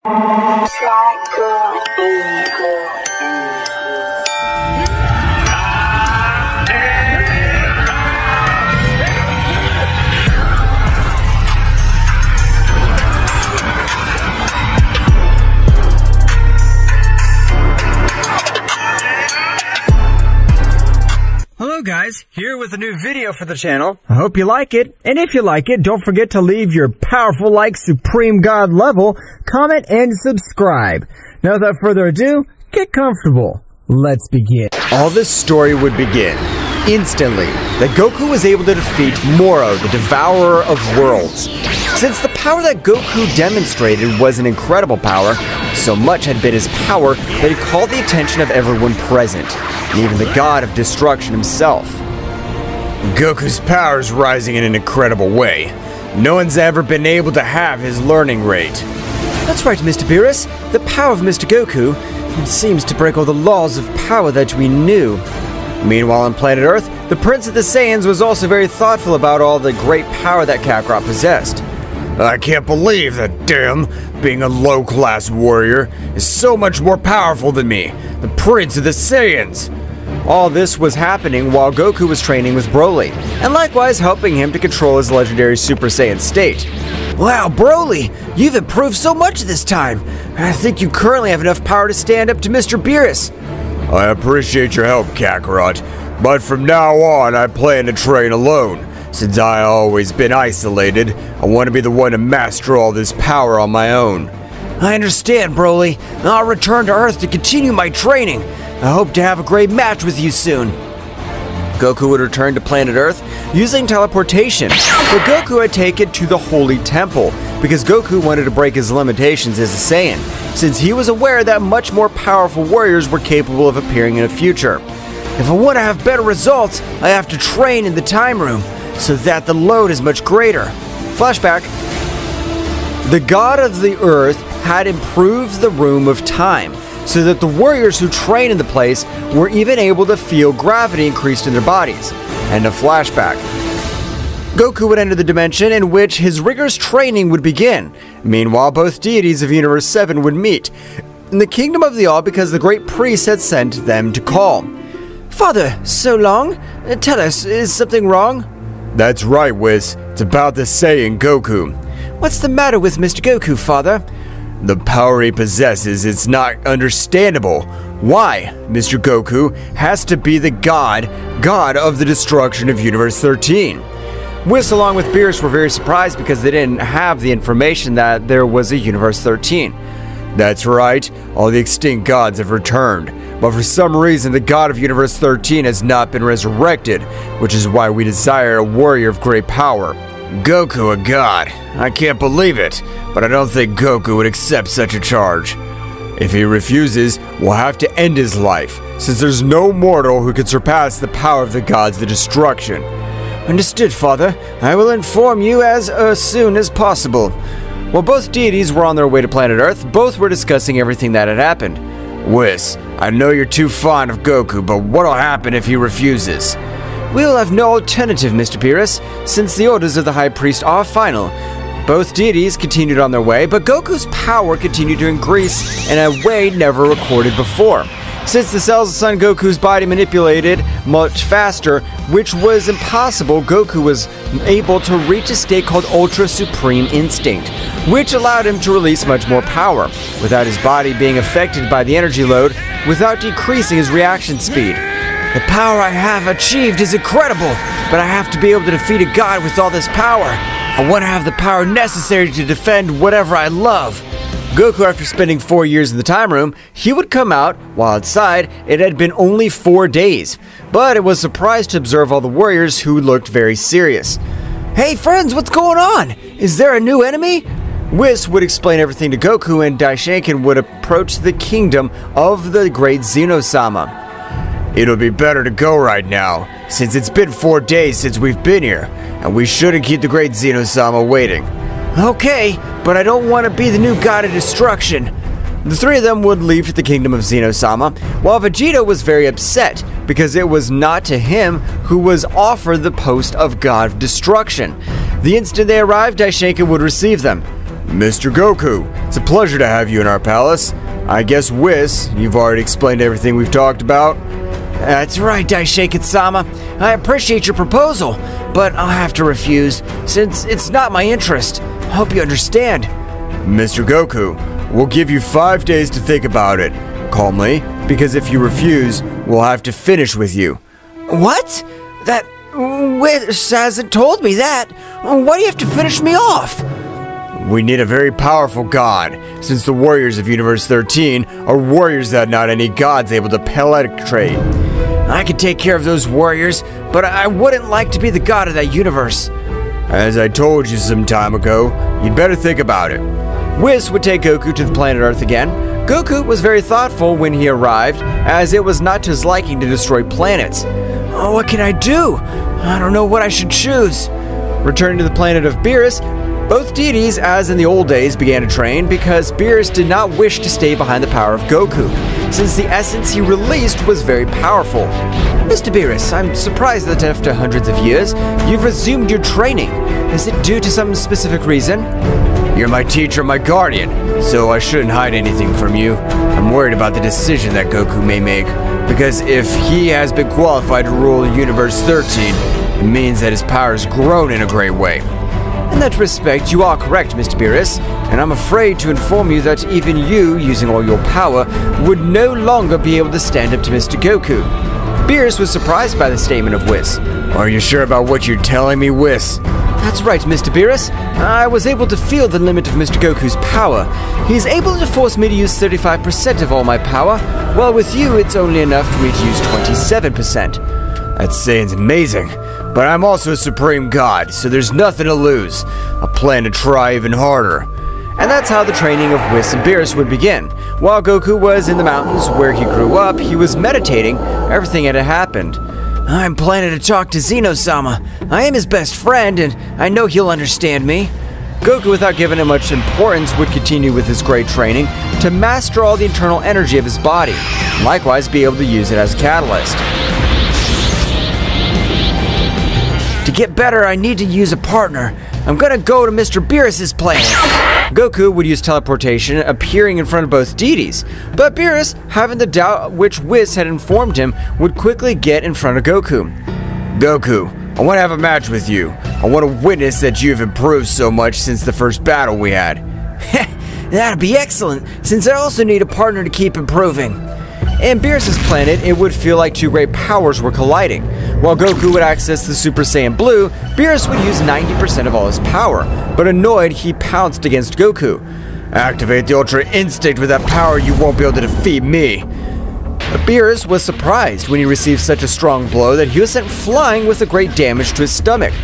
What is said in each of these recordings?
Hello guys, here with a new video for the channel. I hope you like it, and if you like it, don't forget to leave your powerful like Supreme God level, comment, and subscribe. Now without further ado, get comfortable. Let's begin. All this story would begin instantly that Goku was able to defeat Moro, the Devourer of Worlds. Since the power that Goku demonstrated was an incredible power, so much had been his power that he called the attention of everyone present, and even the god of destruction himself. Goku's power is rising in an incredible way. No one's ever been able to have his learning rate. That's right, Mr. Beerus. The power of Mr. Goku, it seems to break all the laws of power that we knew. Meanwhile, on planet Earth, the Prince of the Saiyans was also very thoughtful about all the great power that Kakarot possessed. I can't believe that being a low-class warrior is so much more powerful than me, the Prince of the Saiyans. All this was happening while Goku was training with Broly, and likewise helping him to control his legendary Super Saiyan state. Wow, Broly, you've improved so much this time. I think you currently have enough power to stand up to Mr. Beerus. I appreciate your help, Kakarot, but from now on I plan to train alone. Since I've always been isolated, I want to be the one to master all this power on my own. I understand, Broly. I'll return to Earth to continue my training. I hope to have a great match with you soon. Goku would return to planet Earth using teleportation, but Goku had taken to the Holy Temple because Goku wanted to break his limitations as a Saiyan, since he was aware that much more powerful warriors were capable of appearing in the future. If I want to have better results, I have to train in the time room, so that the load is much greater. Flashback. The god of the earth had improved the room of time, so that the warriors who trained in the place were even able to feel gravity increased in their bodies. And a flashback. Goku would enter the dimension in which his rigorous training would begin. Meanwhile, both deities of Universe 7 would meet in the Kingdom of the All because the great priest had sent them to call. Father, so long? Tell us, is something wrong? That's right, Whis. It's about the Saiyan Goku. What's the matter with Mr. Goku, Father? The power he possesses is not understandable. Why? Mr. Goku has to be the god of the destruction of Universe 13. Whis, along with Beerus, were very surprised because they didn't have the information that there was a Universe 13. That's right, all the extinct gods have returned, but for some reason the god of Universe 13 has not been resurrected, which is why we desire a warrior of great power. Goku a god? I can't believe it, but I don't think Goku would accept such a charge. If he refuses, we'll have to end his life, since there's no mortal who can surpass the power of the gods of destruction. Understood, Father. I will inform you as soon as possible. While both deities were on their way to planet Earth, both were discussing everything that had happened. Whis, I know you're too fond of Goku, but what'll happen if he refuses? We'll have no alternative, Mr. Beerus, since the orders of the High Priest are final. Both deities continued on their way, but Goku's power continued to increase in a way never recorded before. Since the cells of Son Goku's body manipulated much faster, which was impossible, Goku was able to reach a state called Ultra Supreme Instinct, which allowed him to release much more power, without his body being affected by the energy load, without decreasing his reaction speed. The power I have achieved is incredible, but I have to be able to defeat a god with all this power. I want to have the power necessary to defend whatever I love. Goku, after spending 4 years in the time room, he would come out, while outside, it had been only 4 days. But it was surprised to observe all the warriors who looked very serious. Hey friends, what's going on? Is there a new enemy? Whis would explain everything to Goku, and Daishinkan would approach the kingdom of the great Zeno-sama. It'll be better to go right now, since it's been 4 days since we've been here, and we shouldn't keep the great Zeno-sama waiting. Okay, but I don't want to be the new god of destruction. The three of them would leave to the kingdom of Zeno-sama, while Vegeta was very upset because it was not to him who was offered the post of god of destruction. The instant they arrived, Daishinkan would receive them. Mr. Goku, it's a pleasure to have you in our palace. I guess Whis, you've already explained everything we've talked about. That's right, Daishinkan-sama. I appreciate your proposal, but I'll have to refuse, since it's not my interest. Hope you understand. Mr. Goku, we'll give you 5 days to think about it, calmly, because if you refuse, we'll have to finish with you. What? That Whis hasn't told me that. Why do you have to finish me off? We need a very powerful god, since the warriors of Universe 13 are warriors that not any god's able to penetrate. I could take care of those warriors, but I wouldn't like to be the god of that universe. As I told you some time ago, you'd better think about it. Whis would take Goku to the planet Earth again. Goku was very thoughtful when he arrived, as it was not to his liking to destroy planets. Oh, what can I do? I don't know what I should choose. Returning to the planet of Beerus, both deities, as in the old days, began to train because Beerus did not wish to stay behind the power of Goku, since the essence he released was very powerful. Mr. Beerus, I'm surprised that after hundreds of years, you've resumed your training. Is it due to some specific reason? You're my teacher, my guardian, so I shouldn't hide anything from you. I'm worried about the decision that Goku may make, because if he has been qualified to rule Universe 13, it means that his power has grown in a great way. In that respect, you are correct, Mr. Beerus, and I'm afraid to inform you that even you, using all your power, would no longer be able to stand up to Mr. Goku. Beerus was surprised by the statement of Whis. Are you sure about what you're telling me, Whis? That's right, Mr. Beerus. I was able to feel the limit of Mr. Goku's power. He's able to force me to use 35% of all my power, while with you it's only enough for me to use 27%. That sounds amazing. But I'm also a supreme god, so there's nothing to lose. I plan to try even harder. And that's how the training of Whis and Beerus would begin. While Goku was in the mountains where he grew up, he was meditating everything that had happened. I'm planning to talk to Zeno-sama. I am his best friend, and I know he'll understand me. Goku, without giving it much importance, would continue with his great training to master all the internal energy of his body, and likewise be able to use it as a catalyst. To get better, I need to use a partner. I'm gonna go to Mr. Beerus' planet. Goku would use teleportation, appearing in front of both deities, but Beerus, having the doubt which Whis had informed him, would quickly get in front of Goku. Goku, I want to have a match with you. I want to witness that you've improved so much since the first battle we had. That'd be excellent, since I also need a partner to keep improving. In Beerus' planet, it would feel like two great powers were colliding. While Goku would access the Super Saiyan Blue, Beerus would use 90% of all his power, but annoyed, he pounced against Goku. Activate the Ultra Instinct. With that power, you won't be able to defeat me. But Beerus was surprised when he received such a strong blow that he was sent flying with a great damage to his stomach.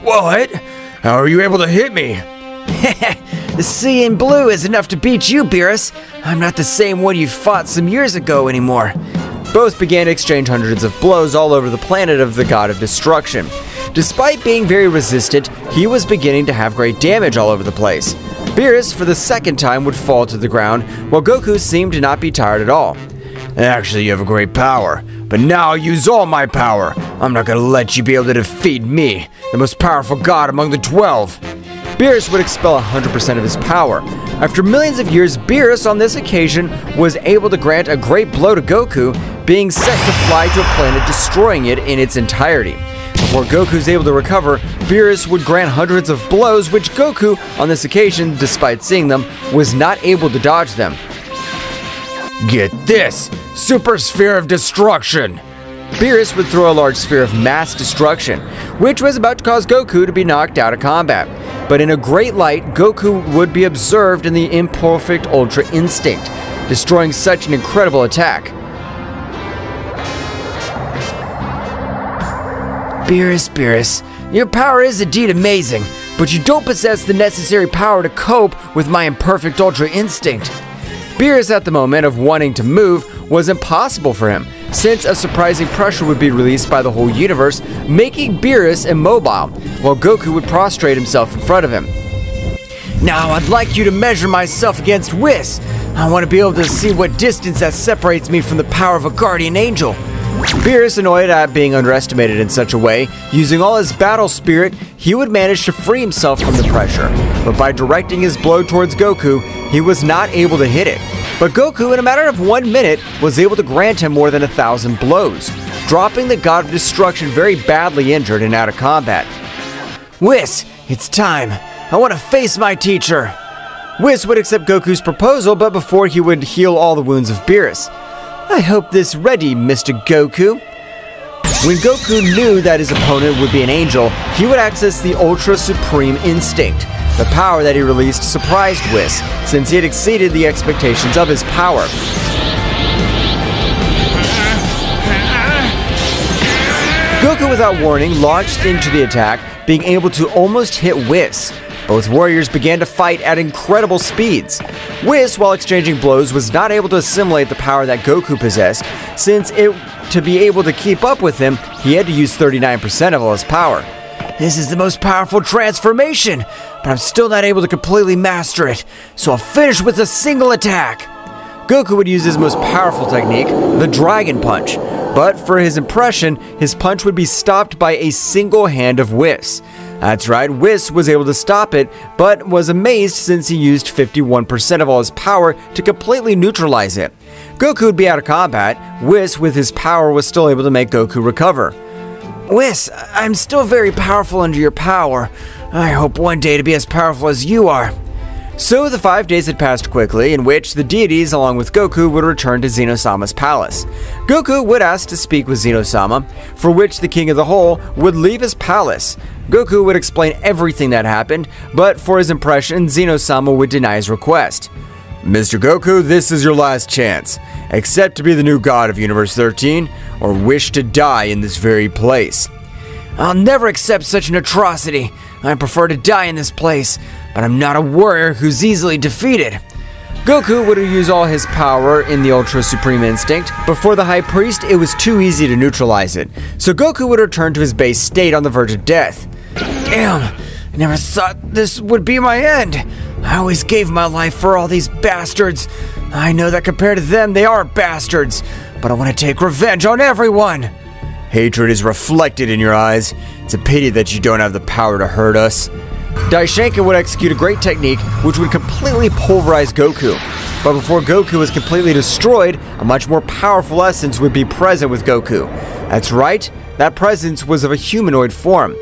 What? How are you able to hit me? The Saiyan Blue is enough to beat you, Beerus. I'm not the same one you fought some years ago anymore. Both began to exchange hundreds of blows all over the planet of the God of Destruction. Despite being very resistant, he was beginning to have great damage all over the place. Beerus, for the second time, would fall to the ground, while Goku seemed to not be tired at all. Actually, you have a great power, but now I'll use all my power. I'm not gonna let you be able to defeat me, the most powerful god among the 12. Beerus would expel 100% of his power. After millions of years, Beerus on this occasion was able to grant a great blow to Goku, being set to fly to a planet, destroying it in its entirety. Before Goku's able to recover, Beerus would grant hundreds of blows, which Goku, on this occasion, despite seeing them, was not able to dodge them. Get this! Super Sphere of Destruction! Beerus would throw a large sphere of mass destruction, which was about to cause Goku to be knocked out of combat. But in a great light, Goku would be observed in the imperfect Ultra Instinct, destroying such an incredible attack. Beerus, your power is indeed amazing, but you don't possess the necessary power to cope with my imperfect Ultra Instinct. Beerus, at the moment of wanting to move, was impossible for him, since a surprising pressure would be released by the whole universe, making Beerus immobile, while Goku would prostrate himself in front of him. Now I'd like you to measure myself against Whis. I want to be able to see what distance that separates me from the power of a guardian angel. Beerus, annoyed at being underestimated in such a way, using all his battle spirit, he would manage to free himself from the pressure. But by directing his blow towards Goku, he was not able to hit it. But Goku, in a matter of 1 minute, was able to grant him more than 1,000 blows, dropping the God of Destruction very badly injured and out of combat. Whis, it's time. I want to face my teacher. Whis would accept Goku's proposal, but before he would heal all the wounds of Beerus. I hope this ready, Mr. Goku. When Goku knew that his opponent would be an angel, he would access the Ultra Supreme Instinct. The power that he released surprised Whis, since he had exceeded the expectations of his power. Goku, without warning, launched into the attack, being able to almost hit Whis. Both warriors began to fight at incredible speeds. Whis, while exchanging blows, was not able to assimilate the power that Goku possessed, since to be able to keep up with him, he had to use 39% of all his power. This is the most powerful transformation, but I'm still not able to completely master it, so I'll finish with a single attack. Goku would use his most powerful technique, the Dragon Punch, but for his impression, his punch would be stopped by a single hand of Whis. That's right, Whis was able to stop it, but was amazed since he used 51% of all his power to completely neutralize it. Goku would be out of combat. Whis, with his power, was still able to make Goku recover. Whis, I'm still very powerful under your power. I hope one day to be as powerful as you are. So the 5 days had passed quickly, in which the deities, along with Goku, would return to Zeno-sama's palace. Goku would ask to speak with Zeno-sama, for which the King of the Whole would leave his palace. Goku would explain everything that happened, but for his impression, Zeno-sama would deny his request. Mr. Goku, this is your last chance. Accept to be the new god of Universe 13, or wish to die in this very place. I'll never accept such an atrocity. I prefer to die in this place, but I'm not a warrior who's easily defeated. Goku would use all his power in the Ultra Supreme Instinct, but for the High Priest, it was too easy to neutralize it. So Goku would return to his base state on the verge of death. Damn, I never thought this would be my end. I always gave my life for all these bastards. I know that compared to them, they are bastards, but I want to take revenge on everyone. Hatred is reflected in your eyes. It's a pity that you don't have the power to hurt us. Daishinkan would execute a great technique which would completely pulverize Goku. But before Goku was completely destroyed, a much more powerful essence would be present with Goku. That's right, that presence was of a humanoid form.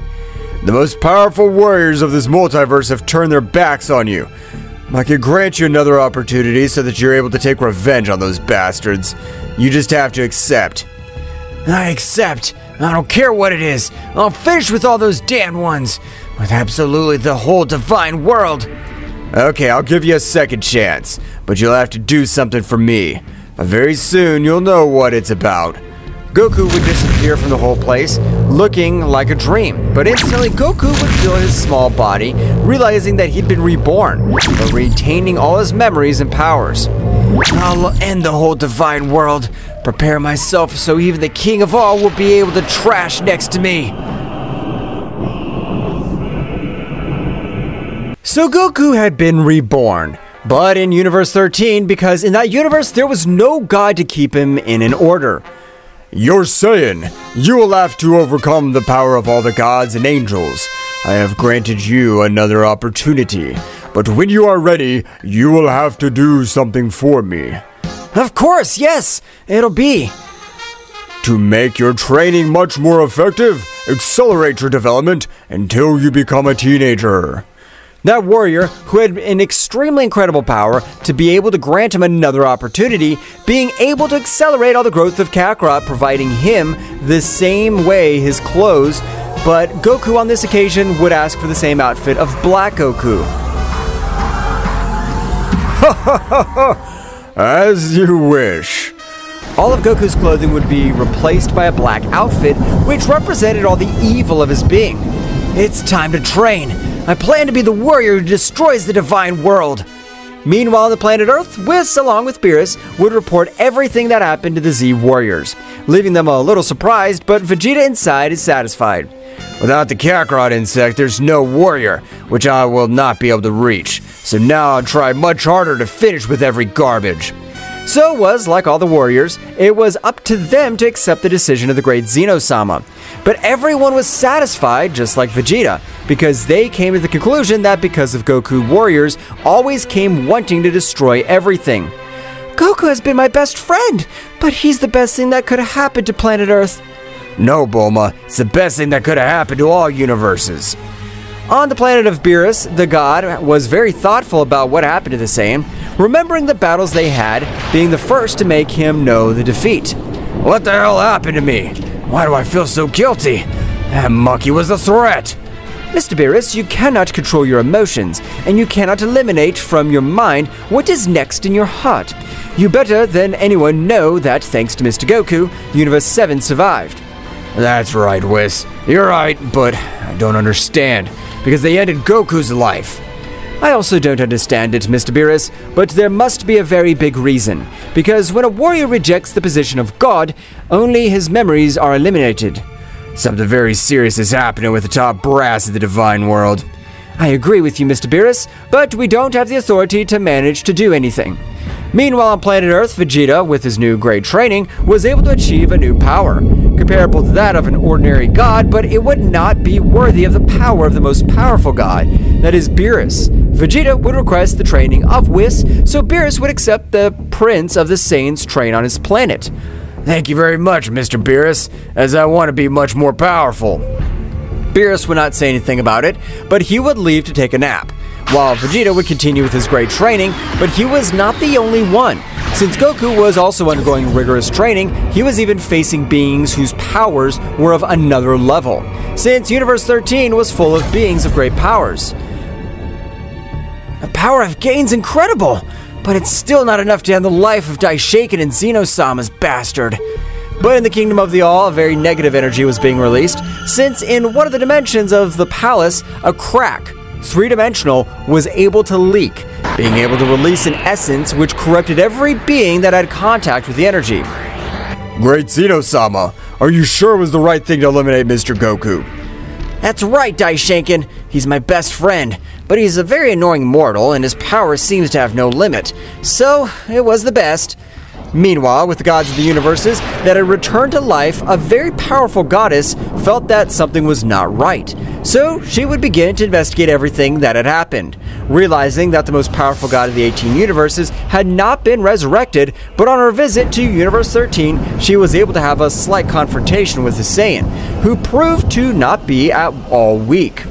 The most powerful warriors of this multiverse have turned their backs on you. I could grant you another opportunity so that you're able to take revenge on those bastards. You just have to accept. I accept. I don't care what it is. I'll finish with all those damned ones. With absolutely the whole divine world. Okay, I'll give you a second chance, but you'll have to do something for me. But very soon, you'll know what it's about. Goku would disappear from the whole place, looking like a dream. But instantly, Goku would feel his small body, realizing that he'd been reborn, but retaining all his memories and powers. I'll end the whole divine world. Prepare myself so even the king of all will be able to trash next to me. So Goku had been reborn, but in Universe 13, because in that universe there was no god to keep him in an order. You're saying you will have to overcome the power of all the gods and angels. I have granted you another opportunity, but when you are ready, you will have to do something for me. Of course, yes, it'll be. To make your training much more effective, accelerate your development until you become a teenager. That warrior, who had an extremely incredible power to be able to grant him another opportunity, being able to accelerate all the growth of Kakarot, providing him the same way his clothes, but Goku on this occasion would ask for the same outfit of Black Goku. As you wish. All of Goku's clothing would be replaced by a black outfit, which represented all the evil of his being. It's time to train. I plan to be the warrior who destroys the divine world. Meanwhile, on the planet Earth, Whis, along with Beerus, would report everything that happened to the Z Warriors, leaving them a little surprised, but Vegeta inside is satisfied. Without the Kakarot insect, there's no warrior, which I will not be able to reach, so now I'll try much harder to finish with every garbage. So it was, like all the warriors, it was up to them to accept the decision of the great Zeno-sama. But everyone was satisfied, just like Vegeta, because they came to the conclusion that because of Goku, warriors always came wanting to destroy everything. Goku has been my best friend, but he's the best thing that could have happened to planet Earth. No, Bulma, it's the best thing that could have happened to all universes. On the planet of Beerus, the god was very thoughtful about what happened to the Saiyan, remembering the battles they had, being the first to make him know the defeat. What the hell happened to me? Why do I feel so guilty? That monkey was a threat. Mr. Beerus, you cannot control your emotions, and you cannot eliminate from your mind what is next in your heart. You better than anyone know that thanks to Mr. Goku, Universe 7 survived. That's right, Whis. You're right, but I don't understand, because they ended Goku's life. I also don't understand it, Mr. Beerus, but there must be a very big reason. Because when a warrior rejects the position of God, only his memories are eliminated. Something very serious is happening with the top brass of the divine world. I agree with you, Mr. Beerus, but we don't have the authority to manage to do anything. Meanwhile, on planet Earth, Vegeta, with his new great training, was able to achieve a new power, comparable to that of an ordinary god, but it would not be worthy of the power of the most powerful god, that is Beerus. Vegeta would request the training of Whis, so Beerus would accept the Prince of the Saiyans train on his planet. Thank you very much, Mr. Beerus, as I want to be much more powerful. Beerus would not say anything about it, but he would leave to take a nap, while Vegeta would continue with his great training, but he was not the only one. Since Goku was also undergoing rigorous training, he was even facing beings whose powers were of another level, since Universe 13 was full of beings of great powers. The power I've gained's incredible, but it's still not enough to end the life of Daishinkan and Zeno-sama's bastard. But in the Kingdom of the All, a very negative energy was being released, since in one of the dimensions of the palace, a crack, three-dimensional, was able to leak, being able to release an essence which corrupted every being that had contact with the energy. Great Zeno-sama, are you sure it was the right thing to eliminate Mr. Goku? That's right, Daishinkan. He's my best friend, but he's a very annoying mortal and his power seems to have no limit, so it was the best. Meanwhile, with the gods of the universes that had returned to life, a very powerful goddess felt that something was not right. So she would begin to investigate everything that had happened, realizing that the most powerful god of the 18 universes had not been resurrected, but on her visit to Universe 13, she was able to have a slight confrontation with the Saiyan, who proved to not be at all weak.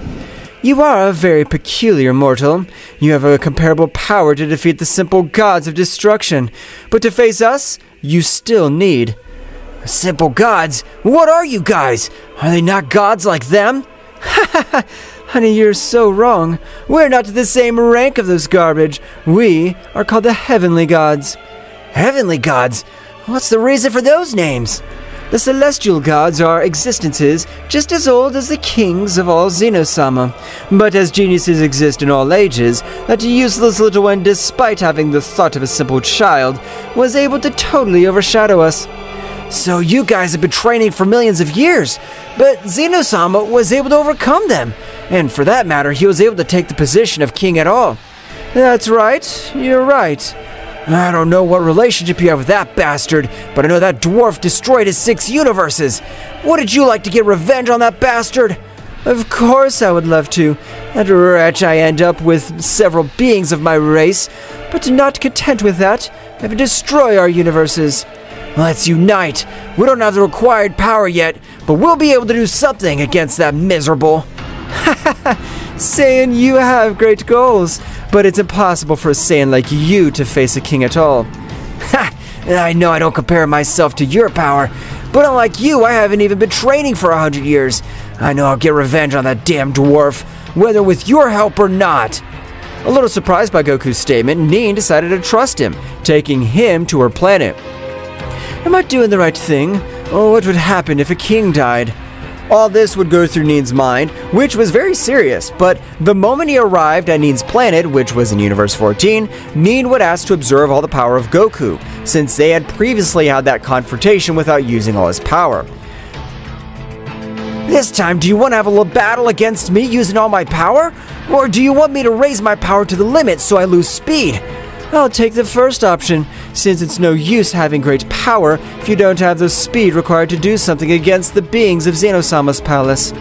You are a very peculiar mortal. You have a comparable power to defeat the simple gods of destruction. But to face us, you still need. Simple gods? What are you guys? Are they not gods like them? Ha ha ha! Honey, you're so wrong. We're not to the same rank of those garbage. We are called the Heavenly Gods. Heavenly Gods? What's the reason for those names? The celestial gods are existences just as old as the kings of all Zeno-sama. But as geniuses exist in all ages, that useless little one, despite having the thought of a simple child, was able to totally overshadow us. So you guys have been training for millions of years, but Zeno-sama was able to overcome them. And for that matter, he was able to take the position of king at all. That's right, you're right. I don't know what relationship you have with that bastard, but I know that dwarf destroyed his 6 universes. Wouldn't you like to get revenge on that bastard? Of course I would love to. That wretch I end up with several beings of my race, but not content with that, I would destroy our universes. Let's unite. We don't have the required power yet, but we'll be able to do something against that miserable. Ha ha ha! Saiyan, you have great goals, but it's impossible for a Saiyan like you to face a king at all. Ha! I know I don't compare myself to your power, but unlike you, I haven't even been training for 100 years. I know I'll get revenge on that damn dwarf, whether with your help or not. A little surprised by Goku's statement, Nin decided to trust him, taking him to her planet. Am I doing the right thing? Oh, what would happen if a king died? All this would go through Nin's mind, which was very serious, but the moment he arrived at Nin's planet, which was in Universe 14, Nin would ask to observe all the power of Goku, since they had previously had that confrontation without using all his power. This time, do you want to have a little battle against me using all my power? Or do you want me to raise my power to the limit so I lose speed? I'll take the first option, since it's no use having great power if you don't have the speed required to do something against the beings of Zeno-sama's palace.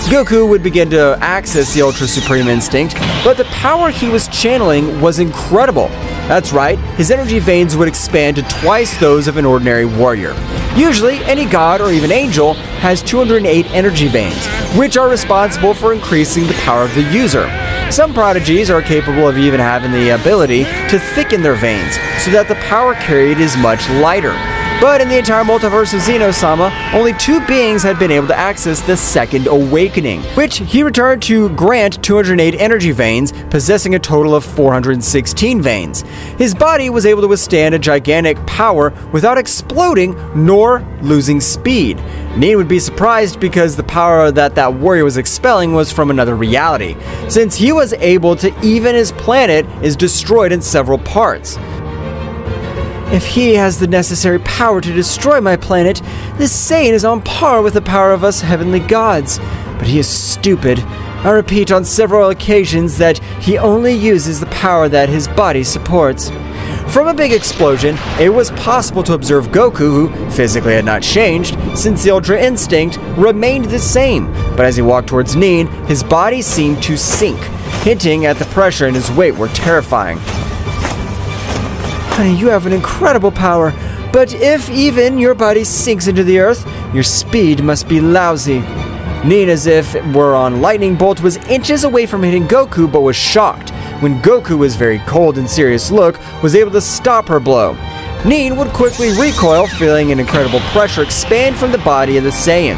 Goku would begin to access the Ultra Supreme Instinct, but the power he was channeling was incredible. That's right, his energy veins would expand to twice those of an ordinary warrior. Usually, any god or even angel has 208 energy veins, which are responsible for increasing the power of the user. Some prodigies are capable of even having the ability to thicken their veins, so that the power carried is much lighter. But in the entire multiverse of Zeno-sama, only 2 beings had been able to access the Second Awakening, which he returned to grant 208 energy veins, possessing a total of 416 veins. His body was able to withstand a gigantic power without exploding nor losing speed. Nin would be surprised because the power that warrior was expelling was from another reality, since he was able to even his planet is destroyed in several parts. If he has the necessary power to destroy my planet, this Saiyan is on par with the power of us heavenly gods. But he is stupid. I repeat on several occasions that he only uses the power that his body supports. From a big explosion, it was possible to observe Goku, who physically had not changed, since the Ultra Instinct remained the same. But as he walked towards Nin, his body seemed to sink, hinting at the pressure and his weight were terrifying. Honey, you have an incredible power, but if even your body sinks into the earth, your speed must be lousy. Nin, as if it were on lightning bolt, was inches away from hitting Goku, but was shocked when Goku, with very cold and serious look, was able to stop her blow. Nin would quickly recoil, feeling an incredible pressure expand from the body of the Saiyan.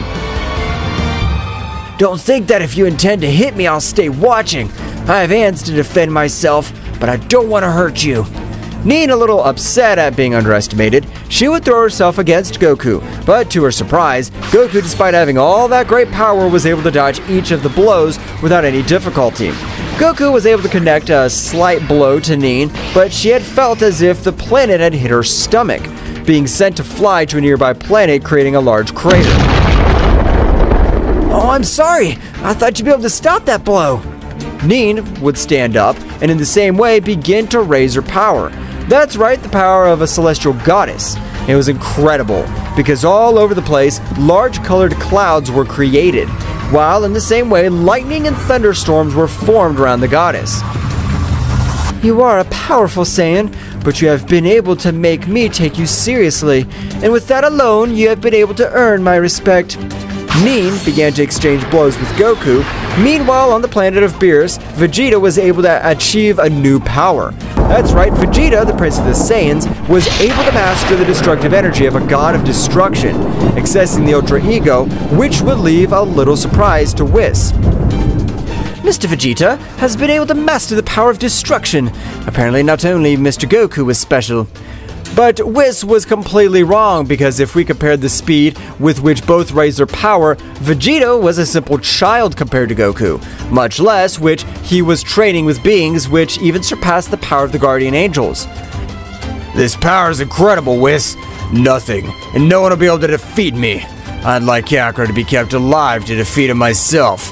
Don't think that if you intend to hit me, I'll stay watching. I have hands to defend myself, but I don't want to hurt you. Nin, a little upset at being underestimated, she would throw herself against Goku, but to her surprise, Goku, despite having all that great power, was able to dodge each of the blows without any difficulty. Goku was able to connect a slight blow to Nin, but she had felt as if the planet had hit her stomach, being sent to fly to a nearby planet, creating a large crater. Oh, I'm sorry! I thought you'd be able to stop that blow! Nin would stand up, and in the same way begin to raise her power. That's right, the power of a celestial goddess. It was incredible, because all over the place, large colored clouds were created, while in the same way, lightning and thunderstorms were formed around the goddess. You are a powerful Saiyan, but you have been able to make me take you seriously, and with that alone, you have been able to earn my respect. Nin began to exchange blows with Goku. Meanwhile, on the planet of Beerus, Vegeta was able to achieve a new power. That's right, Vegeta, the Prince of the Saiyans, was able to master the destructive energy of a god of destruction, accessing the Ultra Ego, which would leave a little surprise to Whis. Mr. Vegeta has been able to master the power of destruction. Apparently not only Mr. Goku was special. But Whis was completely wrong, because if we compared the speed with which both raised their power, Vegeta was a simple child compared to Goku, much less which he was training with beings which even surpassed the power of the Guardian Angels. This power is incredible, Whis. Nothing, and no one will be able to defeat me. I'd like Yakra to be kept alive to defeat him myself.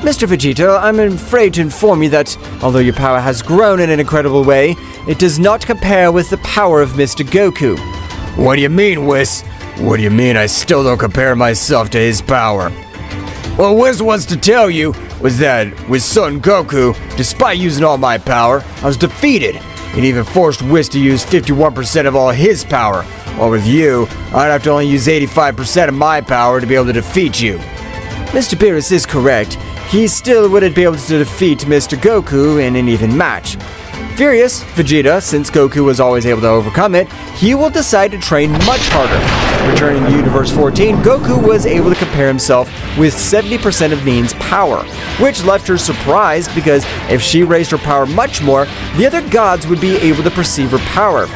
Mr. Vegeta, I'm afraid to inform you that, although your power has grown in an incredible way, it does not compare with the power of Mr. Goku. What do you mean, Whis? What do you mean I still don't compare myself to his power? What Whis wants to tell you was that with Son Goku, despite using all my power, I was defeated. It even forced Whis to use 51% of all his power, while with you, I'd have to only use 85% of my power to be able to defeat you. Mr. Beerus is correct. He still wouldn't be able to defeat Mr. Goku in an even match. Furious, Vegeta, since Goku was always able to overcome it, he will decide to train much harder. Returning to Universe 14, Goku was able to compare himself with 70% of Nin's power, which left her surprised because if she raised her power much more, the other gods would be able to perceive her power.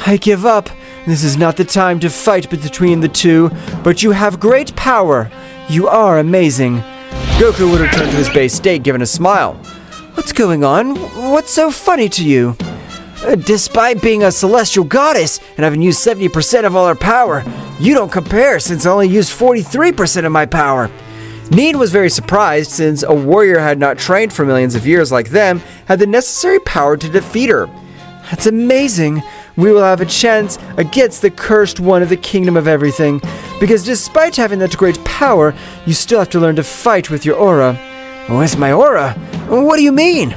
I give up. This is not the time to fight between the two, but you have great power. You are amazing. Goku would return to his base state, giving a smile. What's going on? What's so funny to you? Despite being a celestial goddess and having used 70% of all her power, you don't compare since I only used 43% of my power. Nin was very surprised since a warrior had not trained for millions of years like them had the necessary power to defeat her. That's amazing. We will have a chance against the cursed one of the Kingdom of Everything. Because despite having that great power, you still have to learn to fight with your aura. With my aura? What do you mean?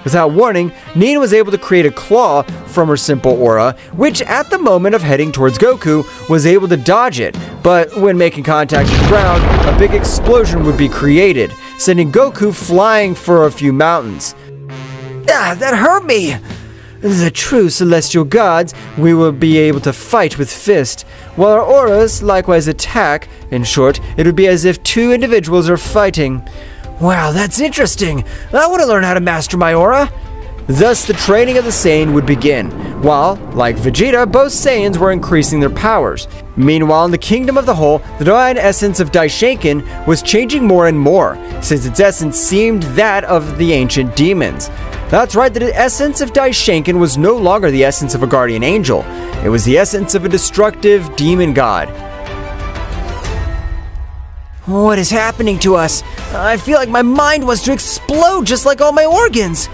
Without warning, Nin was able to create a claw from her simple aura, which at the moment of heading towards Goku, was able to dodge it. But when making contact with the ground, a big explosion would be created, sending Goku flying for a few mountains. Ah, that hurt me! The true celestial gods, we will be able to fight with fist, while our auras likewise attack. In short, it would be as if two individuals are fighting. Wow, that's interesting. I want to learn how to master my aura. Thus, the training of the Saiyan would begin, while, like Vegeta, both Saiyans were increasing their powers. Meanwhile, in the Kingdom of the Whole, the divine essence of Daishinkan was changing more and more, since its essence seemed that of the ancient demons. That's right, the essence of Daishinkan was no longer the essence of a guardian angel. It was the essence of a destructive demon god. What is happening to us? I feel like my mind wants to explode just like all my organs.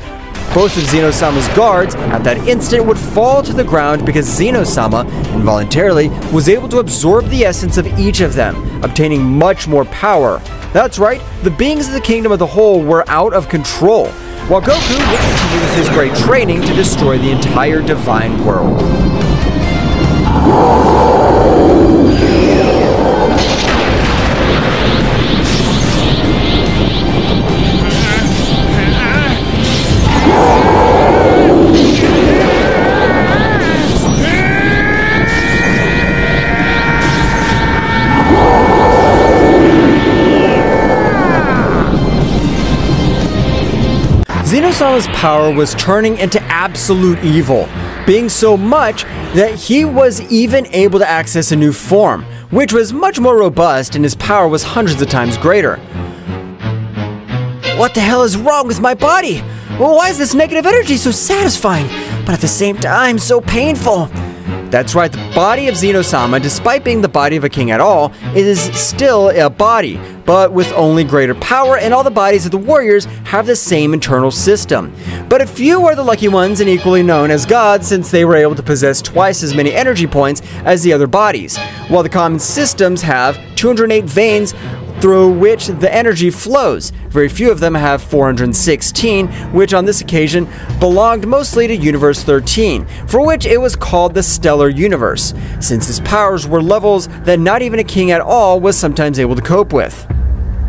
Both of Zeno-sama's guards at that instant would fall to the ground because Zeno-sama, involuntarily, was able to absorb the essence of each of them, obtaining much more power. That's right, the beings of the Kingdom of the Whole were out of control, while Goku would continue with his great training to destroy the entire divine world. Zeno-sama's power was turning into absolute evil, being so much that he was even able to access a new form, which was much more robust and his power was hundreds of times greater. What the hell is wrong with my body? Well, why is this negative energy so satisfying, but at the same time so painful? That's right, the body of Zeno-sama, despite being the body of a king at all, is still a body, but with only greater power, and all the bodies of the warriors have the same internal system. But a few are the lucky ones and equally known as gods, since they were able to possess twice as many energy points as the other bodies, while the common systems have 208 veins through which the energy flows. Very few of them have 416, which on this occasion belonged mostly to Universe 13, for which it was called the Stellar Universe, since his powers were levels that not even a king at all was sometimes able to cope with.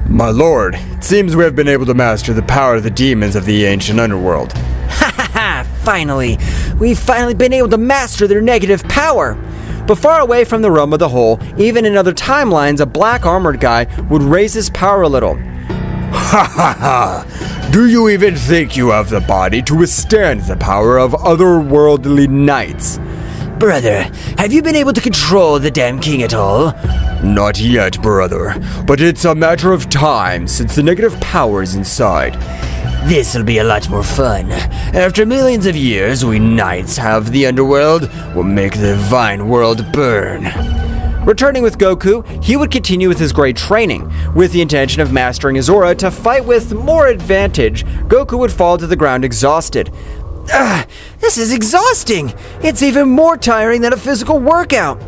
My lord, it seems we have been able to master the power of the demons of the ancient underworld. Ha ha ha! Finally! We've finally been able to master their negative power! But far away from the realm of the Whole, even in other timelines, a black armored guy would raise his power a little. Ha ha ha! Do you even think you have the body to withstand the power of otherworldly knights? Brother, have you been able to control the damn king at all? Not yet, brother, but it's a matter of time since the negative power is inside. This'll be a lot more fun. After millions of years, we knights have the underworld. We'll make the divine world burn. Returning with Goku, he would continue with his great training. With the intention of mastering his aura to fight with more advantage, Goku would fall to the ground exhausted. This is exhausting! It's even more tiring than a physical workout.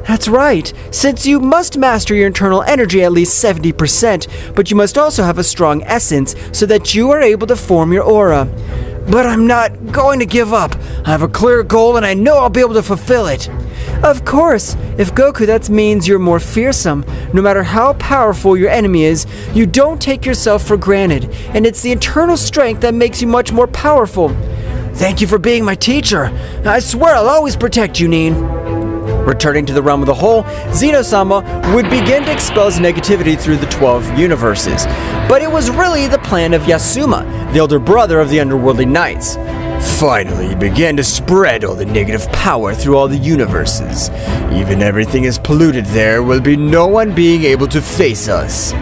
That's right, since you must master your internal energy at least 70%, but you must also have a strong essence so that you are able to form your aura. But I'm not going to give up. I have a clear goal and I know I'll be able to fulfill it. Of course, if Goku, that means you're more fearsome. No matter how powerful your enemy is, you don't take yourself for granted, and it's the internal strength that makes you much more powerful. Thank you for being my teacher. I swear I'll always protect you, Nin. Returning to the realm of the Whole, Zeno-sama would begin to expel his negativity through the 12 universes. But it was really the plan of Yasuma, the elder brother of the underworldly knights. Finally, he began to spread all the negative power through all the universes. Even everything is polluted, there will be no one being able to face us.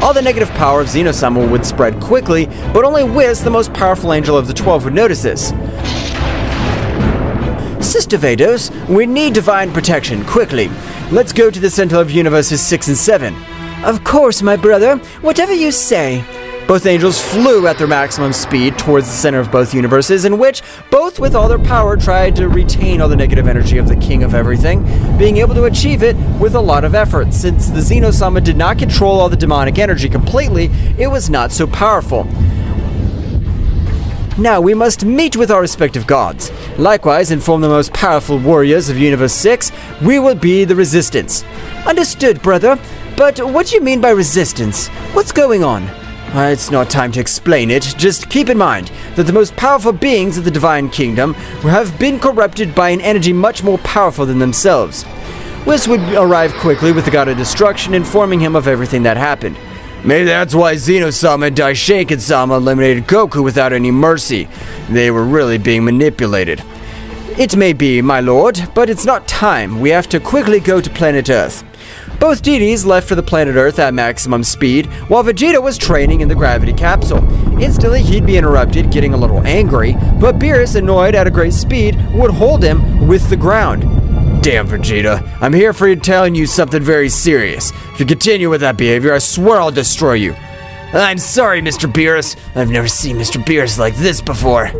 All the negative power of Zeno-sama would spread quickly, but only Whis, the most powerful angel of the 12, would notice this. Sister Vados, we need divine protection, quickly. Let's go to the center of universes 6 and 7. Of course, my brother, whatever you say. Both angels flew at their maximum speed towards the center of both universes, in which both with all their power tried to retain all the negative energy of the king of everything, being able to achieve it with a lot of effort. Since the Zeno-sama did not control all the demonic energy completely, it was not so powerful. Now we must meet with our respective gods. Likewise, inform the most powerful warriors of Universe 6, we will be the resistance. Understood, brother. But what do you mean by resistance? What's going on? It's not time to explain it. Just keep in mind that the most powerful beings of the Divine Kingdom have been corrupted by an energy much more powerful than themselves. Whis would arrive quickly with the God of Destruction, informing him of everything that happened. Maybe that's why Zeno-sama and Daishinkan-sama eliminated Goku without any mercy. They were really being manipulated. It may be, my lord, but it's not time. We have to quickly go to planet Earth. Both deities left for the planet Earth at maximum speed, while Vegeta was training in the gravity capsule. Instantly, he'd be interrupted, getting a little angry, but Beerus, annoyed at a great speed, would hold him with the ground. Damn, Vegeta, I'm here for you telling you something very serious. If you continue with that behavior, I swear I'll destroy you. I'm sorry, Mr. Beerus. I've never seen Mr. Beerus like this before.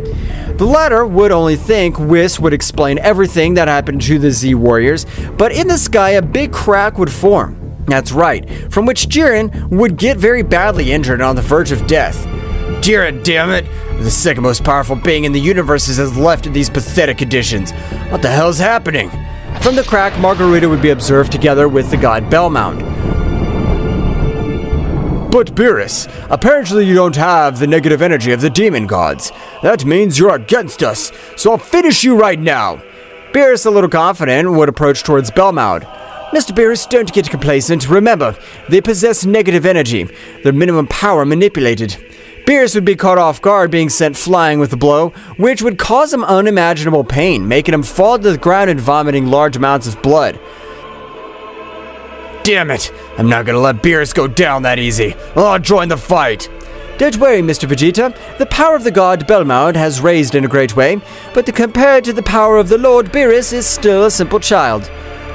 The latter would only think Whis would explain everything that happened to the Z-Warriors, but in the sky a big crack would form. That's right, from which Jiren would get very badly injured and on the verge of death. Jiren, damn it! The second most powerful being in the universe has left in these pathetic conditions. What the hell's happening? From the crack, Margarita would be observed together with the god Bellmound. But Beerus, apparently you don't have the negative energy of the demon gods. That means you're against us, so I'll finish you right now. Beerus, a little confident, would approach towards Bellmound. Mr. Beerus, don't get complacent. Remember, they possess negative energy, their minimum power manipulated. Beerus would be caught off guard, being sent flying with a blow, which would cause him unimaginable pain, making him fall to the ground and vomiting large amounts of blood. Damn it! I'm not gonna let Beerus go down that easy. I'll join the fight. Don't worry, Mr. Vegeta. The power of the god Bellmound has raised in a great way, but compared to the power of the Lord, Beerus is still a simple child.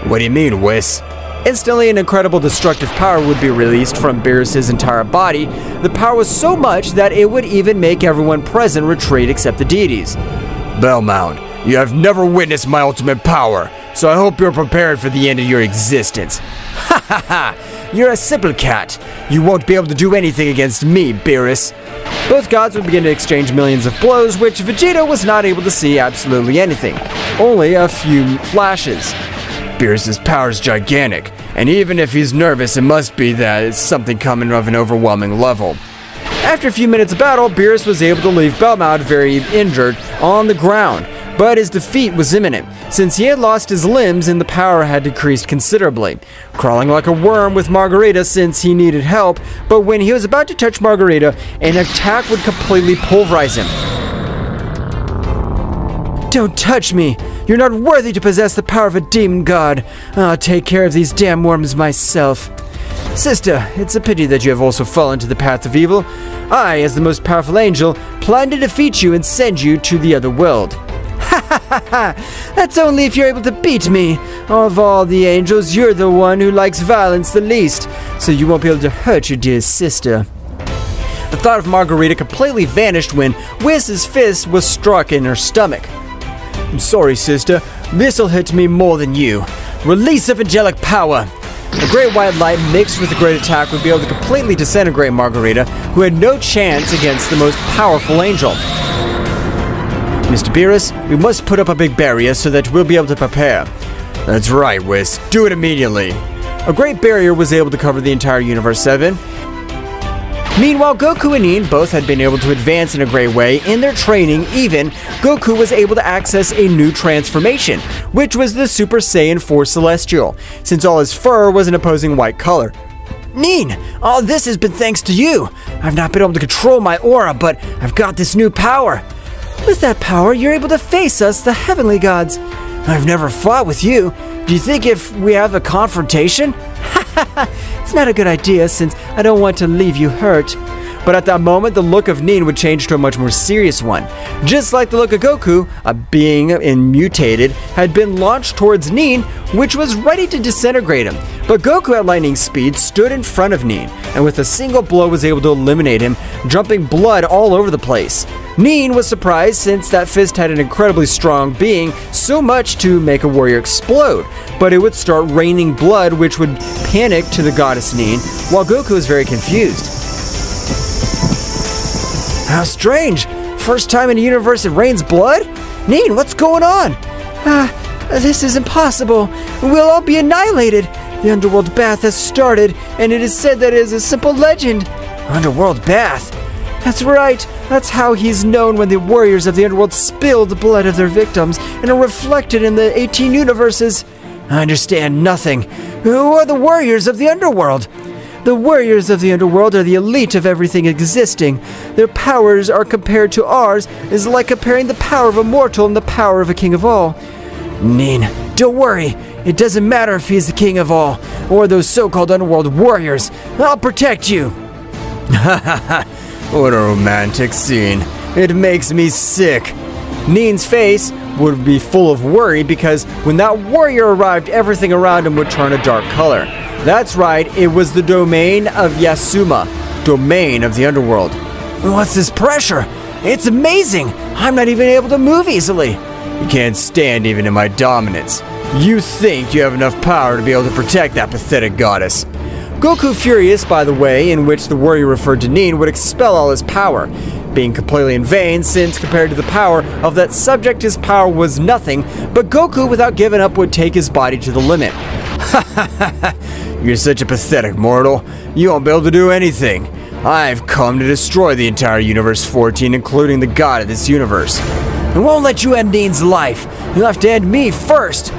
What do you mean, Whis? Instantly, an incredible destructive power would be released from Beerus' entire body. The power was so much that it would even make everyone present retreat except the deities. Bellmound, you have never witnessed my ultimate power, so I hope you're prepared for the end of your existence. Ha ha ha! You're a simple cat. You won't be able to do anything against me, Beerus. Both gods would begin to exchange millions of blows, which Vegeta was not able to see absolutely anything. Only a few flashes. Beerus' power is gigantic, and even if he's nervous, it must be that it's something coming of an overwhelming level. After a few minutes of battle, Beerus was able to leave Bellmound very injured on the ground, but his defeat was imminent, since he had lost his limbs and the power had decreased considerably, crawling like a worm with Margarita since he needed help, but when he was about to touch Margarita, an attack would completely pulverize him. Don't touch me! You're not worthy to possess the power of a demon god. I'll take care of these damn worms myself. Sister, it's a pity that you have also fallen to the path of evil. I, as the most powerful angel, plan to defeat you and send you to the other world. Ha ha ha ha! That's only if you're able to beat me. Of all the angels, you're the one who likes violence the least, so you won't be able to hurt your dear sister. The thought of Margarita completely vanished when Whis' fist was struck in her stomach. I'm sorry, sister. This'll hit me more than you. Release of angelic power. A great white light mixed with a great attack would be able to completely disintegrate Margarita, who had no chance against the most powerful angel. Mr. Beerus, we must put up a big barrier so that we'll be able to prepare. That's right, Whis. Do it immediately. A great barrier was able to cover the entire Universe 7. Meanwhile, Goku and Nin both had been able to advance in a great way in their training. Even Goku was able to access a new transformation, which was the Super Saiyan 4 Celestial, since all his fur was an opposing white color. Nin, all this has been thanks to you. I've not been able to control my aura, but I've got this new power. With that power, you're able to face us, the heavenly gods. I've never fought with you. Do you think if we have a confrontation? It's not a good idea since I don't want to leave you hurt. But at that moment, the look of Nin would change to a much more serious one. Just like the look of Goku, a being mutated had been launched towards Nin, which was ready to disintegrate him. But Goku at lightning speed stood in front of Nin, and with a single blow was able to eliminate him, jumping blood all over the place. Nin was surprised since that fist had an incredibly strong being, so much to make a warrior explode, but it would start raining blood which would panic to the goddess Nin, while Goku was very confused. How strange! First time in a universe it rains blood? Nin, what's going on? This is impossible. We'll all be annihilated. The underworld bath has started, and it is said that it is a simple legend. Underworld bath? That's right. That's how he's known when the warriors of the underworld spill the blood of their victims and are reflected in the 18 universes. I understand nothing. Who are the warriors of the underworld? The warriors of the underworld are the elite of everything existing. Their powers are compared to ours is like comparing the power of a mortal and the power of a king of all. Nin, don't worry. It doesn't matter if he's the king of all or those so-called underworld warriors. I'll protect you. What a romantic scene. It makes me sick. Nin's face would be full of worry because when that warrior arrived, everything around him would turn a dark color. That's right, it was the domain of Yasuma, domain of the underworld. What's this pressure? It's amazing! I'm not even able to move easily. You can't stand even in my dominance. You think you have enough power to be able to protect that pathetic goddess. Goku, furious by the way in which the warrior referred to Nin, would expel all his power, being completely in vain since compared to the power of that subject his power was nothing, but Goku without giving up would take his body to the limit. You're such a pathetic mortal. You won't be able to do anything. I've come to destroy the entire Universe 14, including the god of this universe. I won't let you end Nin's life. You'll have to end me first.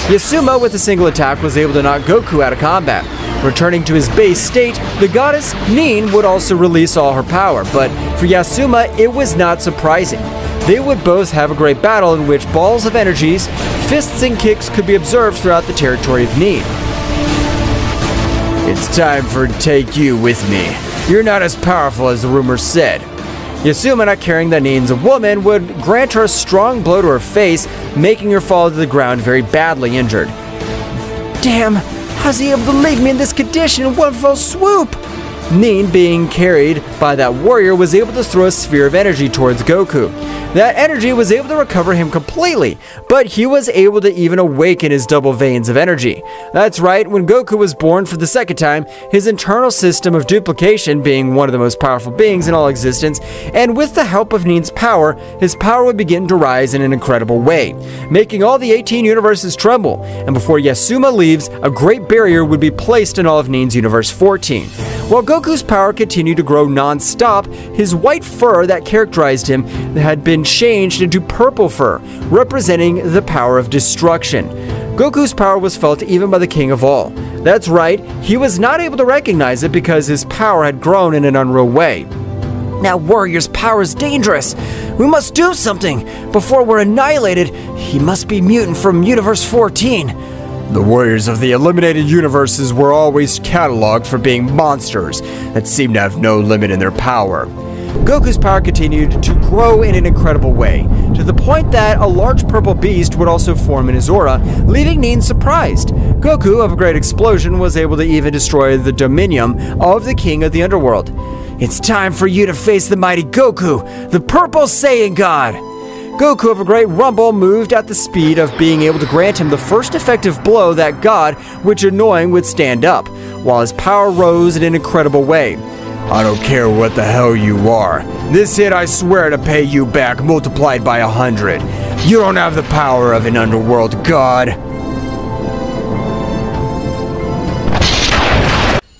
Yasuma, with a single attack, was able to knock Goku out of combat. Returning to his base state, the goddess Nin would also release all her power, but for Yasuma, it was not surprising. They would both have a great battle in which balls of energies, fists and kicks could be observed throughout the territory of Nin. It's time for take you with me. You're not as powerful as the rumors said. Yasuma, not caring that Nin's a woman, would grant her a strong blow to her face, making her fall to the ground very badly injured. Damn, how's he able to leave me in this condition in one fell swoop? Nin, being carried by that warrior, was able to throw a sphere of energy towards Goku. That energy was able to recover him completely, but he was able to even awaken his double veins of energy. That's right, when Goku was born for the second time, his internal system of duplication, being one of the most powerful beings in all existence, and with the help of Nin's power, his power would begin to rise in an incredible way, making all the 18 universes tremble, and before Yasuma leaves, a great barrier would be placed in all of Nin's Universe 14. While Goku's power continued to grow non-stop, his white fur that characterized him had been changed into purple fur, representing the power of destruction. Goku's power was felt even by the king of all. That's right, he was not able to recognize it because his power had grown in an unreal way. That warrior's power is dangerous. We must do something. Before we're annihilated, he must be mutant from Universe 14. The warriors of the eliminated universes were always cataloged for being monsters that seemed to have no limit in their power. Goku's power continued to grow in an incredible way, to the point that a large purple beast would also form in his aura, leaving Nin surprised. Goku, of a great explosion, was able to even destroy the dominium of the king of the underworld. It's time for you to face the mighty Goku, the Purple Saiyan God! Goku, of a great rumble, moved at the speed of being able to grant him the first effective blow that God, which annoying, would stand up, while his power rose in an incredible way. I don't care what the hell you are. This hit I swear to pay you back multiplied by 100. You don't have the power of an underworld god.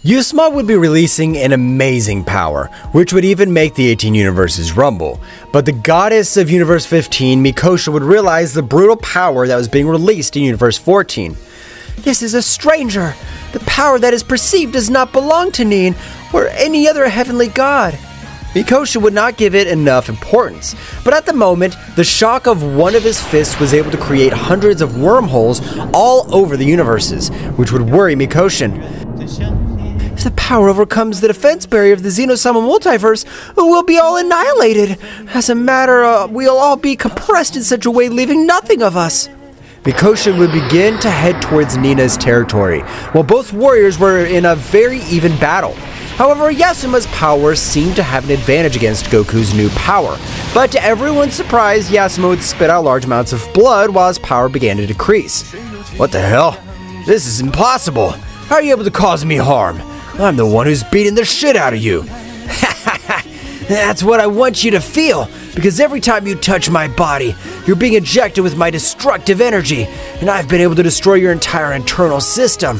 Yasuma would be releasing an amazing power, which would even make the 18 universes rumble. But the goddess of Universe 15, Mikosha, would realize the brutal power that was being released in Universe 14. This is a stranger. The power that is perceived does not belong to Nin or any other heavenly god. Mikosha would not give it enough importance, but at the moment, the shock of one of his fists was able to create hundreds of wormholes all over the universes, which would worry Mikosha. If the power overcomes the defense barrier of the Zeno-sama multiverse, we'll be all annihilated. As a matter, we'll all be compressed in such a way, leaving nothing of us. Bouken-sha would begin to head towards Nina's territory, while both warriors were in a very even battle. However, Yasuma's power seemed to have an advantage against Goku's new power, but to everyone's surprise, Yasuma would spit out large amounts of blood while his power began to decrease. What the hell? This is impossible! How are you able to cause me harm? I'm the one who's beating the shit out of you! That's what I want you to feel, because every time you touch my body, you're being injected with my destructive energy, and I've been able to destroy your entire internal system.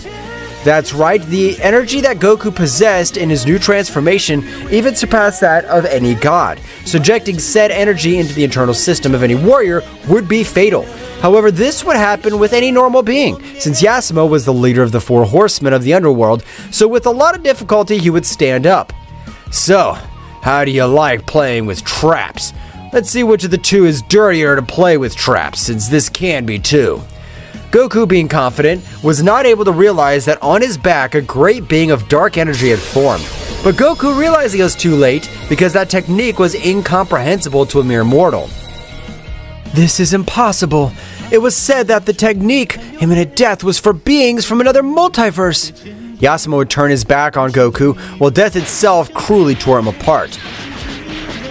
That's right, the energy that Goku possessed in his new transformation even surpassed that of any god. Subjecting said energy into the internal system of any warrior would be fatal. However, this would happen with any normal being, since Yasuma was the leader of the 4 horsemen of the underworld, so with a lot of difficulty he would stand up. So, how do you like playing with traps? Let's see which of the two is dirtier to play with traps, since this can be two. Goku, being confident, was not able to realize that on his back a great being of dark energy had formed. But Goku realized he was too late because that technique was incomprehensible to a mere mortal. This is impossible. It was said that the technique, imminent death, was for beings from another multiverse. Yasuma would turn his back on Goku, while death itself cruelly tore him apart.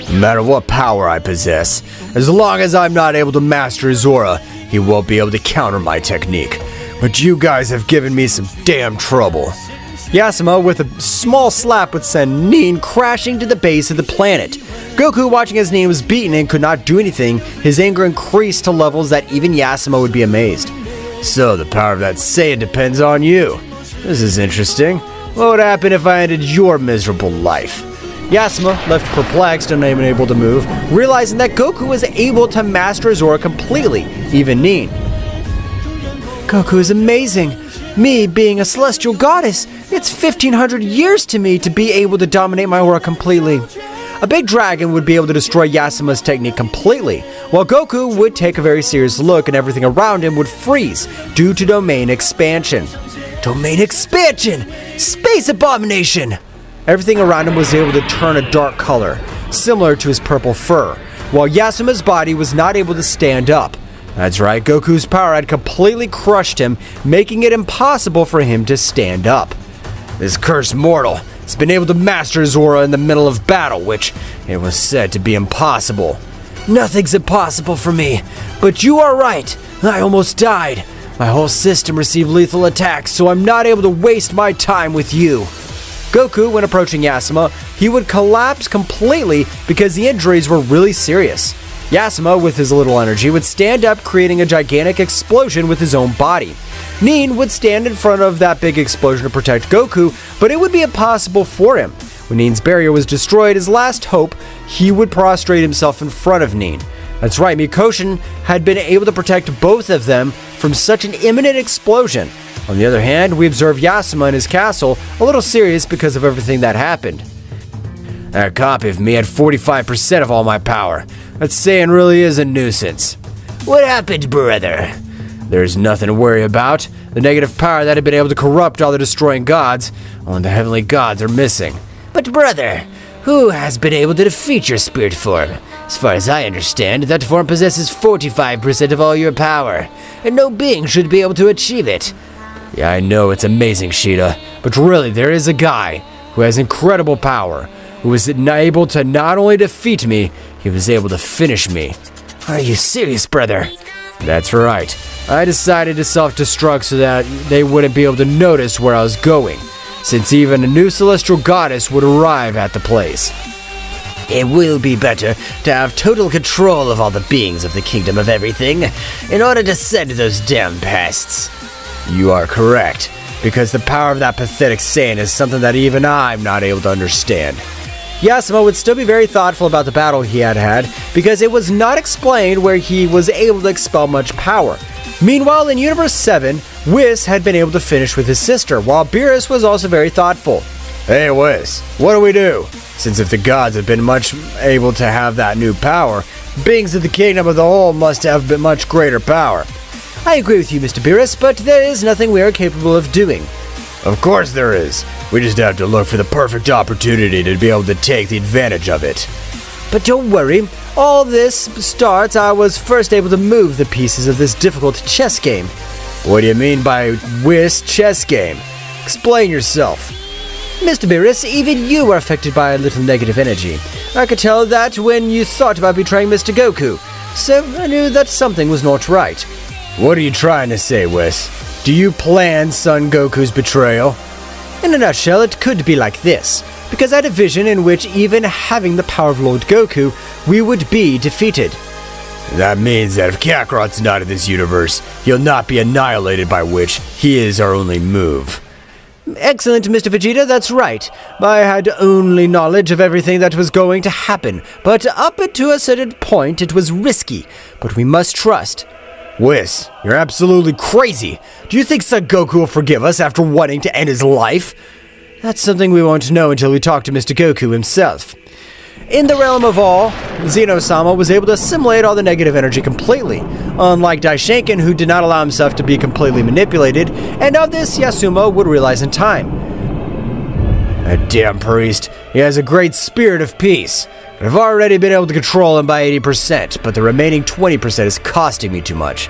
No matter what power I possess, as long as I'm not able to master Zora, he won't be able to counter my technique. But you guys have given me some damn trouble. Yasuma, with a small slap, would send Nin crashing to the base of the planet. Goku, watching as Nin was beaten and could not do anything, his anger increased to levels that even Yasuma would be amazed. So the power of that Saiyan depends on you. This is interesting. What would happen if I ended your miserable life? Yasuma, left perplexed and unable to move, realizing that Goku was able to master Zora completely, even Nin. Goku is amazing. Me being a celestial goddess, it's 1500 years to me to be able to dominate my aura completely. A big dragon would be able to destroy Yasuma's technique completely, while Goku would take a very serious look and everything around him would freeze due to domain expansion. Domain expansion! Space abomination! Everything around him was able to turn a dark color, similar to his purple fur, while Yasuma's body was not able to stand up. That's right, Goku's power had completely crushed him, making it impossible for him to stand up. This cursed mortal has been able to master Zora in the middle of battle, which it was said to be impossible. Nothing's impossible for me, but you are right, I almost died. My whole system received lethal attacks, so I'm not able to waste my time with you. Goku, when approaching Yasuma, he would collapse completely because the injuries were really serious. Yasuma, with his little energy, would stand up, creating a gigantic explosion with his own body. Nin would stand in front of that big explosion to protect Goku, but it would be impossible for him. When Nin's barrier was destroyed, his last hope, he would prostrate himself in front of Nin. That's right, Bouken-sha had been able to protect both of them from such an imminent explosion. On the other hand, we observe Yasuma in his castle, a little serious because of everything that happened. That copy of me had 45% of all my power. That Saiyan really is a nuisance. What happened, brother? There's nothing to worry about. The negative power that had been able to corrupt all the destroying gods, only the heavenly gods are missing. But brother, who has been able to defeat your spirit form? As far as I understand, that form possesses 45% of all your power, and no being should be able to achieve it. Yeah, I know it's amazing, Sheeta, but really there is a guy who has incredible power, who was able to not only defeat me, he was able to finish me. Are you serious, brother? That's right. I decided to self-destruct so that they wouldn't be able to notice where I was going, since even a new celestial goddess would arrive at the place. It will be better to have total control of all the beings of the Kingdom of Everything in order to send those damn pests. You are correct, because the power of that pathetic Saiyan is something that even I'm not able to understand. Yasuma would still be very thoughtful about the battle he had because it was not explained where he was able to expel much power. Meanwhile, in Universe 7, Whis had been able to finish with his sister, while Beerus was also very thoughtful. Hey Whis, what do we do? Since if the gods have been much able to have that new power, beings of the Kingdom of the Whole must have been much greater power. I agree with you, Mr. Beerus, but there is nothing we are capable of doing. Of course there is. We just have to look for the perfect opportunity to be able to take the advantage of it. But don't worry, all this starts I was first able to move the pieces of this difficult chess game. What do you mean by whist chess game? Explain yourself. Mr. Beerus, even you were affected by a little negative energy. I could tell that when you thought about betraying Mr. Goku, so I knew that something was not right. What are you trying to say, Whis? Do you plan Son Goku's betrayal? In a nutshell, it could be like this, because I had a vision in which even having the power of Lord Goku, we would be defeated. That means that if Kakarot's not in this universe, he'll not be annihilated, by which he is our only move. Excellent, Mr. Vegeta, that's right. I had only knowledge of everything that was going to happen, but up to a certain point it was risky, but we must trust. Whis, you're absolutely crazy. Do you think Son Goku will forgive us after wanting to end his life? That's something we won't know until we talk to Mr. Goku himself. In the realm of all, Zeno-sama was able to assimilate all the negative energy completely, unlike Daishinkan, who did not allow himself to be completely manipulated, and of this Yasuma would realize in time. That damn priest, he has a great spirit of peace. I've already been able to control him by 80%, but the remaining 20% is costing me too much.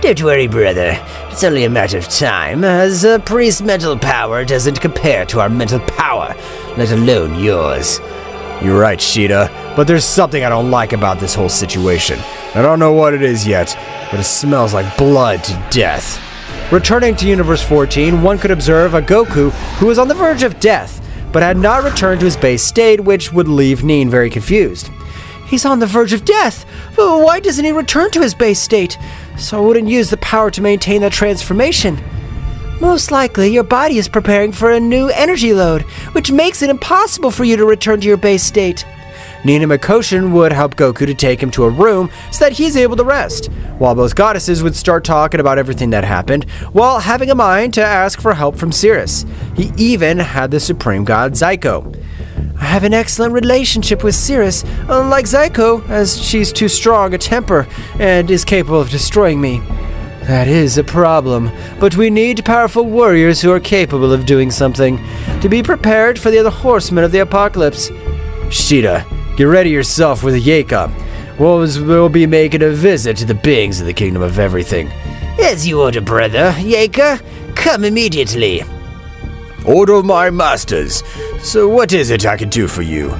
Don't worry, brother. It's only a matter of time, as a priest's mental power doesn't compare to our mental power, let alone yours. You're right, Sheeta, but there's something I don't like about this whole situation. I don't know what it is yet, but it smells like blood to death. Returning to Universe 14, one could observe a Goku who was on the verge of death, but had not returned to his base state, which would leave Neen very confused. He's on the verge of death! But why doesn't he return to his base state? So I wouldn't use the power to maintain that transformation. Most likely, your body is preparing for a new energy load, which makes it impossible for you to return to your base state. Neen and Makoshin would help Goku to take him to a room so that he's able to rest, while both goddesses would start talking about everything that happened, while having a mind to ask for help from Sirius. He even had the Supreme God Zyko. I have an excellent relationship with Sirius, unlike Zyko, as she's too strong a temper and is capable of destroying me. That is a problem, but we need powerful warriors who are capable of doing something, to be prepared for the other horsemen of the apocalypse. Sheeta, get ready yourself with Yaika. We'll be making a visit to the beings of the Kingdom of Everything. As you order, brother. Yaika, come immediately. Order of my masters. So what is it I can do for you?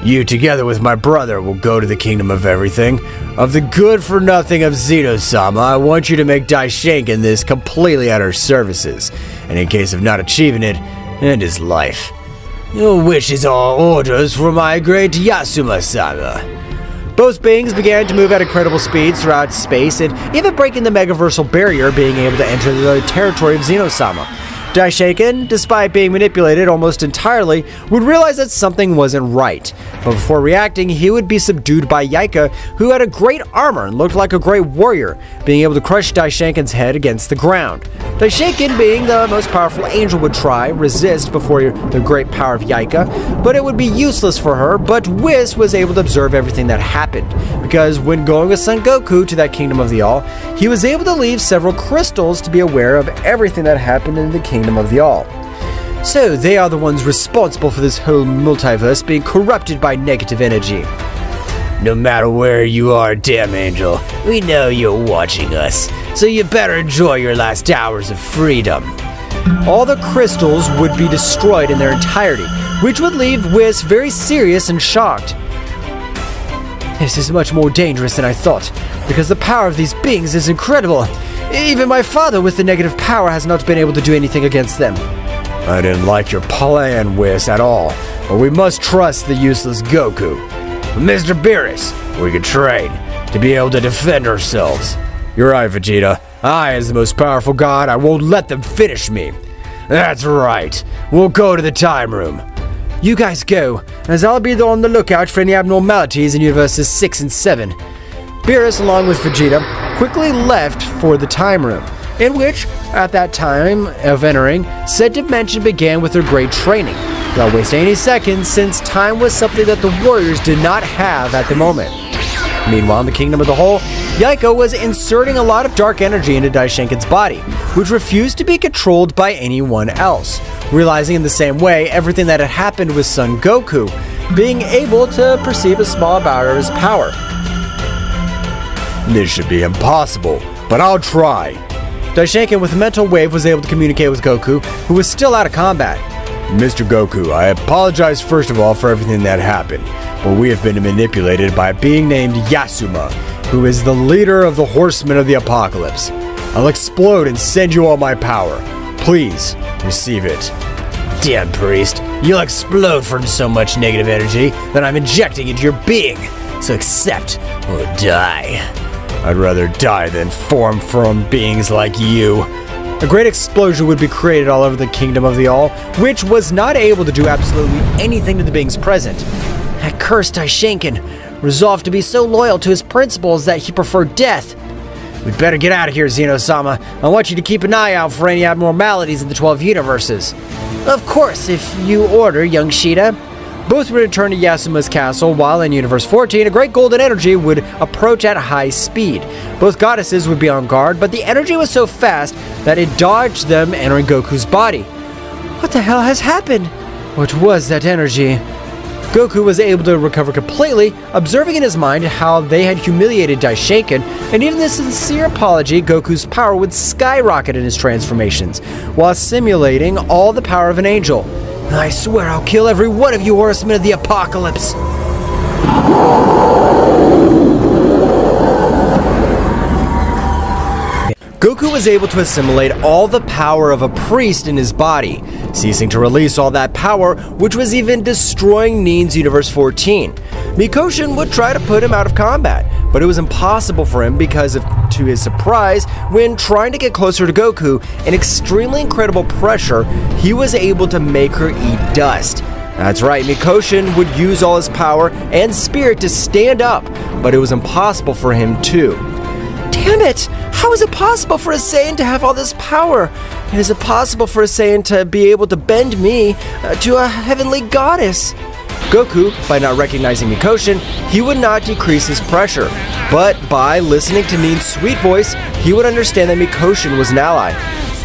You, together with my brother, will go to the Kingdom of Everything. Of the good-for-nothing of Zeno-sama, I want you to make Daishinkan this completely at our services, and in case of not achieving it, end his life. Your wishes are orders for my great Yasuma-sama. Both beings began to move at incredible speeds throughout space, and even breaking the megaversal barrier, being able to enter the territory of Zeno-sama. Daishinkan, despite being manipulated almost entirely, would realize that something wasn't right. But before reacting, he would be subdued by Yaika, who had a great armor and looked like a great warrior, being able to crush Daishinkan's head against the ground. Daishinkan, being the most powerful angel, would try resist before the great power of Yaika, but it would be useless for her. But Whis was able to observe everything that happened, because when going with Son Goku to that Kingdom of the All, he was able to leave several crystals to be aware of everything that happened in the Kingdom of the All. So they are the ones responsible for this whole multiverse being corrupted by negative energy. No matter where you are, damn angel, we know you're watching us, so you better enjoy your last hours of freedom. All the crystals would be destroyed in their entirety, which would leave Whis very serious and shocked. This is much more dangerous than I thought, because the power of these beings is incredible. Even my father with the negative power has not been able to do anything against them. I didn't like your plan, Whis, at all, but we must trust the useless Goku. Mr. Beerus, we can train to be able to defend ourselves. You're right, Vegeta. I, as the most powerful god, I won't let them finish me. That's right. We'll go to the time room. You guys go, as I'll be on the lookout for any abnormalities in Universes 6 and 7. Beerus, along with Vegeta, quickly left for the time room, in which, at that time of entering, said dimension began with their great training, without wasting any seconds, since time was something that the warriors did not have at the moment. Meanwhile, in the Kingdom of the Whole, Yaika was inserting a lot of dark energy into Daishinkan's body, which refused to be controlled by anyone else, realizing in the same way everything that had happened with Son Goku, being able to perceive a small amount of his power. This should be impossible, but I'll try. Daishinkan with a mental wave was able to communicate with Goku, who was still out of combat. Mr. Goku, I apologize first of all for everything that happened, but we have been manipulated by a being named Zeno-sama, who is the leader of the Horsemen of the Apocalypse. I'll explode and send you all my power. Please, receive it. Damn priest, you'll explode from so much negative energy that I'm injecting into your being. So accept or die. I'd rather die than form from beings like you. A great explosion would be created all over the Kingdom of the All, which was not able to do absolutely anything to the beings present. That cursed Daishinkan resolved to be so loyal to his principles that he preferred death. We'd better get out of here, Zeno-sama. I want you to keep an eye out for any abnormalities in the 12 universes. Of course, if you order, young Sheeta. Both would return to Yasuma's castle, while in Universe 14, a great golden energy would approach at high speed. Both goddesses would be on guard, but the energy was so fast that it dodged them entering Goku's body. What the hell has happened? What was that energy? Goku was able to recover completely, observing in his mind how they had humiliated Daishinkan, and even this sincere apology, Goku's power would skyrocket in his transformations, while simulating all the power of an angel. I swear I'll kill every one of you Horsemen of the Apocalypse! Goku was able to assimilate all the power of a priest in his body, ceasing to release all that power, which was even destroying Nin's Universe 14. Mikoshin would try to put him out of combat, but it was impossible for him because to his surprise, when trying to get closer to Goku, an extremely incredible pressure, he was able to make her eat dust. That's right, Mikoshin would use all his power and spirit to stand up, but it was impossible for him too. Damn it! How is it possible for a Saiyan to have all this power? And is it possible for a Saiyan to be able to bend me to a heavenly goddess? Goku, by not recognizing Mikoshin, he would not decrease his pressure. But by listening to Nin's sweet voice, he would understand that Mikoshin was an ally.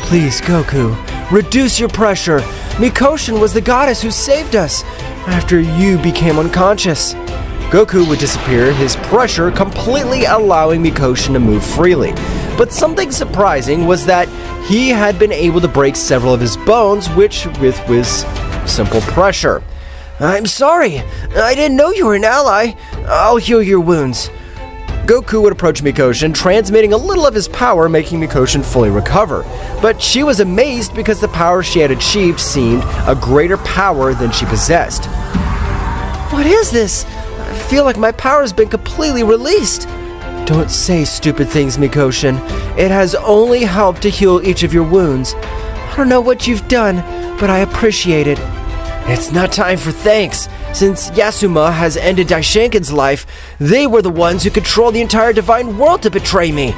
Please, Goku, reduce your pressure. Mikoshin was the goddess who saved us after you became unconscious. Goku would disappear, his pressure completely allowing Mikoshin to move freely. But something surprising was that he had been able to break several of his bones, with simple pressure. I'm sorry, I didn't know you were an ally. I'll heal your wounds. Goku would approach Mikoshin, transmitting a little of his power, making Mikoshin fully recover. But she was amazed because the power she had achieved seemed a greater power than she possessed. What is this? I feel like my power has been completely released. Don't say stupid things, Mikoshin. It has only helped to heal each of your wounds. I don't know what you've done, but I appreciate it. It's not time for thanks. Since Yasuma has ended Daishinkan's life, they were the ones who control the entire divine world to betray me.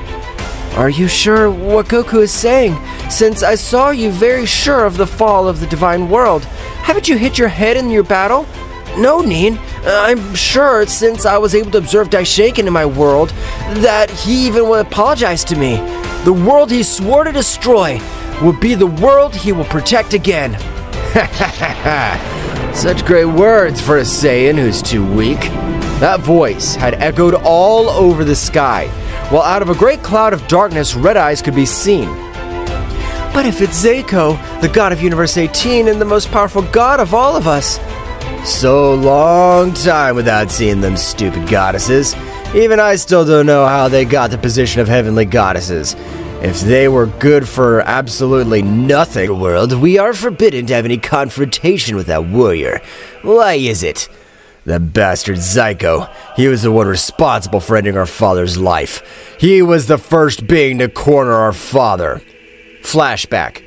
Are you sure what Goku is saying? Since I saw you very sure of the fall of the divine world. Haven't you hit your head in your battle? No, Nin. I'm sure since I was able to observe Daishinkan in my world that he even will apologize to me. The world he swore to destroy will be the world he will protect again. Ha ha ha ha! Such great words for a Saiyan who's too weak. That voice had echoed all over the sky, while out of a great cloud of darkness, red eyes could be seen. But if it's Zeko, the god of Universe 18 and the most powerful god of all of us. So long time without seeing them stupid goddesses. Even I still don't know how they got the position of heavenly goddesses. If they were good for absolutely nothing in the world, we are forbidden to have any confrontation with that warrior. Why is it? That bastard Zeko, he was the one responsible for ending our father's life. He was the first being to corner our father. Flashback.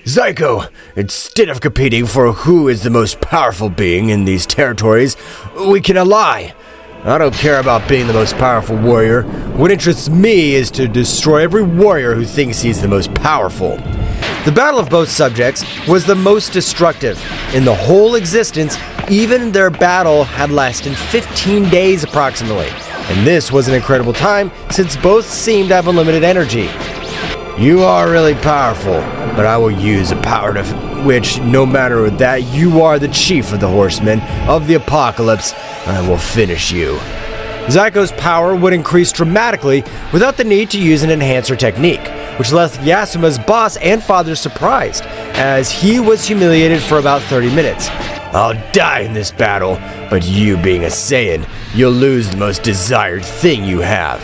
Zeko, instead of competing for who is the most powerful being in these territories, we can ally. I don't care about being the most powerful warrior. What interests me is to destroy every warrior who thinks he's the most powerful. The battle of both subjects was the most destructive in the whole existence. Even their battle had lasted 15 days approximately. And this was an incredible time since both seemed to have unlimited energy. You are really powerful, but I will use a power to which, no matter that you are the chief of the horsemen of the apocalypse, I will finish you. Zyko's power would increase dramatically without the need to use an enhancer technique, which left Yasuma's boss and father surprised, as he was humiliated for about 30 minutes. I'll die in this battle, but you being a Saiyan, you'll lose the most desired thing you have.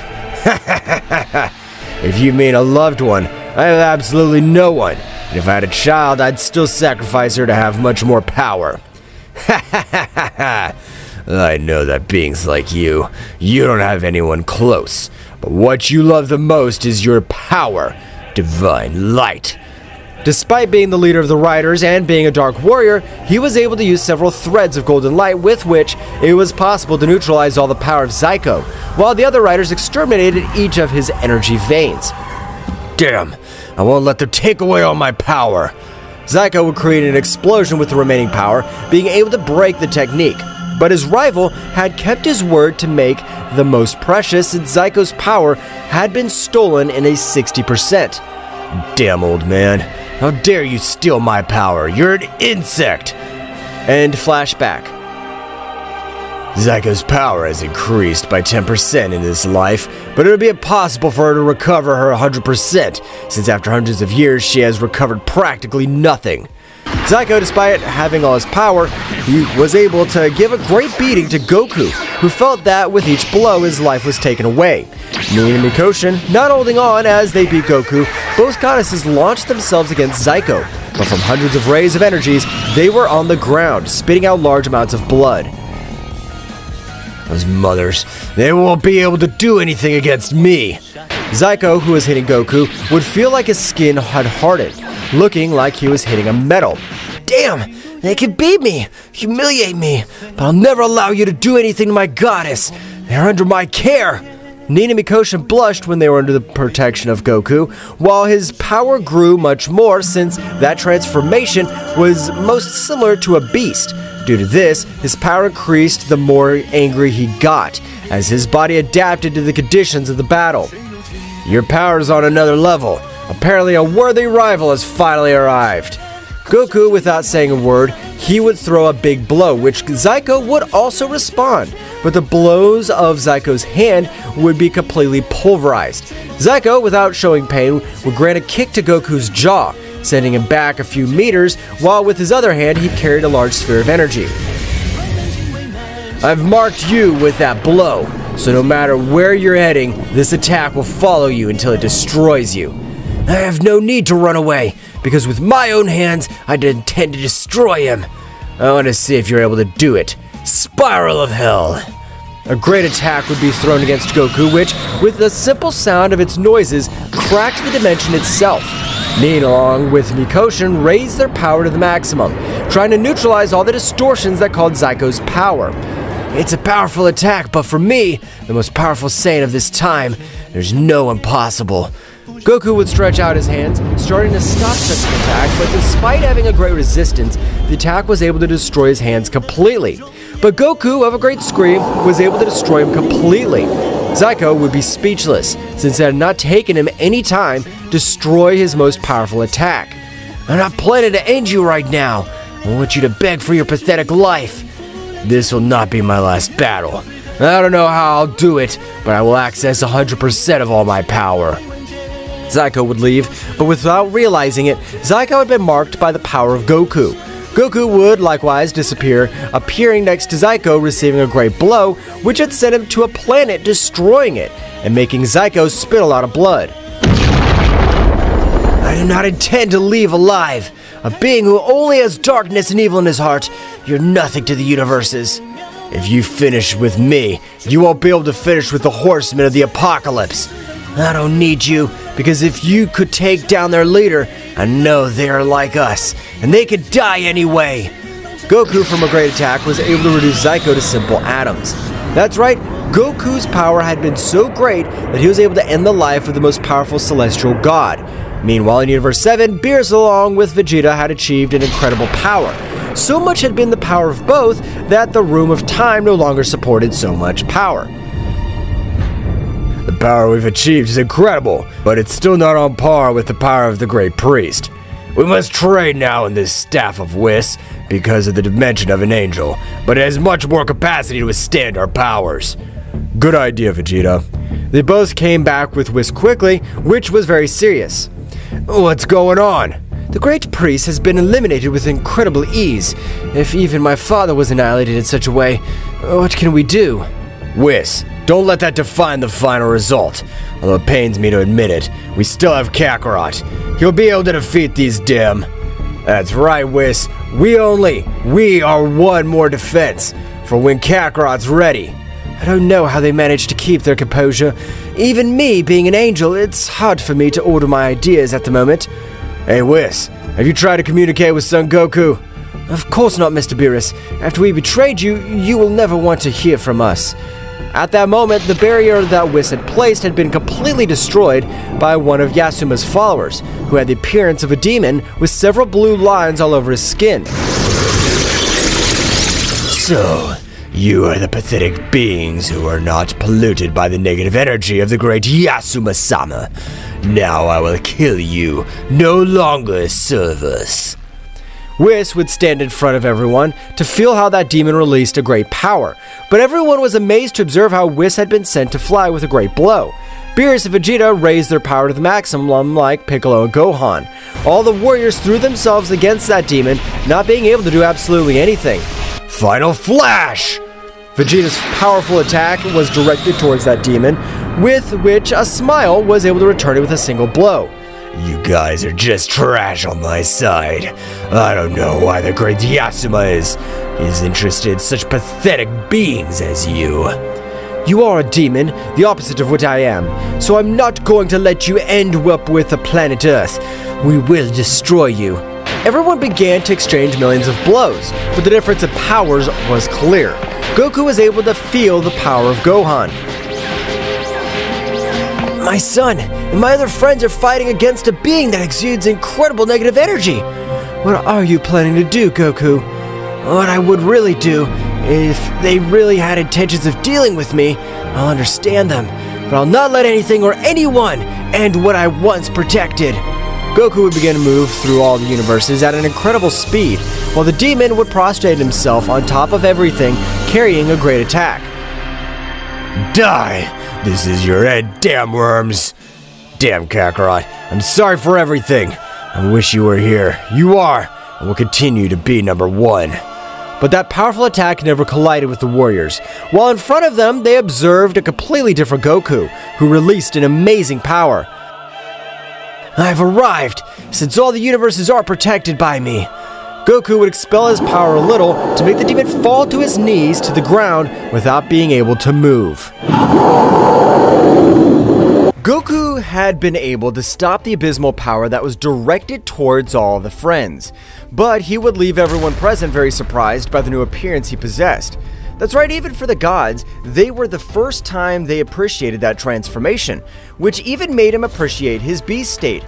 If you mean a loved one, I have absolutely no one. And if I had a child, I'd still sacrifice her to have much more power. I know that beings like you don't have anyone close. But what you love the most is your power, divine light. Despite being the leader of the Riders and being a Dark Warrior, he was able to use several threads of golden light with which it was possible to neutralize all the power of Zyko, while the other Riders exterminated each of his energy veins. Damn, I won't let them take away all my power. Zyko would create an explosion with the remaining power, being able to break the technique. But his rival had kept his word to make the most precious, since Zyko's power had been stolen in a 60%. Damn, old man. How dare you steal my power? You're an insect! And flashback. Zyko's power has increased by 10% in this life, but it would be impossible for her to recover her 100%, since after hundreds of years she has recovered practically nothing. Zyko, despite having all his power, he was able to give a great beating to Goku, who felt that with each blow his life was taken away. Nin and Mikoshin not holding on as they beat Goku, both goddesses launched themselves against Zyko, but from hundreds of rays of energies, they were on the ground, spitting out large amounts of blood. Those mothers, they won't be able to do anything against me. Zyko, who was hitting Goku, would feel like his skin had hardened, looking like he was hitting a metal. Damn, they can beat me, humiliate me, but I'll never allow you to do anything to my goddess. They're under my care. Nin and Mikoshin blushed when they were under the protection of Goku, while his power grew much more since that transformation was most similar to a beast. Due to this, his power increased the more angry he got, as his body adapted to the conditions of the battle. Your power is on another level. Apparently a worthy rival has finally arrived. Goku, without saying a word, he would throw a big blow, which Zyko would also respond, but the blows of Zyko's hand would be completely pulverized. Zyko, without showing pain, would grant a kick to Goku's jaw, sending him back a few meters, while with his other hand he carried a large sphere of energy. I've marked you with that blow, so no matter where you're heading, this attack will follow you until it destroys you. I have no need to run away, because with my own hands, I intend to destroy him. I want to see if you're able to do it. Spiral of Hell! A great attack would be thrown against Goku, which, with the simple sound of its noises, cracked the dimension itself. Nin, along with Mikoshin, raised their power to the maximum, trying to neutralize all the distortions that called Zyko's power. It's a powerful attack, but for me, the most powerful Saiyan of this time, there's no impossible. Goku would stretch out his hands, starting to stop such an attack, but despite having a great resistance, the attack was able to destroy his hands completely. But Goku, of a great scream, was able to destroy him completely. Zyko would be speechless, since it had not taken him any time to destroy his most powerful attack. I'm not planning to end you right now. I want you to beg for your pathetic life. This will not be my last battle. I don't know how I'll do it, but I will access 100% of all my power. Zyko would leave, but without realizing it, Zyko had been marked by the power of Goku. Goku would likewise disappear, appearing next to Zyko, receiving a great blow, which had sent him to a planet, destroying it, and making Zyko spit a lot of blood. I do not intend to leave alive. A being who only has darkness and evil in his heart, you're nothing to the universes. If you finish with me, you won't be able to finish with the horsemen of the apocalypse. I don't need you, because if you could take down their leader, I know they are like us, and they could die anyway. Goku, from a great attack, was able to reduce Zyko to simple atoms. That's right, Goku's power had been so great that he was able to end the life of the most powerful celestial god. Meanwhile, in Universe 7, Beerus along with Vegeta had achieved an incredible power. So much had been the power of both that the Room of Time no longer supported so much power. The power we've achieved is incredible, but it's still not on par with the power of the Great Priest. We must trade now in this Staff of Whis because of the dimension of an angel, but it has much more capacity to withstand our powers. Good idea, Vegeta. They both came back with Whis quickly, which was very serious. What's going on? The Great Priest has been eliminated with incredible ease. If even my father was annihilated in such a way, what can we do? Whis, don't let that define the final result. Although it pains me to admit it, we still have Kakarot. He'll be able to defeat these damn... That's right, Whis. We are one more defense for when Kakarot's ready. I don't know how they managed to keep their composure. Even me, being an angel, it's hard for me to order my ideas at the moment. Hey, Whis, have you tried to communicate with Son Goku? Of course not, Mr. Beerus. After we betrayed you, you will never want to hear from us. At that moment, the barrier that Whis had placed had been completely destroyed by one of Yasuma's followers, who had the appearance of a demon with several blue lines all over his skin. So, you are the pathetic beings who are not polluted by the negative energy of the great Yasuma-sama. Now I will kill you, no longer serve us. Whis would stand in front of everyone to feel how that demon released a great power, but everyone was amazed to observe how Whis had been sent to fly with a great blow. Beerus and Vegeta raised their power to the maximum like Piccolo and Gohan. All the warriors threw themselves against that demon, not being able to do absolutely anything. Final Flash! Vegeta's powerful attack was directed towards that demon, with which a smile was able to return it with a single blow. You guys are just trash on my side. I don't know why the great Yasuma is interested in such pathetic beings as you. You are a demon, the opposite of what I am, so I'm not going to let you end up with the planet Earth. We will destroy you. Everyone began to exchange millions of blows, but the difference in powers was clear. Goku was able to feel the power of Gohan. My son and my other friends are fighting against a being that exudes incredible negative energy. What are you planning to do, Goku? What I would really do, if they really had intentions of dealing with me, I'll understand them. But I'll not let anything or anyone end what I once protected. Goku would begin to move through all the universes at an incredible speed, while the demon would prostrate himself on top of everything, carrying a great attack. Die! This is your end, damn worms! Damn Kakarot, I'm sorry for everything. I wish you were here. You are, and will continue to be number one. But that powerful attack never collided with the warriors. While in front of them, they observed a completely different Goku, who released an amazing power. I've arrived, since all the universes are protected by me. Goku would expel his power a little to make the demon fall to his knees to the ground without being able to move. Goku had been able to stop the abysmal power that was directed towards all the friends, but he would leave everyone present very surprised by the new appearance he possessed. That's right, even for the gods, they were the first time they appreciated that transformation, which even made him appreciate his beast state.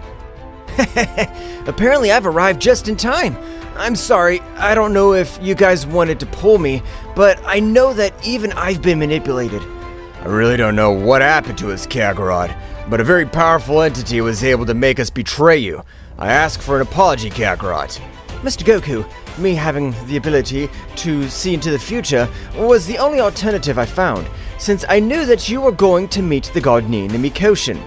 Apparently I've arrived just in time. I'm sorry, I don't know if you guys wanted to pull me, but I know that even I've been manipulated. I really don't know what happened to us, Kakarot, but a very powerful entity was able to make us betray you. I ask for an apology, Kakarot. Mr. Goku, me having the ability to see into the future was the only alternative I found, since I knew that you were going to meet the god Nin and Mikoshin.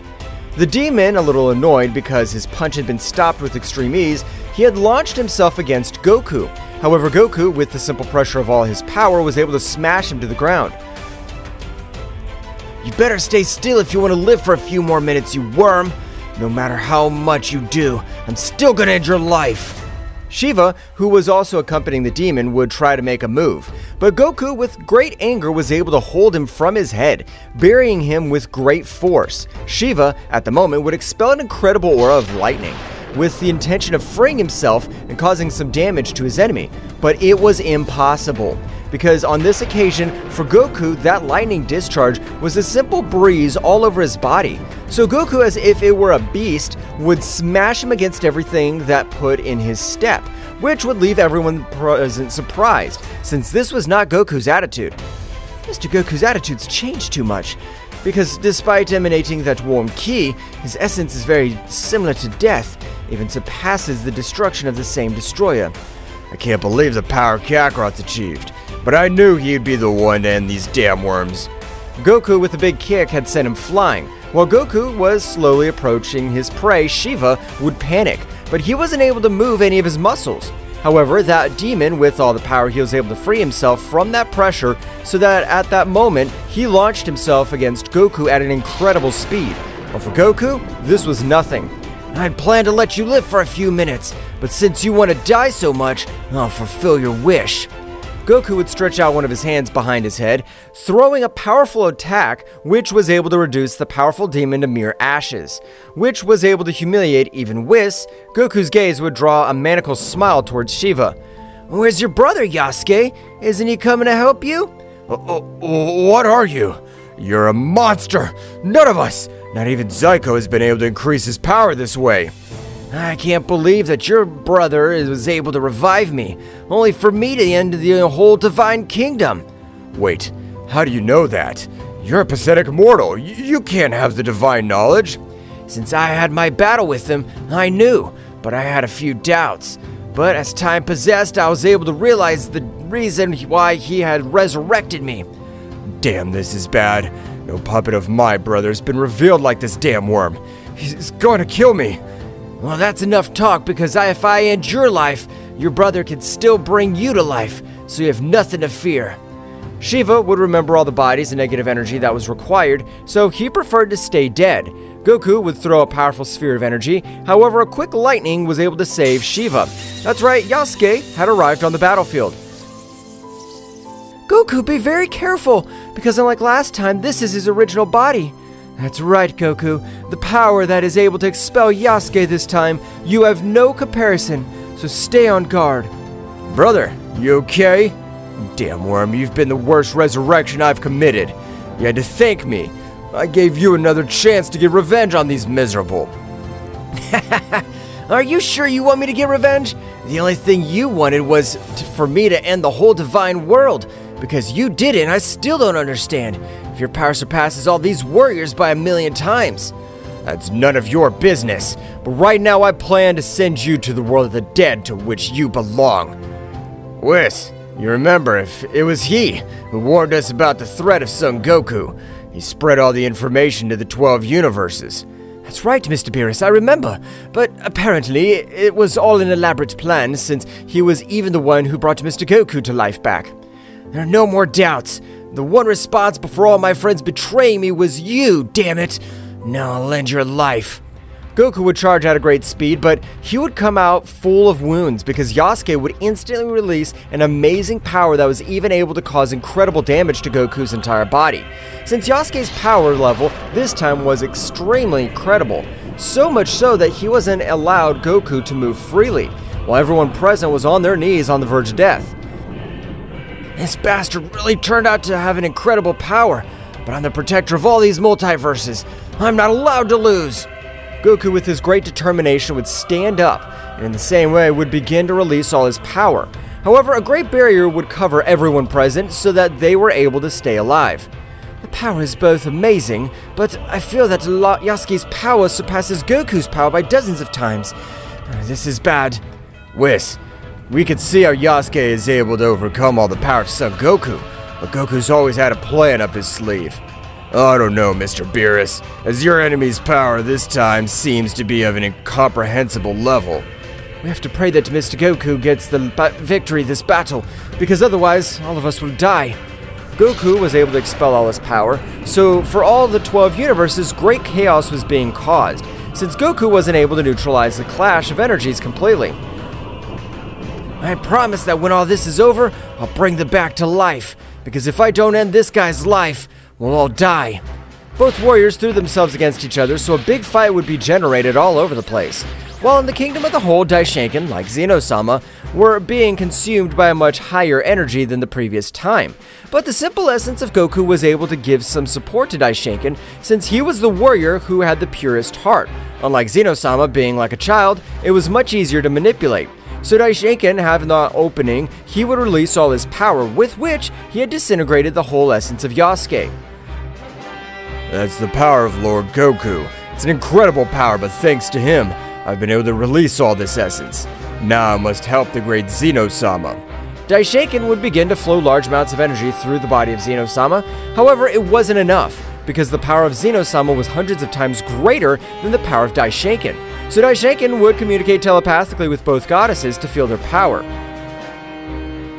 The demon, a little annoyed because his punch had been stopped with extreme ease, he had launched himself against Goku. However, Goku, with the simple pressure of all his power, was able to smash him to the ground. You better stay still if you want to live for a few more minutes, you worm. No matter how much you do, I'm still gonna end your life. Shiva, who was also accompanying the demon, would try to make a move, but Goku, with great anger, was able to hold him from his head, burying him with great force. Shiva, at the moment, would expel an incredible aura of lightning, with the intention of freeing himself and causing some damage to his enemy, but it was impossible. Because on this occasion, for Goku, that lightning discharge was a simple breeze all over his body. So Goku, as if it were a beast, would smash him against everything that put in his step, which would leave everyone present surprised, since this was not Goku's attitude. Mr. Goku's attitude's changed too much. because despite emanating that warm ki, his essence is very similar to death, even surpasses the destruction of the same destroyer. I can't believe the power Kakarot's achieved, but I knew he'd be the one to end these damn worms. Goku with a big kick had sent him flying. While Goku was slowly approaching his prey, Shiva would panic, but he wasn't able to move any of his muscles. However, that demon, with all the power, he was able to free himself from that pressure, so that at that moment, he launched himself against Goku at an incredible speed. But for Goku, this was nothing. I'd planned to let you live for a few minutes, but since you want to die so much, I'll fulfill your wish. Goku would stretch out one of his hands behind his head, throwing a powerful attack which was able to reduce the powerful demon to mere ashes, which was able to humiliate even Whis. Goku's gaze would draw a maniacal smile towards Shiva. "Where's your brother, Yasuke? Isn't he coming to help you?" What are you? You're a monster! None of us! Not even Zyko has been able to increase his power this way. I can't believe that your brother was able to revive me, only for me to end the whole divine kingdom. Wait, how do you know that? You're a pathetic mortal. You can't have the divine knowledge. Since I had my battle with him, I knew, but I had a few doubts. But as time passed, I was able to realize the reason why he had resurrected me. Damn, this is bad. No puppet of my brother's been revealed like this damn worm. He's going to kill me. Well, that's enough talk, because if I end your life, your brother can still bring you to life, so you have nothing to fear. Shiva would remember all the bodies and negative energy that was required, so he preferred to stay dead. Goku would throw a powerful sphere of energy, however a quick lightning was able to save Shiva. That's right, Yasuke had arrived on the battlefield. Goku, be very careful, because unlike last time, this is his original body. That's right, Goku. The power that is able to expel Yasuke this time, you have no comparison, so stay on guard. Brother, you okay? Damn worm, you've been the worst resurrection I've committed. You had to thank me. I gave you another chance to get revenge on these miserable. Are you sure you want me to get revenge? The only thing you wanted was for me to end the whole divine world. Because you did it, and I still don't understand. If your power surpasses all these warriors by 1,000,000 times. That's none of your business. But right now I plan to send you to the world of the dead, to which you belong. Whis, you remember, if it was he who warned us about the threat of Son Goku. He spread all the information to the 12 universes. That's right, Mr. Beerus, I remember. But apparently, it was all an elaborate plan, since he was even the one who brought Mr. Goku to life back. There are no more doubts. The one responsible for all my friends betraying me was you, damn it. Now I'll end your life. Goku would charge at a great speed, but he would come out full of wounds because Yasuke would instantly release an amazing power that was even able to cause incredible damage to Goku's entire body. Since Yasuke's power level this time was extremely incredible, so much so that he wasn't allowed Goku to move freely, while everyone present was on their knees on the verge of death. This bastard really turned out to have an incredible power, but I'm the protector of all these multiverses. I'm not allowed to lose. Goku, with his great determination, would stand up, and in the same way would begin to release all his power. However, a great barrier would cover everyone present so that they were able to stay alive. The power is both amazing, but I feel that Yasuke's power surpasses Goku's power by dozens of times. This is bad. Whis, we could see how Yasuke is able to overcome all the power of Son Goku, but Goku's always had a plan up his sleeve. I don't know, Mr. Beerus, as your enemy's power this time seems to be of an incomprehensible level. We have to pray that Mr. Goku gets the victory this battle, because otherwise all of us will die. Goku was able to expel all his power, so for all the 12 universes, great chaos was being caused, since Goku wasn't able to neutralize the clash of energies completely. I promise that when all this is over, I'll bring them back to life, because if I don't end this guy's life, we'll all die. Both warriors threw themselves against each other, so a big fight would be generated all over the place. While in the kingdom of the whole, Daishinkan, like Zeno-sama, were being consumed by a much higher energy than the previous time. But the simple essence of Goku was able to give some support to Daishinkan, since he was the warrior who had the purest heart. Unlike Zeno-sama being like a child, it was much easier to manipulate. So Daishinkan, having the opening, he would release all his power, with which he had disintegrated the whole essence of Yasuke. That's the power of Lord Goku. It's an incredible power, but thanks to him, I've been able to release all this essence. Now I must help the great Zeno-sama. Daishinkan would begin to flow large amounts of energy through the body of Zeno-sama. However, it wasn't enough, because the power of Zeno-sama was hundreds of times greater than the power of Daishinkan. So Daishinkan would communicate telepathically with both goddesses to feel their power.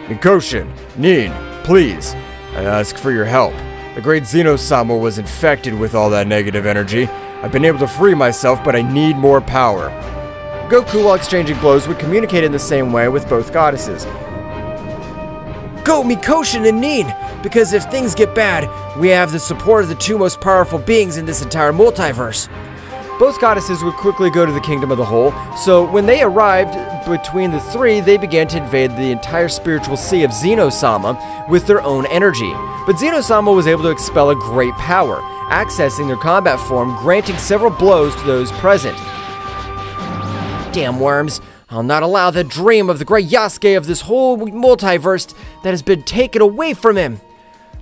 Mikoshin, Nin, please, I ask for your help. The great Zeno-sama was infected with all that negative energy. I've been able to free myself, but I need more power. Goku, while exchanging blows, would communicate in the same way with both goddesses. Go, Mikoshin and Nin, because if things get bad, we have the support of the two most powerful beings in this entire multiverse. Both goddesses would quickly go to the Kingdom of the Whole, so when they arrived between the three, they began to invade the entire spiritual sea of Zeno-sama with their own energy. But Zeno-sama was able to expel a great power, accessing their combat form, granting several blows to those present. Damn worms. I'll not allow the dream of the great Yasuke of this whole multiverse that has been taken away from him.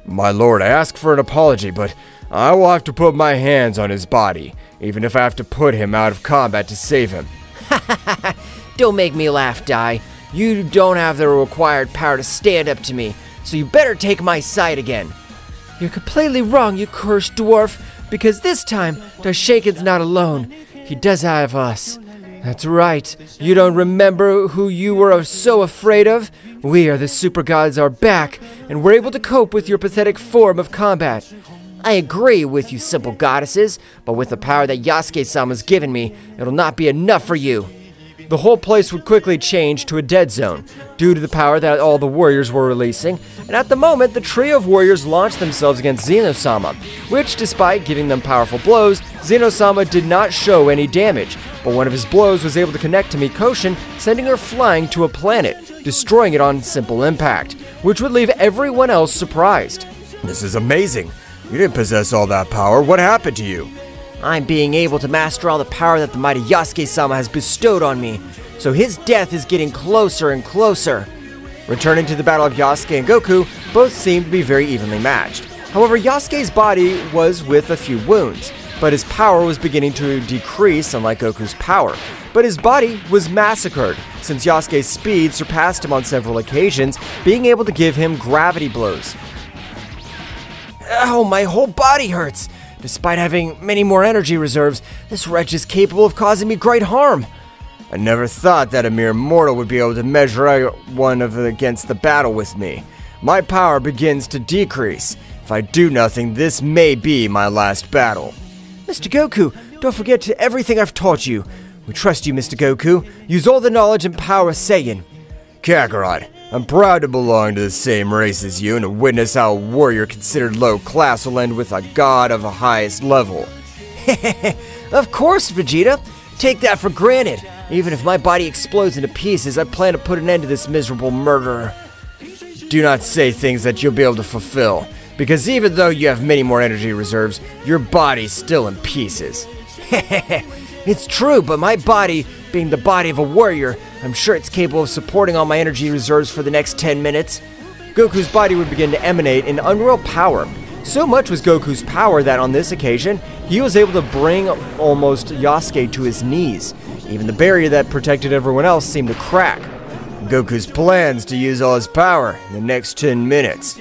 My lord, I ask for an apology, but I will have to put my hands on his body, even if I have to put him out of combat to save him. Don't make me laugh, Dai. You don't have the required power to stand up to me, so you better take my side again. You're completely wrong, you cursed dwarf, because this time, Daishinkan's not alone. He does have us. That's right. You don't remember who you were so afraid of? We are the super gods are back, and we're able to cope with your pathetic form of combat. I agree with you simple goddesses, but with the power that Yasuke-sama's given me, it'll not be enough for you. The whole place would quickly change to a dead zone, due to the power that all the warriors were releasing, and at the moment, the trio of warriors launched themselves against Zeno-sama, which, despite giving them powerful blows, Zeno-sama did not show any damage, but one of his blows was able to connect to Mikoshin, sending her flying to a planet, destroying it on simple impact, which would leave everyone else surprised. This is amazing. You didn't possess all that power. What happened to you? I'm being able to master all the power that the mighty Yasuke-sama has bestowed on me, so his death is getting closer and closer. Returning to the battle of Yasuke and Goku, both seemed to be very evenly matched. However, Yasuke's body was with a few wounds, but his power was beginning to decrease, unlike Goku's power. But his body was massacred, since Yasuke's speed surpassed him on several occasions, being able to give him gravity blows. Ow, my whole body hurts! Despite having many more energy reserves, this wretch is capable of causing me great harm. I never thought that a mere mortal would be able to measure one against the battle with me. My power begins to decrease. If I do nothing, this may be my last battle. Mr. Goku, don't forget everything I've taught you. We trust you, Mr. Goku. Use all the knowledge and power of Saiyan. Kakarot, I'm proud to belong to the same race as you and to witness how a warrior considered low class will end with a god of the highest level. Of course, Vegeta. Take that for granted. Even if my body explodes into pieces, I plan to put an end to this miserable murderer. Do not say things that you'll be able to fulfill, because even though you have many more energy reserves, your body's still in pieces. It's true, but my body, being the body of a warrior, I'm sure it's capable of supporting all my energy reserves for the next 10 minutes. Goku's body would begin to emanate an unreal power. So much was Goku's power that on this occasion, he was able to bring almost Yasuke to his knees. Even the barrier that protected everyone else seemed to crack. Goku's plans to use all his power in the next 10 minutes.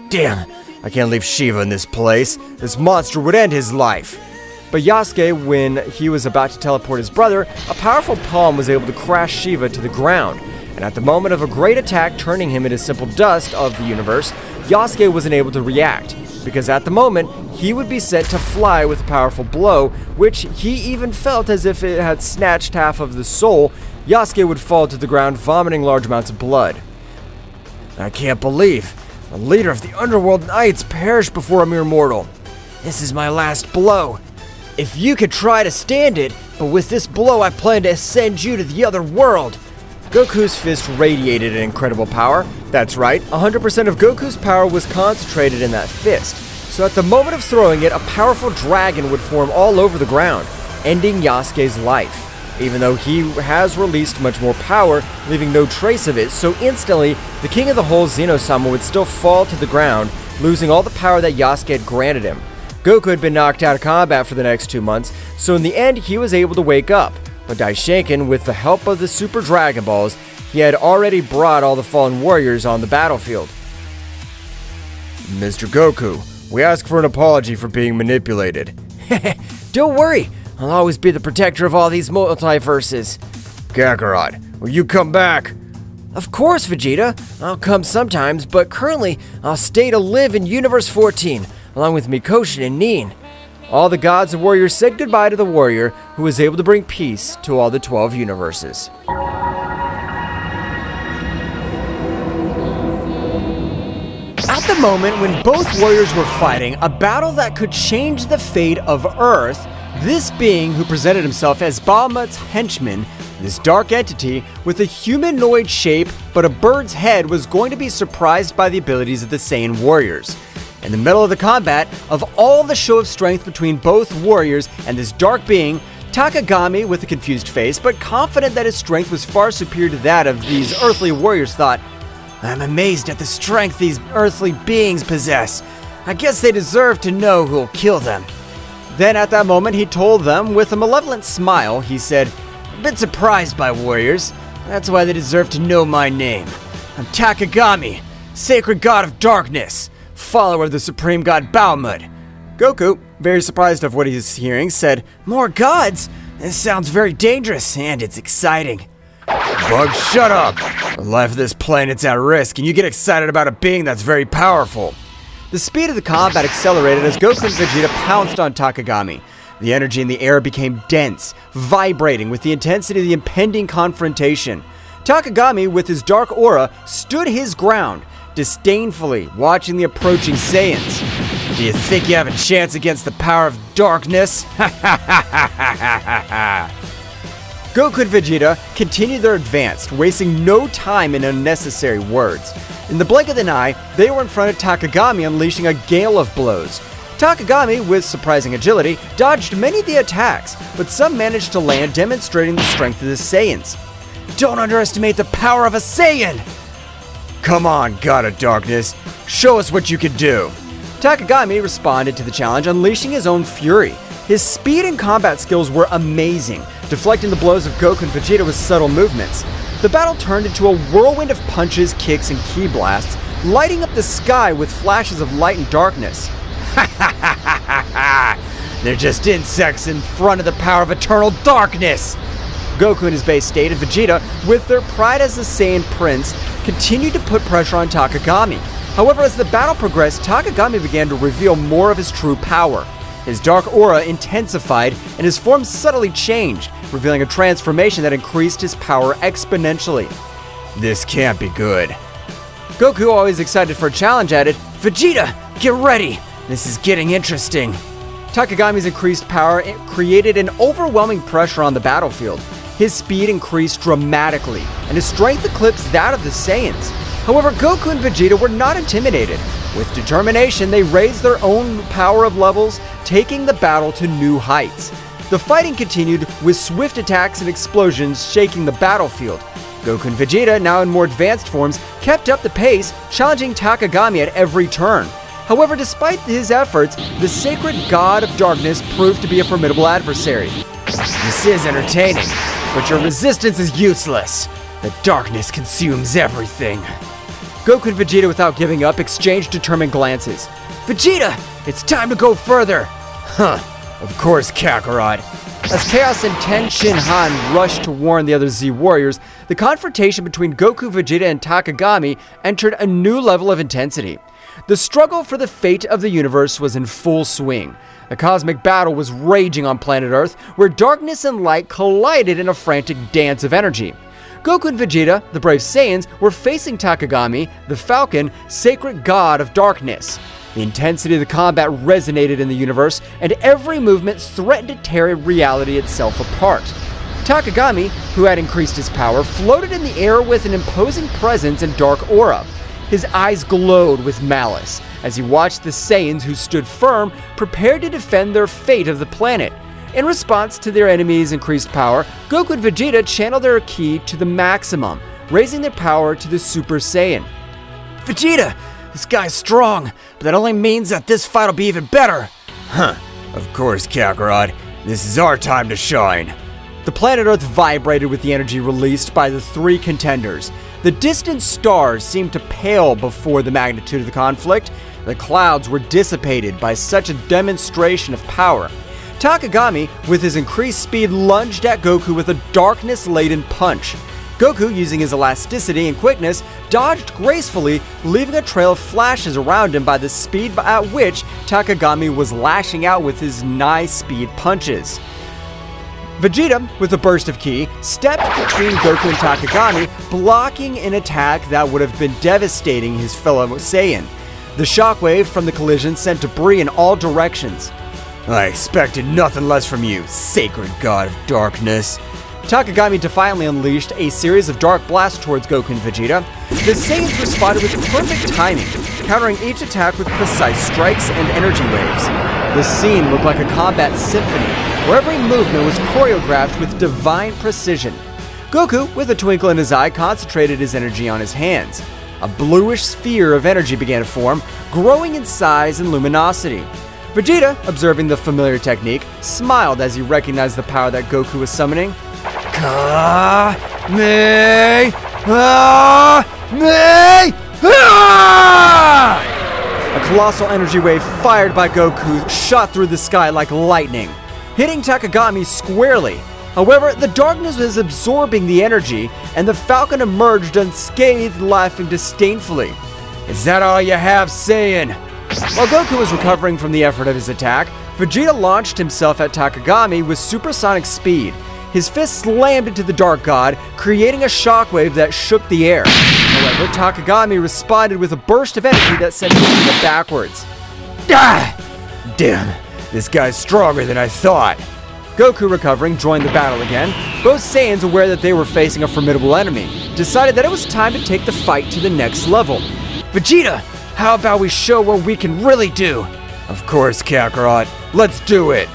Damn, I can't leave Shiva in this place. This monster would end his life. But Yasuke, when he was about to teleport his brother, a powerful palm was able to crash Shiva to the ground. And at the moment of a great attack turning him into simple dust of the universe, Yasuke wasn't able to react, because at the moment, he would be sent to fly with a powerful blow, which he even felt as if it had snatched half of the soul. Yasuke would fall to the ground, vomiting large amounts of blood. I can't believe the leader of the Underworld Knights perished before a mere mortal. This is my last blow. If you could try to stand it, but with this blow I plan to send you to the other world. Goku's fist radiated an incredible power. That's right, 100% of Goku's power was concentrated in that fist. So at the moment of throwing it, a powerful dragon would form all over the ground, ending Yasuke's life. Even though he has released much more power, leaving no trace of it, so instantly, the king of the whole Zeno-sama would still fall to the ground, losing all the power that Yasuke had granted him. Goku had been knocked out of combat for the next 2 months, so in the end he was able to wake up. But Daishinkan, with the help of the Super Dragon Balls, he had already brought all the fallen warriors on the battlefield. Mr. Goku, we ask for an apology for being manipulated. Don't worry, I'll always be the protector of all these multiverses. Kakarot, will you come back? Of course, Vegeta. I'll come sometimes, but currently I'll stay to live in Universe 14, along with Mikoshin and Nin. All the gods and warriors said goodbye to the warrior who was able to bring peace to all the 12 universes. At the moment when both warriors were fighting a battle that could change the fate of Earth, this being who presented himself as Bahamut's henchman, this dark entity with a humanoid shape but a bird's head, was going to be surprised by the abilities of the Saiyan warriors. In the middle of the combat, of all the show of strength between both warriors and this dark being, Takagami, with a confused face but confident that his strength was far superior to that of these earthly warriors, thought, "I'm amazed at the strength these earthly beings possess. I guess they deserve to know who'll kill them." Then at that moment he told them with a malevolent smile, he said, "I've been surprised by warriors. That's why they deserve to know my name. I'm Takagami, sacred god of darkness, follower of the supreme god Bahamut." Goku, very surprised of what he's hearing, said, "More gods? This sounds very dangerous and it's exciting." "Bug, shut up! The life of this planet's at risk, and you get excited about a being that's very powerful." The speed of the combat accelerated as Goku and Vegeta pounced on Takagami. The energy in the air became dense, vibrating with the intensity of the impending confrontation. Takagami, with his dark aura, stood his ground, disdainfully watching the approaching Saiyans. "Do you think you have a chance against the power of darkness?" Goku and Vegeta continued their advance, wasting no time in unnecessary words. In the blink of an eye, they were in front of Takagami, unleashing a gale of blows. Takagami, with surprising agility, dodged many of the attacks, but some managed to land, demonstrating the strength of the Saiyans. "Don't underestimate the power of a Saiyan!" "Come on, God of Darkness, show us what you can do." Takagami responded to the challenge, unleashing his own fury. His speed and combat skills were amazing, deflecting the blows of Goku and Vegeta with subtle movements. The battle turned into a whirlwind of punches, kicks, and ki blasts, lighting up the sky with flashes of light and darkness. "They're just insects in front of the power of eternal darkness!" Goku in his base state and Vegeta, with their pride as the Saiyan Prince, continued to put pressure on Takagami. However, as the battle progressed, Takagami began to reveal more of his true power. His dark aura intensified, and his form subtly changed, revealing a transformation that increased his power exponentially. "This can't be good." Goku, always excited for a challenge, added, "Vegeta, get ready! This is getting interesting." Takagami's increased power created an overwhelming pressure on the battlefield. His speed increased dramatically, and his strength eclipsed that of the Saiyans. However, Goku and Vegeta were not intimidated. With determination, they raised their own power of levels, taking the battle to new heights. The fighting continued with swift attacks and explosions shaking the battlefield. Goku and Vegeta, now in more advanced forms, kept up the pace, challenging Takagami at every turn. However, despite his efforts, the sacred god of darkness proved to be a formidable adversary. "This is entertaining, but your resistance is useless. The darkness consumes everything." Goku and Vegeta, without giving up, exchanged determined glances. "Vegeta, it's time to go further." "Huh, of course, Kakarot." As Chaos and Ten Shin Han rushed to warn the other Z warriors, the confrontation between Goku, Vegeta, and Takagami entered a new level of intensity. The struggle for the fate of the universe was in full swing. A cosmic battle was raging on planet Earth, where darkness and light collided in a frantic dance of energy. Goku and Vegeta, the brave Saiyans, were facing Takagami, the Falcon, sacred god of darkness. The intensity of the combat resonated in the universe, and every movement threatened to tear reality itself apart. Takagami, who had increased his power, floated in the air with an imposing presence and dark aura. His eyes glowed with malice as he watched the Saiyans, who stood firm, prepared to defend their fate of the planet. In response to their enemies' increased power, Goku and Vegeta channeled their ki to the maximum, raising their power to the Super Saiyan. "Vegeta, this guy's strong, but that only means that this fight will be even better." Of course, Kakarot. This is our time to shine. The planet Earth vibrated with the energy released by the three contenders. The distant stars seemed to pale before the magnitude of the conflict. The clouds were dissipated by such a demonstration of power. Takagami, with his increased speed, lunged at Goku with a darkness-laden punch. Goku, using his elasticity and quickness, dodged gracefully, leaving a trail of flashes around him by the speed at which Takagami was lashing out with his nigh-speed punches. Vegeta, with a burst of ki, stepped between Goku and Takagami, blocking an attack that would have been devastating his fellow Saiyan. The shockwave from the collision sent debris in all directions. I expected nothing less from you, sacred god of darkness. Takagami defiantly unleashed a series of dark blasts towards Goku and Vegeta. The Saiyans responded with perfect timing, countering each attack with precise strikes and energy waves. The scene looked like a combat symphony, where every movement was choreographed with divine precision. Goku, with a twinkle in his eye, concentrated his energy on his hands. A bluish sphere of energy began to form, growing in size and luminosity. Vegeta, observing the familiar technique, smiled as he recognized the power that Goku was summoning. A colossal energy wave fired by Goku shot through the sky like lightning, hitting Takagami squarely. However, the darkness was absorbing the energy, and the Falcon emerged unscathed, laughing disdainfully. Is that all you have, Saiyan? While Goku was recovering from the effort of his attack, Vegeta launched himself at Takagami with supersonic speed. His fist slammed into the Dark God, creating a shockwave that shook the air. However, Takagami responded with a burst of energy that sent Vegeta backwards. Damn, this guy's stronger than I thought. Goku, recovering, joined the battle again. Both Saiyans, aware that they were facing a formidable enemy, decided that it was time to take the fight to the next level. Vegeta, how about we show what we can really do? Of course, Kakarot. Let's do it.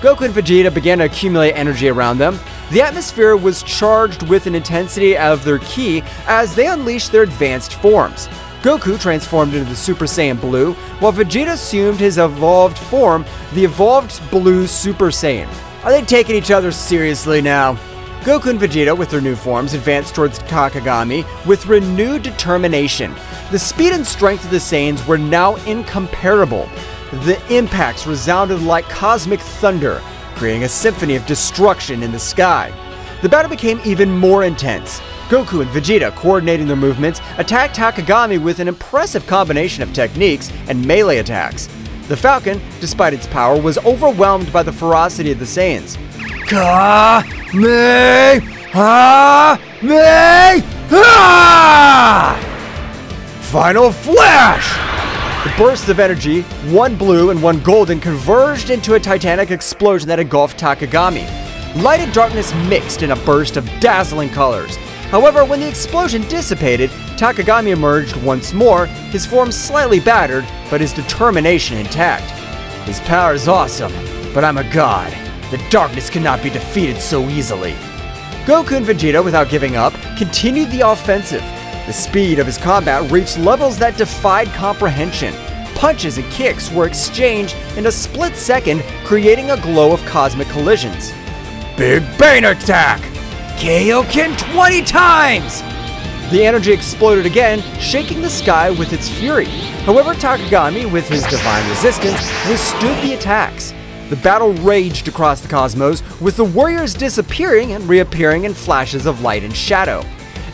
Goku and Vegeta began to accumulate energy around them. The atmosphere was charged with an intensity of their ki as they unleashed their advanced forms. Goku transformed into the Super Saiyan Blue, while Vegeta assumed his evolved form, the Evolved Blue Super Saiyan. Are they taking each other seriously now? Goku and Vegeta, with their new forms, advanced towards Takagami with renewed determination. The speed and strength of the Saiyans were now incomparable. The impacts resounded like cosmic thunder, creating a symphony of destruction in the sky. The battle became even more intense. Goku and Vegeta, coordinating their movements, attacked Takagami with an impressive combination of techniques and melee attacks. The Falcon, despite its power, was overwhelmed by the ferocity of the Saiyans. Final flash! The bursts of energy, one blue and one golden, converged into a titanic explosion that engulfed Takagami. Light and darkness mixed in a burst of dazzling colors. However, when the explosion dissipated, Takagami emerged once more, his form slightly battered, but his determination intact. His power is awesome, but I'm a god. The darkness cannot be defeated so easily. Goku and Vegeta, without giving up, continued the offensive. The speed of his combat reached levels that defied comprehension. Punches and kicks were exchanged in a split second, creating a glow of cosmic collisions. Big Bang attack! Kaioken 20 times! The energy exploded again, shaking the sky with its fury. However, Takagami, with his divine resistance, withstood the attacks. The battle raged across the cosmos, with the warriors disappearing and reappearing in flashes of light and shadow.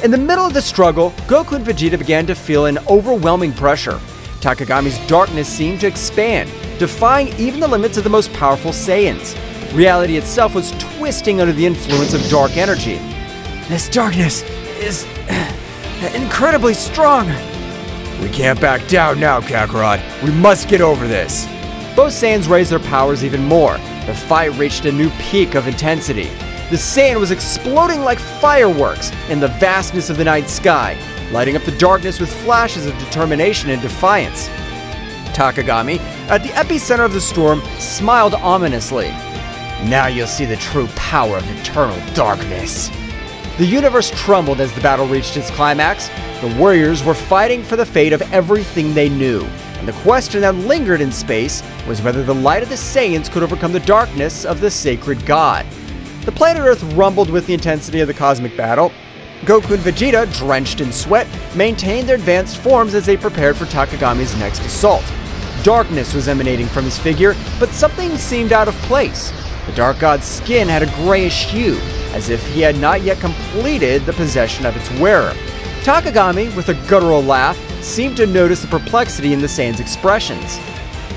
In the middle of the struggle, Goku and Vegeta began to feel an overwhelming pressure. Takagami's darkness seemed to expand, defying even the limits of the most powerful Saiyans. Reality itself was twisting under the influence of dark energy. This darkness is incredibly strong. We can't back down now, Kakarot. We must get over this. Both Saiyans raised their powers even more. The fight reached a new peak of intensity. The Saiyan was exploding like fireworks in the vastness of the night sky, lighting up the darkness with flashes of determination and defiance. Takagami, at the epicenter of the storm, smiled ominously. Now you'll see the true power of eternal darkness. The universe trembled as the battle reached its climax. The warriors were fighting for the fate of everything they knew, and the question that lingered in space was whether the light of the Saiyans could overcome the darkness of the sacred god. The planet Earth rumbled with the intensity of the cosmic battle. Goku and Vegeta, drenched in sweat, maintained their advanced forms as they prepared for Takagami's next assault. Darkness was emanating from his figure, but something seemed out of place. The Dark God's skin had a grayish hue, as if he had not yet completed the possession of its wearer. Takagami, with a guttural laugh, seemed to notice the perplexity in the Saiyans' expressions.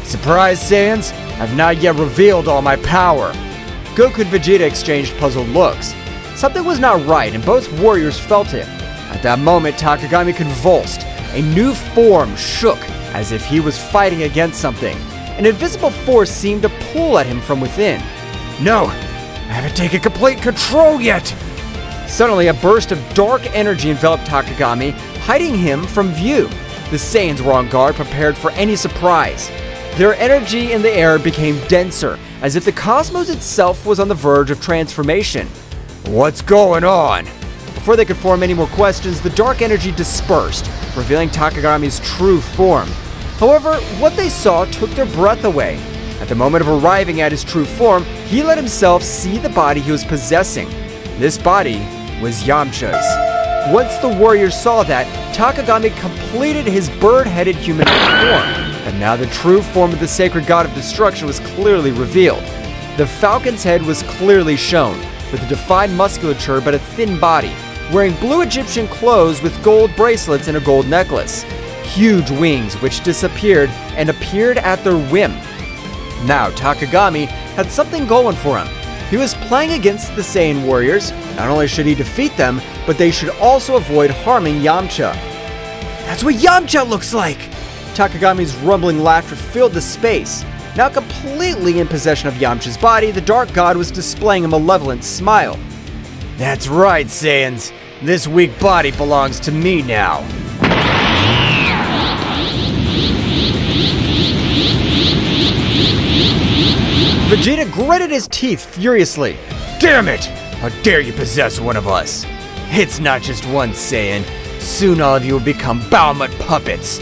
"Surprise, Saiyans, I've not yet revealed all my power." Goku and Vegeta exchanged puzzled looks. Something was not right, and both warriors felt it. At that moment, Takagami convulsed. A new form shook, as if he was fighting against something. An invisible force seemed to pull at him from within. "No, I haven't taken complete control yet!" Suddenly, a burst of dark energy enveloped Takagami, hiding him from view. The Saiyans were on guard, prepared for any surprise. Their energy in the air became denser, as if the cosmos itself was on the verge of transformation. "What's going on?" Before they could form any more questions, the dark energy dispersed, revealing Takagami's true form. However, what they saw took their breath away. At the moment of arriving at his true form, he let himself see the body he was possessing. This body was Yamcha's. Once the warriors saw that, Takagami completed his bird-headed humanoid form, and now the true form of the sacred god of destruction was clearly revealed. The falcon's head was clearly shown, with a defined musculature but a thin body, wearing blue Egyptian clothes with gold bracelets and a gold necklace. Huge wings which disappeared and appeared at their whim. Now Takagami had something going for him. He was playing against the Saiyan warriors. Not only should he defeat them, but they should also avoid harming Yamcha. "That's what Yamcha looks like!" Takagami's rumbling laughter filled the space. Now completely in possession of Yamcha's body, the Dark God was displaying a malevolent smile. "That's right, Saiyans. This weak body belongs to me now." Vegeta gritted his teeth furiously. "Damn it! How dare you possess one of us? It's not just one Saiyan. Soon all of you will become Baomut puppets."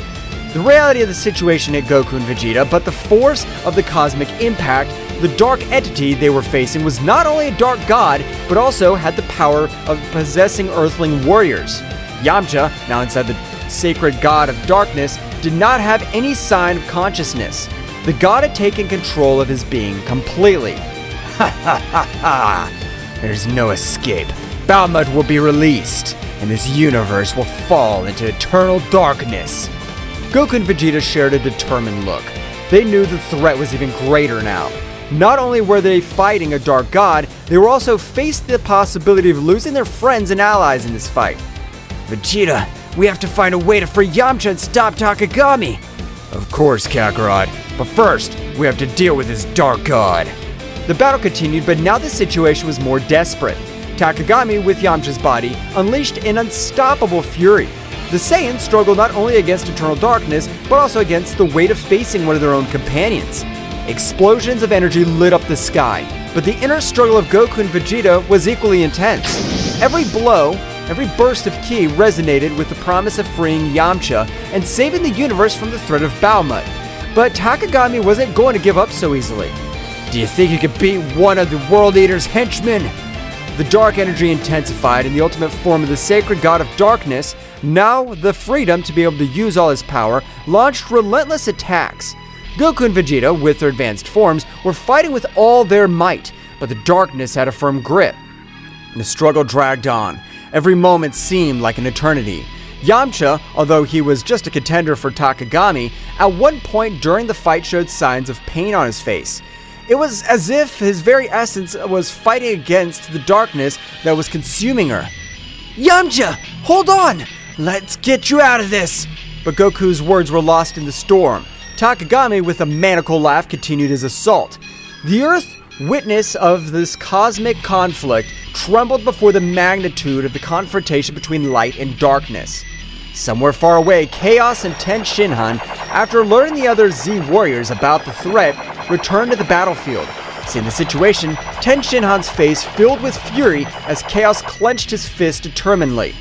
The reality of the situation hit Goku and Vegeta, but the force of the cosmic impact, the dark entity they were facing, was not only a dark god, but also had the power of possessing earthling warriors. Yamcha, now inside the sacred god of darkness, did not have any sign of consciousness. The god had taken control of his being completely. "Ha ha ha ha! There's no escape. Baomut will be released, and this universe will fall into eternal darkness." Goku and Vegeta shared a determined look. They knew the threat was even greater now. Not only were they fighting a dark god, they were also faced the possibility of losing their friends and allies in this fight. "Vegeta, we have to find a way to free Yamcha and stop Takagami." "Of course, Kakarot. But first, we have to deal with this dark god." The battle continued, but now the situation was more desperate. Takagami, with Yamcha's body, unleashed an unstoppable fury. The Saiyans struggled not only against eternal darkness, but also against the weight of facing one of their own companions. Explosions of energy lit up the sky, but the inner struggle of Goku and Vegeta was equally intense. Every blow, every burst of ki resonated with the promise of freeing Yamcha and saving the universe from the threat of Baomut. But Takagami wasn't going to give up so easily. "Do you think you could beat one of the World Eater's henchmen?" The dark energy intensified in the ultimate form of the sacred god of darkness. Now the freedom to be able to use all his power launched relentless attacks. Goku and Vegeta, with their advanced forms, were fighting with all their might, but the darkness had a firm grip. The struggle dragged on. Every moment seemed like an eternity. Yamcha, although he was just a contender for Takagami, at one point during the fight showed signs of pain on his face. It was as if his very essence was fighting against the darkness that was consuming her. "Yamcha, hold on! Let's get you out of this!" But Goku's words were lost in the storm. Takagami, with a maniacal laugh, continued his assault. The Earth, witness of this cosmic conflict, trembled before the magnitude of the confrontation between light and darkness. Somewhere far away, Chaos and Ten Shinhan, after alerting the other Z warriors about the threat, returned to the battlefield. Seeing the situation, Ten Shinhan's face filled with fury as Chaos clenched his fist determinedly.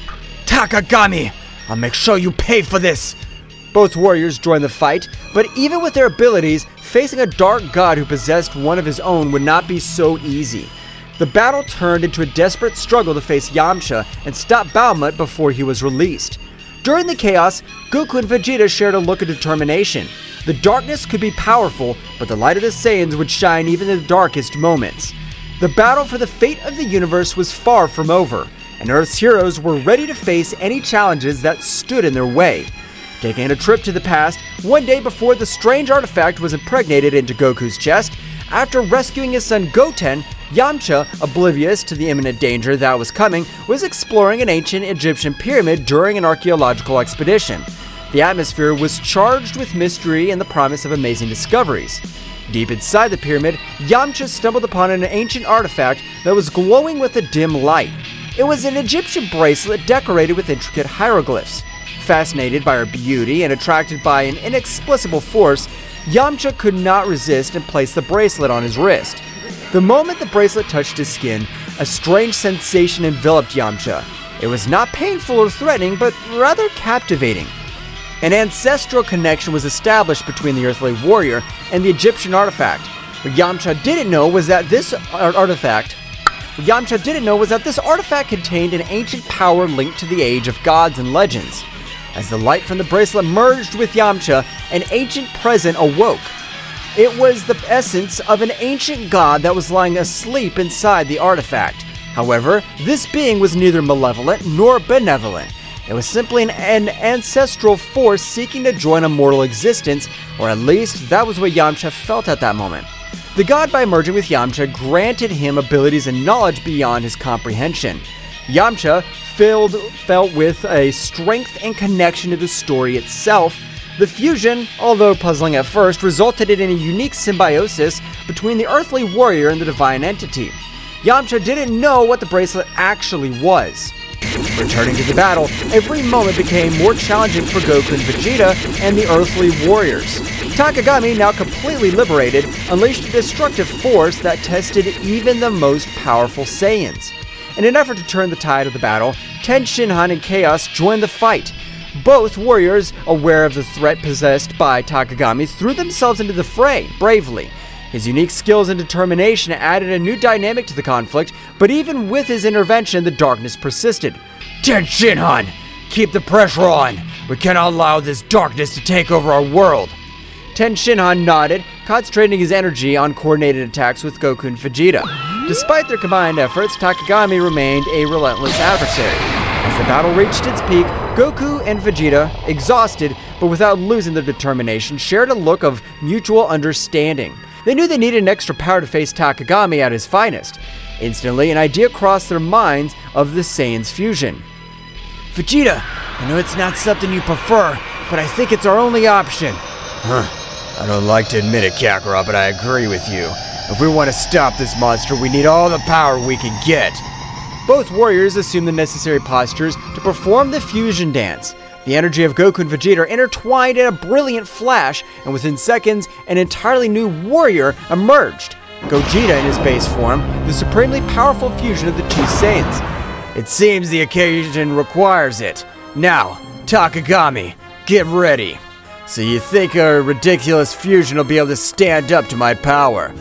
"Takagami, I'll make sure you pay for this!" Both warriors joined the fight, but even with their abilities, facing a dark god who possessed one of his own would not be so easy. The battle turned into a desperate struggle to face Yamcha and stop Bahamut before he was released. During the chaos, Goku and Vegeta shared a look of determination. The darkness could be powerful, but the light of the Saiyans would shine even in the darkest moments. The battle for the fate of the universe was far from over, and Earth's heroes were ready to face any challenges that stood in their way. Taking a trip to the past, one day before the strange artifact was impregnated into Goku's chest, after rescuing his son Goten, Yamcha, oblivious to the imminent danger that was coming, was exploring an ancient Egyptian pyramid during an archaeological expedition. The atmosphere was charged with mystery and the promise of amazing discoveries. Deep inside the pyramid, Yamcha stumbled upon an ancient artifact that was glowing with a dim light. It was an Egyptian bracelet decorated with intricate hieroglyphs. Fascinated by her beauty and attracted by an inexplicable force, Yamcha could not resist and placed the bracelet on his wrist. The moment the bracelet touched his skin, a strange sensation enveloped Yamcha. It was not painful or threatening, but rather captivating. An ancestral connection was established between the earthly warrior and the Egyptian artifact. What Yamcha didn't know was that this artifact contained an ancient power linked to the age of gods and legends. As the light from the bracelet merged with Yamcha, an ancient presence awoke. It was the essence of an ancient god that was lying asleep inside the artifact. However, this being was neither malevolent nor benevolent. It was simply an ancestral force seeking to join a mortal existence, or at least that was what Yamcha felt at that moment. The god, by merging with Yamcha, granted him abilities and knowledge beyond his comprehension. Yamcha felt with a strength and connection to the story itself. The fusion, although puzzling at first, resulted in a unique symbiosis between the earthly warrior and the divine entity. Yamcha didn't know what the bracelet actually was. Returning to the battle, every moment became more challenging for Goku and Vegeta and the earthly warriors. Takagami, now completely liberated, unleashed a destructive force that tested even the most powerful Saiyans. In an effort to turn the tide of the battle, Ten Shinhan and Chaos joined the fight. Both warriors, aware of the threat possessed by Takagami, threw themselves into the fray bravely. His unique skills and determination added a new dynamic to the conflict, but even with his intervention, the darkness persisted. Ten Shinhan, keep the pressure on. We cannot allow this darkness to take over our world. Ten Shinhan nodded, concentrating his energy on coordinated attacks with Goku and Vegeta. Despite their combined efforts, Takagami remained a relentless adversary. As the battle reached its peak, Goku and Vegeta, exhausted but without losing their determination, shared a look of mutual understanding. They knew they needed an extra power to face Takagami at his finest. Instantly, an idea crossed their minds of the Saiyans' fusion. Vegeta, I know it's not something you prefer, but I think it's our only option. I don't like to admit it, Kakarot, but I agree with you. If we want to stop this monster, we need all the power we can get. Both warriors assumed the necessary postures to perform the fusion dance. The energy of Goku and Vegeta intertwined in a brilliant flash, and within seconds, an entirely new warrior emerged. Gogeta in his base form, the supremely powerful fusion of the two Saiyans. It seems the occasion requires it. Now, Takagami, get ready. So you think a ridiculous fusion will be able to stand up to my power?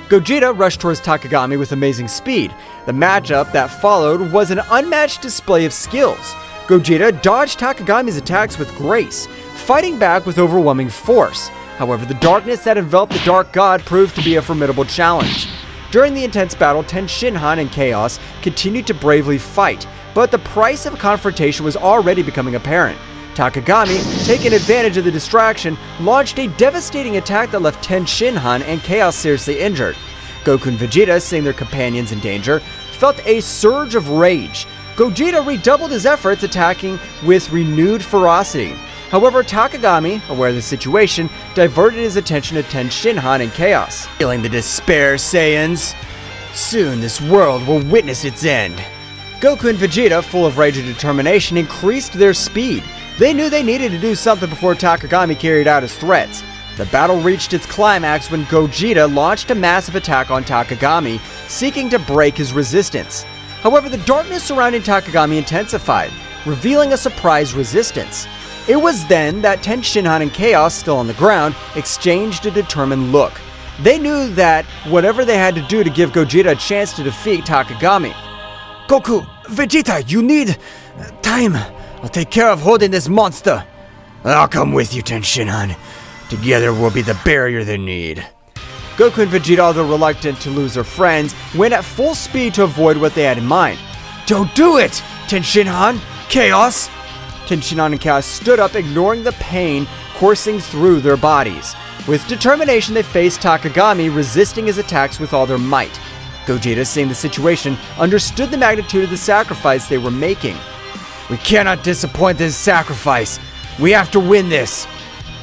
Gogeta rushed towards Takagami with amazing speed. The matchup that followed was an unmatched display of skills. Gogeta dodged Takagami's attacks with grace, fighting back with overwhelming force. However, the darkness that enveloped the Dark God proved to be a formidable challenge. During the intense battle, Ten Shinhan and Chaos continued to bravely fight, but the price of a confrontation was already becoming apparent. Takagami, taking advantage of the distraction, launched a devastating attack that left Ten Shinhan and Chaos seriously injured. Goku and Vegeta, seeing their companions in danger, felt a surge of rage. Gogeta redoubled his efforts, attacking with renewed ferocity. However, Takagami, aware of the situation, diverted his attention to Ten Shinhan and Chaos. Feeling the despair, Saiyans. Soon this world will witness its end. Goku and Vegeta, full of rage and determination, increased their speed. They knew they needed to do something before Takagami carried out his threats. The battle reached its climax when Gogeta launched a massive attack on Takagami, seeking to break his resistance. However, the darkness surrounding Takagami intensified, revealing a surprise resistance. It was then that Tenshinhan and Chaos, still on the ground, exchanged a determined look. They knew that whatever they had to do to give Gogeta a chance to defeat Takagami. Goku, Vegeta, you need time. I'll take care of holding this monster. I'll come with you, Tenshinhan. Together we'll be the barrier they need. Goku and Vegeta, although reluctant to lose their friends, went at full speed to avoid what they had in mind. Don't do it, Tenshinhan! Chaos! Tenshinhan and Chaos stood up, ignoring the pain coursing through their bodies. With determination, they faced Takagami, resisting his attacks with all their might. Gogeta, seeing the situation, understood the magnitude of the sacrifice they were making. We cannot disappoint this sacrifice. We have to win this.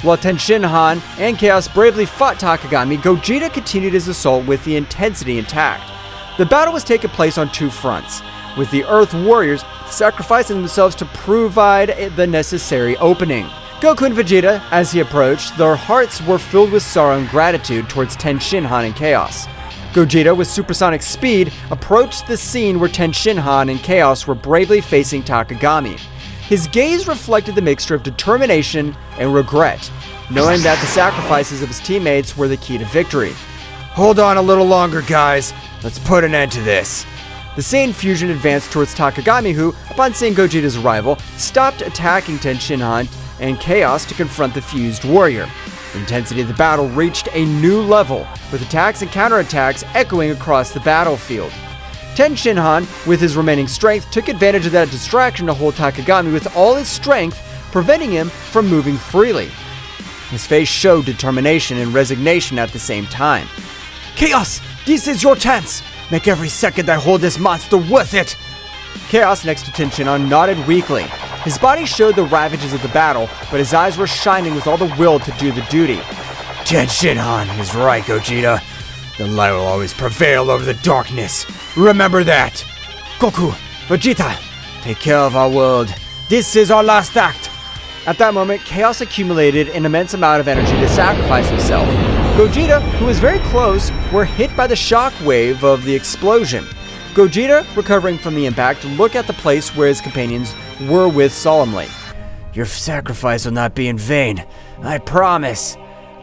While Tenshinhan and Chaos bravely fought Takagami, Gogeta continued his assault with the intensity intact. The battle was taking place on two fronts, with the Earth Warriors sacrificing themselves to provide the necessary opening. Goku and Vegeta, as he approached, their hearts were filled with sorrow and gratitude towards Tenshinhan and Chaos. Gogeta, with supersonic speed, approached the scene where Tenshinhan and Chaos were bravely facing Takagami. His gaze reflected the mixture of determination and regret, knowing that the sacrifices of his teammates were the key to victory. Hold on a little longer, guys. Let's put an end to this. The Saiyan fusion advanced towards Takagami, who, upon seeing Gogeta's arrival, stopped attacking Tenshinhan and Chaos to confront the fused warrior. The intensity of the battle reached a new level, with attacks and counterattacks echoing across the battlefield. Tenshinhan, with his remaining strength, took advantage of that distraction to hold Takagami with all his strength, preventing him from moving freely. His face showed determination and resignation at the same time. Chaos, this is your chance. Make every second I hold this monster worth it. Chaos, next to Tenshinhan, nodded weakly. His body showed the ravages of the battle, but his eyes were shining with all the will to do the duty. Tenshinhan is right, Gogeta. The light will always prevail over the darkness. Remember that. Goku, Vegeta, take care of our world. This is our last act. At that moment, Chaos accumulated an immense amount of energy to sacrifice himself. Gogeta, who was very close, were hit by the shock wave of the explosion. Gogeta, recovering from the impact, looked at the place where his companions were with solemnly. Your sacrifice will not be in vain. I promise.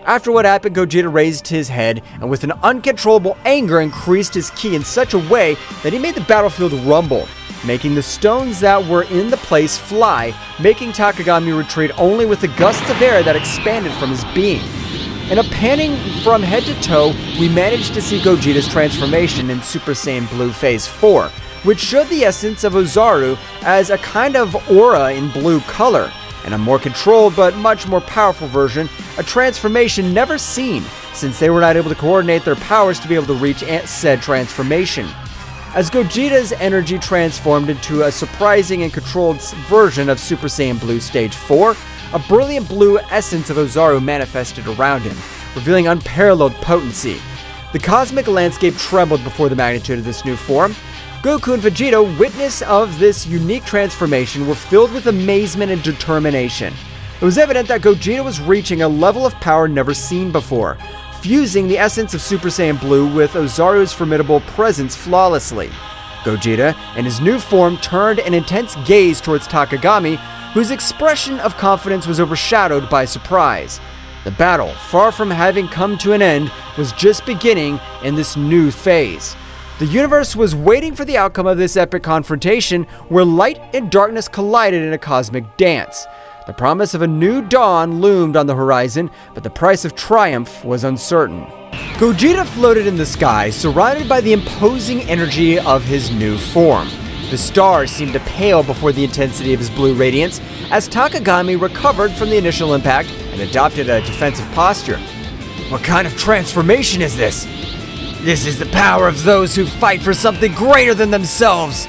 After what happened, Gogeta raised his head and with an uncontrollable anger increased his ki in such a way that he made the battlefield rumble, making the stones that were in the place fly, making Takagami retreat only with the gusts of air that expanded from his being. In a panning from head to toe, we managed to see Gogeta's transformation in Super Saiyan Blue Phase 4, which showed the essence of Ozaru as a kind of aura in blue color, and a more controlled but much more powerful version, a transformation never seen, since they were not able to coordinate their powers to be able to reach said transformation. As Gogeta's energy transformed into a surprising and controlled version of Super Saiyan Blue Stage 4, a brilliant blue essence of Ozaru manifested around him, revealing unparalleled potency. The cosmic landscape trembled before the magnitude of this new form. Goku and Vegeta, witness of this unique transformation, were filled with amazement and determination. It was evident that Gogeta was reaching a level of power never seen before, fusing the essence of Super Saiyan Blue with Ozaru's formidable presence flawlessly. Gogeta, in his new form, turned an intense gaze towards Takagami, whose expression of confidence was overshadowed by surprise. The battle, far from having come to an end, was just beginning in this new phase. The universe was waiting for the outcome of this epic confrontation, where light and darkness collided in a cosmic dance. The promise of a new dawn loomed on the horizon, but the price of triumph was uncertain. Gogeta floated in the sky, surrounded by the imposing energy of his new form. The stars seemed to pale before the intensity of his blue radiance, as Takagami recovered from the initial impact and adopted a defensive posture. What kind of transformation is this? This is the power of those who fight for something greater than themselves.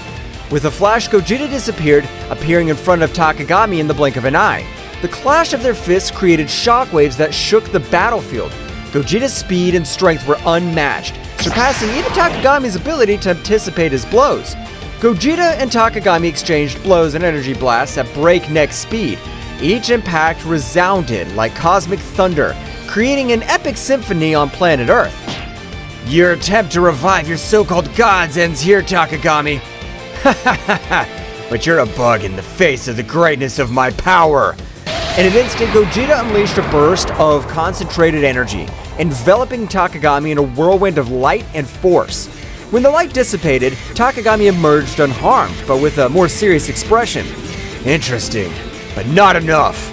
With a flash, Gogeta disappeared, appearing in front of Takagami in the blink of an eye. The clash of their fists created shockwaves that shook the battlefield. Gogeta's speed and strength were unmatched, surpassing even Takagami's ability to anticipate his blows. Gogeta and Takagami exchanged blows and energy blasts at breakneck speed. Each impact resounded like cosmic thunder, creating an epic symphony on planet Earth. Your attempt to revive your so-called gods ends here, Takagami. But you're a bug in the face of the greatness of my power. In an instant, Gogeta unleashed a burst of concentrated energy, enveloping Takagami in a whirlwind of light and force. When the light dissipated, Takagami emerged unharmed, but with a more serious expression. Interesting, but not enough.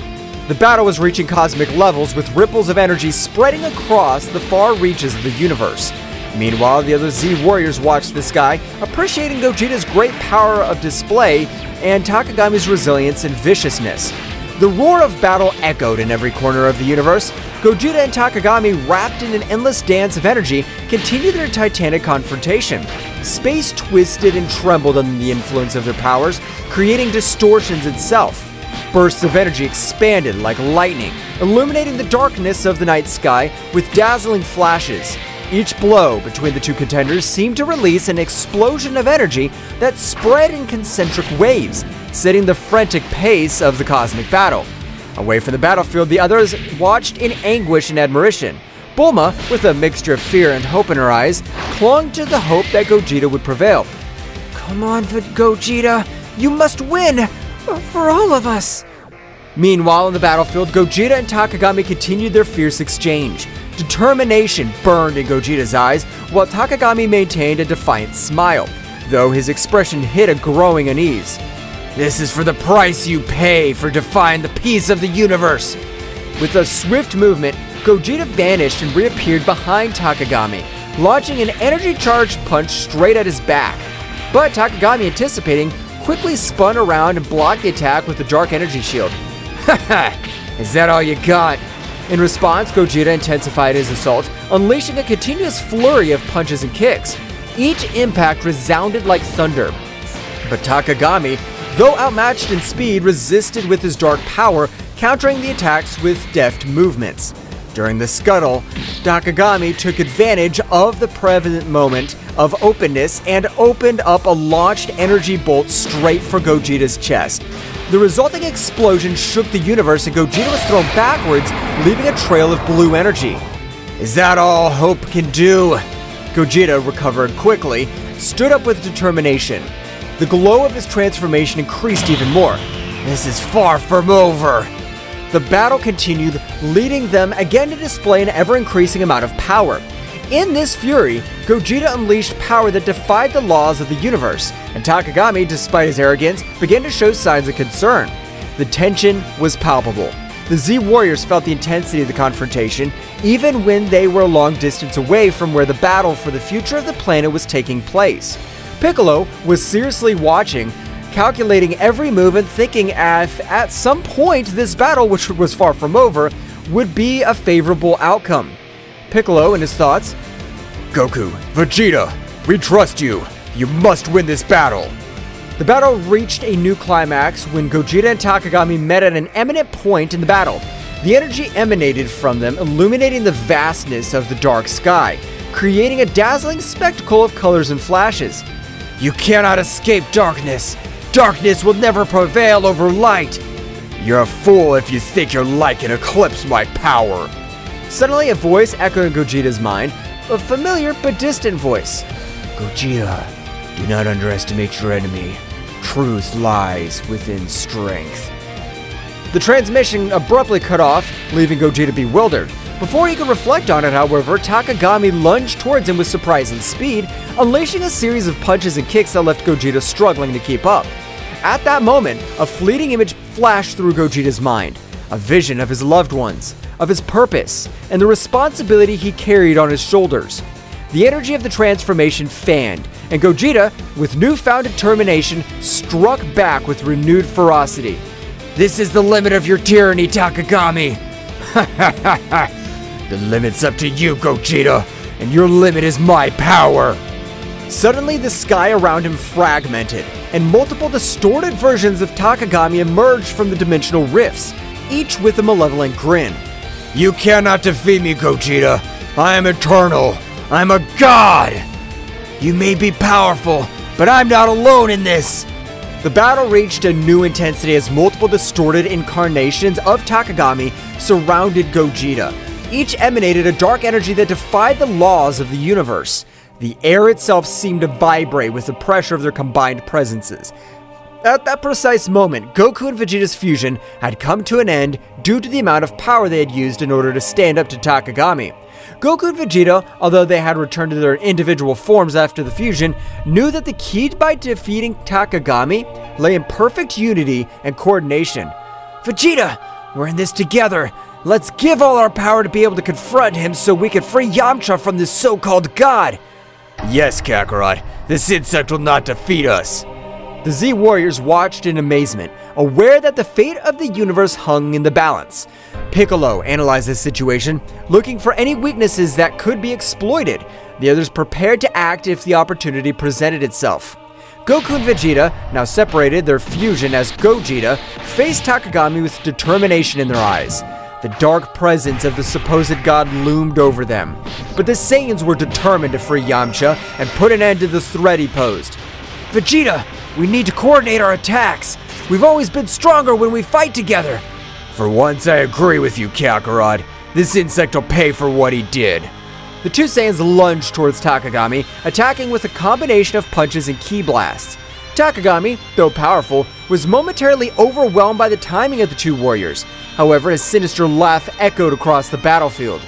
The battle was reaching cosmic levels, with ripples of energy spreading across the far reaches of the universe. Meanwhile, the other Z warriors watched the sky, appreciating Gogeta's great power of display and Takagami's resilience and viciousness. The roar of battle echoed in every corner of the universe. Gogeta and Takagami, wrapped in an endless dance of energy, continued their titanic confrontation. Space twisted and trembled under the influence of their powers, creating distortions itself. Bursts of energy expanded like lightning, illuminating the darkness of the night sky with dazzling flashes. Each blow between the two contenders seemed to release an explosion of energy that spread in concentric waves, setting the frantic pace of the cosmic battle. Away from the battlefield, the others watched in anguish and admiration. Bulma, with a mixture of fear and hope in her eyes, clung to the hope that Gogeta would prevail. "Come on, Gogeta, you must win! For all of us!" Meanwhile, on the battlefield, Gogeta and Takagami continued their fierce exchange. Determination burned in Gogeta's eyes, while Takagami maintained a defiant smile, though his expression hid a growing unease. "This is for the price you pay for defying the peace of the universe!" With a swift movement, Gogeta vanished and reappeared behind Takagami, launching an energy-charged punch straight at his back. But Takagami, anticipating, quickly spun around and blocked the attack with the dark energy shield. "Haha! Is that all you got?" In response, Gogeta intensified his assault, unleashing a continuous flurry of punches and kicks. Each impact resounded like thunder. But Takagami, though outmatched in speed, resisted with his dark power, countering the attacks with deft movements. During the scuttle, Takagami took advantage of the prevalent moment of openness and opened up a launched energy bolt straight for Gogeta's chest. The resulting explosion shook the universe and Gogeta was thrown backwards, leaving a trail of blue energy. "Is that all hope can do?" Gogeta recovered quickly, stood up with determination. The glow of his transformation increased even more. "This is far from over." The battle continued, leading them again to display an ever-increasing amount of power. In this fury, Gogeta unleashed power that defied the laws of the universe, and Takagami, despite his arrogance, began to show signs of concern. The tension was palpable. The Z warriors felt the intensity of the confrontation, even when they were a long distance away from where the battle for the future of the planet was taking place. Piccolo was seriously watching, calculating every move and thinking if at some point this battle, which was far from over, would be a favorable outcome. Piccolo, in his thoughts, "Goku, Vegeta, we trust you. You must win this battle." The battle reached a new climax when Gogeta and Takagami met at an eminent point in the battle. The energy emanated from them, illuminating the vastness of the dark sky, creating a dazzling spectacle of colors and flashes. "You cannot escape darkness. Darkness will never prevail over light. You're a fool if you think your light can eclipse my power." Suddenly, a voice echoed in Gogeta's mind, a familiar but distant voice. "Gogeta, do not underestimate your enemy. Truth lies within strength." The transmission abruptly cut off, leaving Gogeta bewildered. Before he could reflect on it, however, Takagami lunged towards him with surprising speed, unleashing a series of punches and kicks that left Gogeta struggling to keep up. At that moment, a fleeting image flashed through Gogeta's mind, a vision of his loved ones, of his purpose, and the responsibility he carried on his shoulders. The energy of the transformation fanned, and Gogeta, with newfound determination, struck back with renewed ferocity. "This is the limit of your tyranny, Takagami!" "Ha ha ha ha! The limit's up to you, Gogeta, and your limit is my power!" Suddenly, the sky around him fragmented, and multiple distorted versions of Takagami emerged from the dimensional rifts, each with a malevolent grin. "You cannot defeat me, Gogeta. I am eternal. I'm a god. You may be powerful, but I'm not alone in this." The battle reached a new intensity as multiple distorted incarnations of Takagami surrounded Gogeta. Each emanated a dark energy that defied the laws of the universe. The air itself seemed to vibrate with the pressure of their combined presences. At that precise moment, Goku and Vegeta's fusion had come to an end due to the amount of power they had used in order to stand up to Takagami. Goku and Vegeta, although they had returned to their individual forms after the fusion, knew that the key by defeating Takagami lay in perfect unity and coordination. Vegeta, we're in this together. Let's give all our power to be able to confront him so we can free Yamcha from this so-called god. Yes, Kakarot, this insect will not defeat us. The Z Warriors watched in amazement, aware that the fate of the universe hung in the balance. Piccolo analyzed the situation, looking for any weaknesses that could be exploited. The others prepared to act if the opportunity presented itself. Goku and Vegeta, now separated, their fusion as Gogeta, faced Takagami with determination in their eyes. The dark presence of the supposed god loomed over them, but the Saiyans were determined to free Yamcha and put an end to the threat he posed. Vegeta, we need to coordinate our attacks. We've always been stronger when we fight together. For once, I agree with you, Kakarot. This insect will pay for what he did. The two Saiyans lunged towards Takagami, attacking with a combination of punches and ki blasts. Takagami, though powerful, was momentarily overwhelmed by the timing of the two warriors. However, his sinister laugh echoed across the battlefield.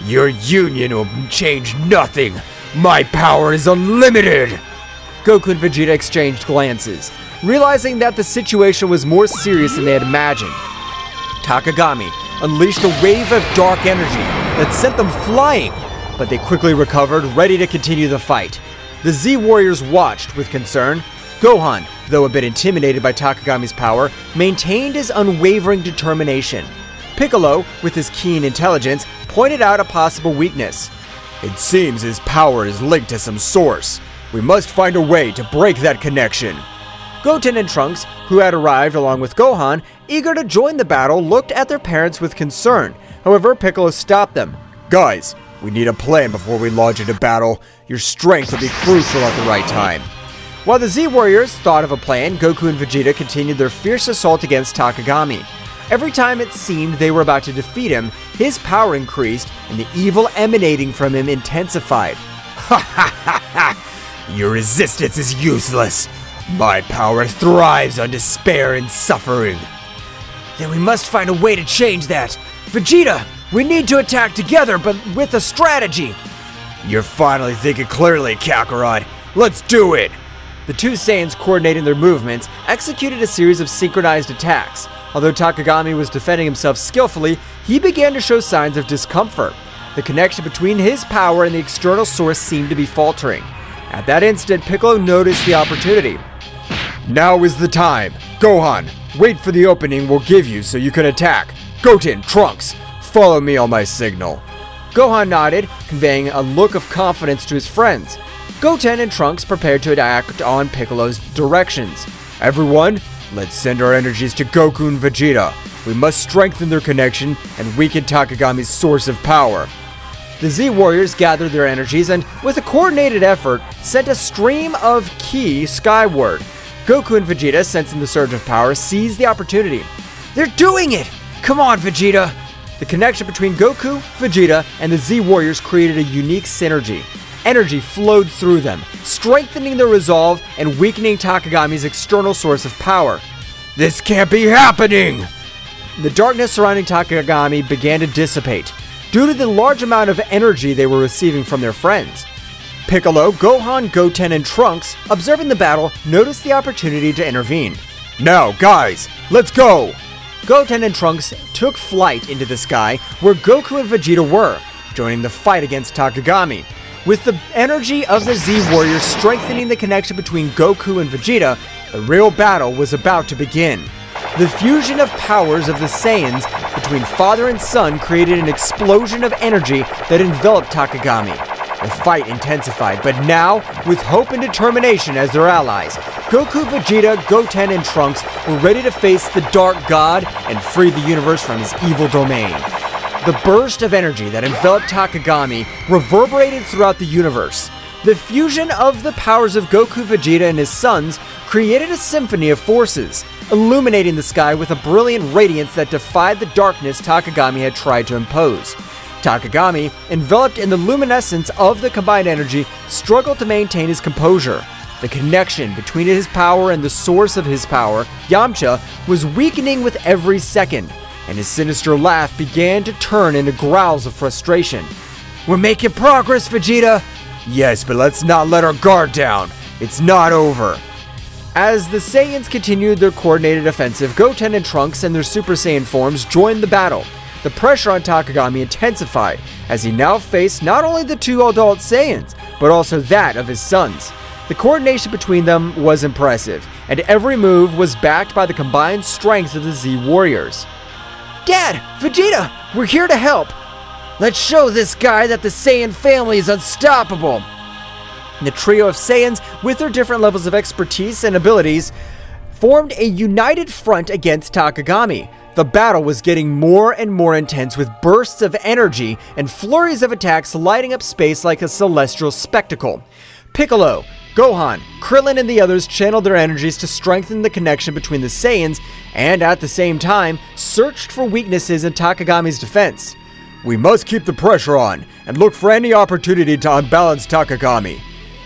Your union will change nothing. My power is unlimited. Goku and Vegeta exchanged glances, realizing that the situation was more serious than they had imagined. Takagami unleashed a wave of dark energy that sent them flying, but they quickly recovered, ready to continue the fight. The Z Warriors watched with concern. Gohan, though a bit intimidated by Takagami's power, maintained his unwavering determination. Piccolo, with his keen intelligence, pointed out a possible weakness. It seems his power is linked to some source. We must find a way to break that connection. Goten and Trunks, who had arrived along with Gohan, eager to join the battle, looked at their parents with concern. However, Piccolo stopped them. Guys, we need a plan before we launch into battle. Your strength will be crucial at the right time. While the Z Warriors thought of a plan, Goku and Vegeta continued their fierce assault against Takagami. Every time it seemed they were about to defeat him, his power increased and the evil emanating from him intensified. Ha ha ha ha! Your resistance is useless. My power thrives on despair and suffering. Then we must find a way to change that. Vegeta, we need to attack together, but with a strategy. You're finally thinking clearly, Kakarot. Let's do it! The two Saiyans, coordinating their movements, executed a series of synchronized attacks. Although Takagami was defending himself skillfully, he began to show signs of discomfort. The connection between his power and the external source seemed to be faltering. At that instant, Piccolo noticed the opportunity. Now is the time. Gohan, wait for the opening we'll give you so you can attack. Goten, Trunks, follow me on my signal. Gohan nodded, conveying a look of confidence to his friends. Goten and Trunks prepared to act on Piccolo's directions. Everyone, let's send our energies to Goku and Vegeta. We must strengthen their connection and weaken Takagami's source of power. The Z Warriors gathered their energies and, with a coordinated effort, sent a stream of ki skyward. Goku and Vegeta, sensing the surge of power, seized the opportunity. They're doing it! Come on, Vegeta! The connection between Goku, Vegeta, and the Z Warriors created a unique synergy. Energy flowed through them, strengthening their resolve and weakening Takagami's external source of power. This can't be happening! The darkness surrounding Takagami began to dissipate, due to the large amount of energy they were receiving from their friends. Piccolo, Gohan, Goten, and Trunks, observing the battle, noticed the opportunity to intervene. Now, guys, let's go! Goten and Trunks took flight into the sky where Goku and Vegeta were, joining the fight against Takagami. With the energy of the Z Warriors strengthening the connection between Goku and Vegeta, the real battle was about to begin. The fusion of powers of the Saiyans between father and son created an explosion of energy that enveloped Takagami. The fight intensified, but now, with hope and determination as their allies, Goku, Vegeta, Goten, and Trunks were ready to face the Dark God and free the universe from his evil domain. The burst of energy that enveloped Takagami reverberated throughout the universe. The fusion of the powers of Goku, Vegeta, and his sons created a symphony of forces, illuminating the sky with a brilliant radiance that defied the darkness Takagami had tried to impose. Takagami, enveloped in the luminescence of the combined energy, struggled to maintain his composure. The connection between his power and the source of his power, Yamcha, was weakening with every second, and his sinister laugh began to turn into growls of frustration. We're making progress, Vegeta! Yes, but let's not let our guard down. It's not over. As the Saiyans continued their coordinated offensive, Goten and Trunks and their Super Saiyan forms joined the battle. The pressure on Takagami intensified, as he now faced not only the two adult Saiyans, but also that of his sons. The coordination between them was impressive, and every move was backed by the combined strength of the Z Warriors. Dad! Vegeta! We're here to help! Let's show this guy that the Saiyan family is unstoppable! The trio of Saiyans, with their different levels of expertise and abilities, formed a united front against Takagami. The battle was getting more and more intense, with bursts of energy and flurries of attacks lighting up space like a celestial spectacle. Piccolo, Gohan, Krillin, and the others channeled their energies to strengthen the connection between the Saiyans and, at the same time, searched for weaknesses in Takagami's defense. We must keep the pressure on and look for any opportunity to unbalance Takagami.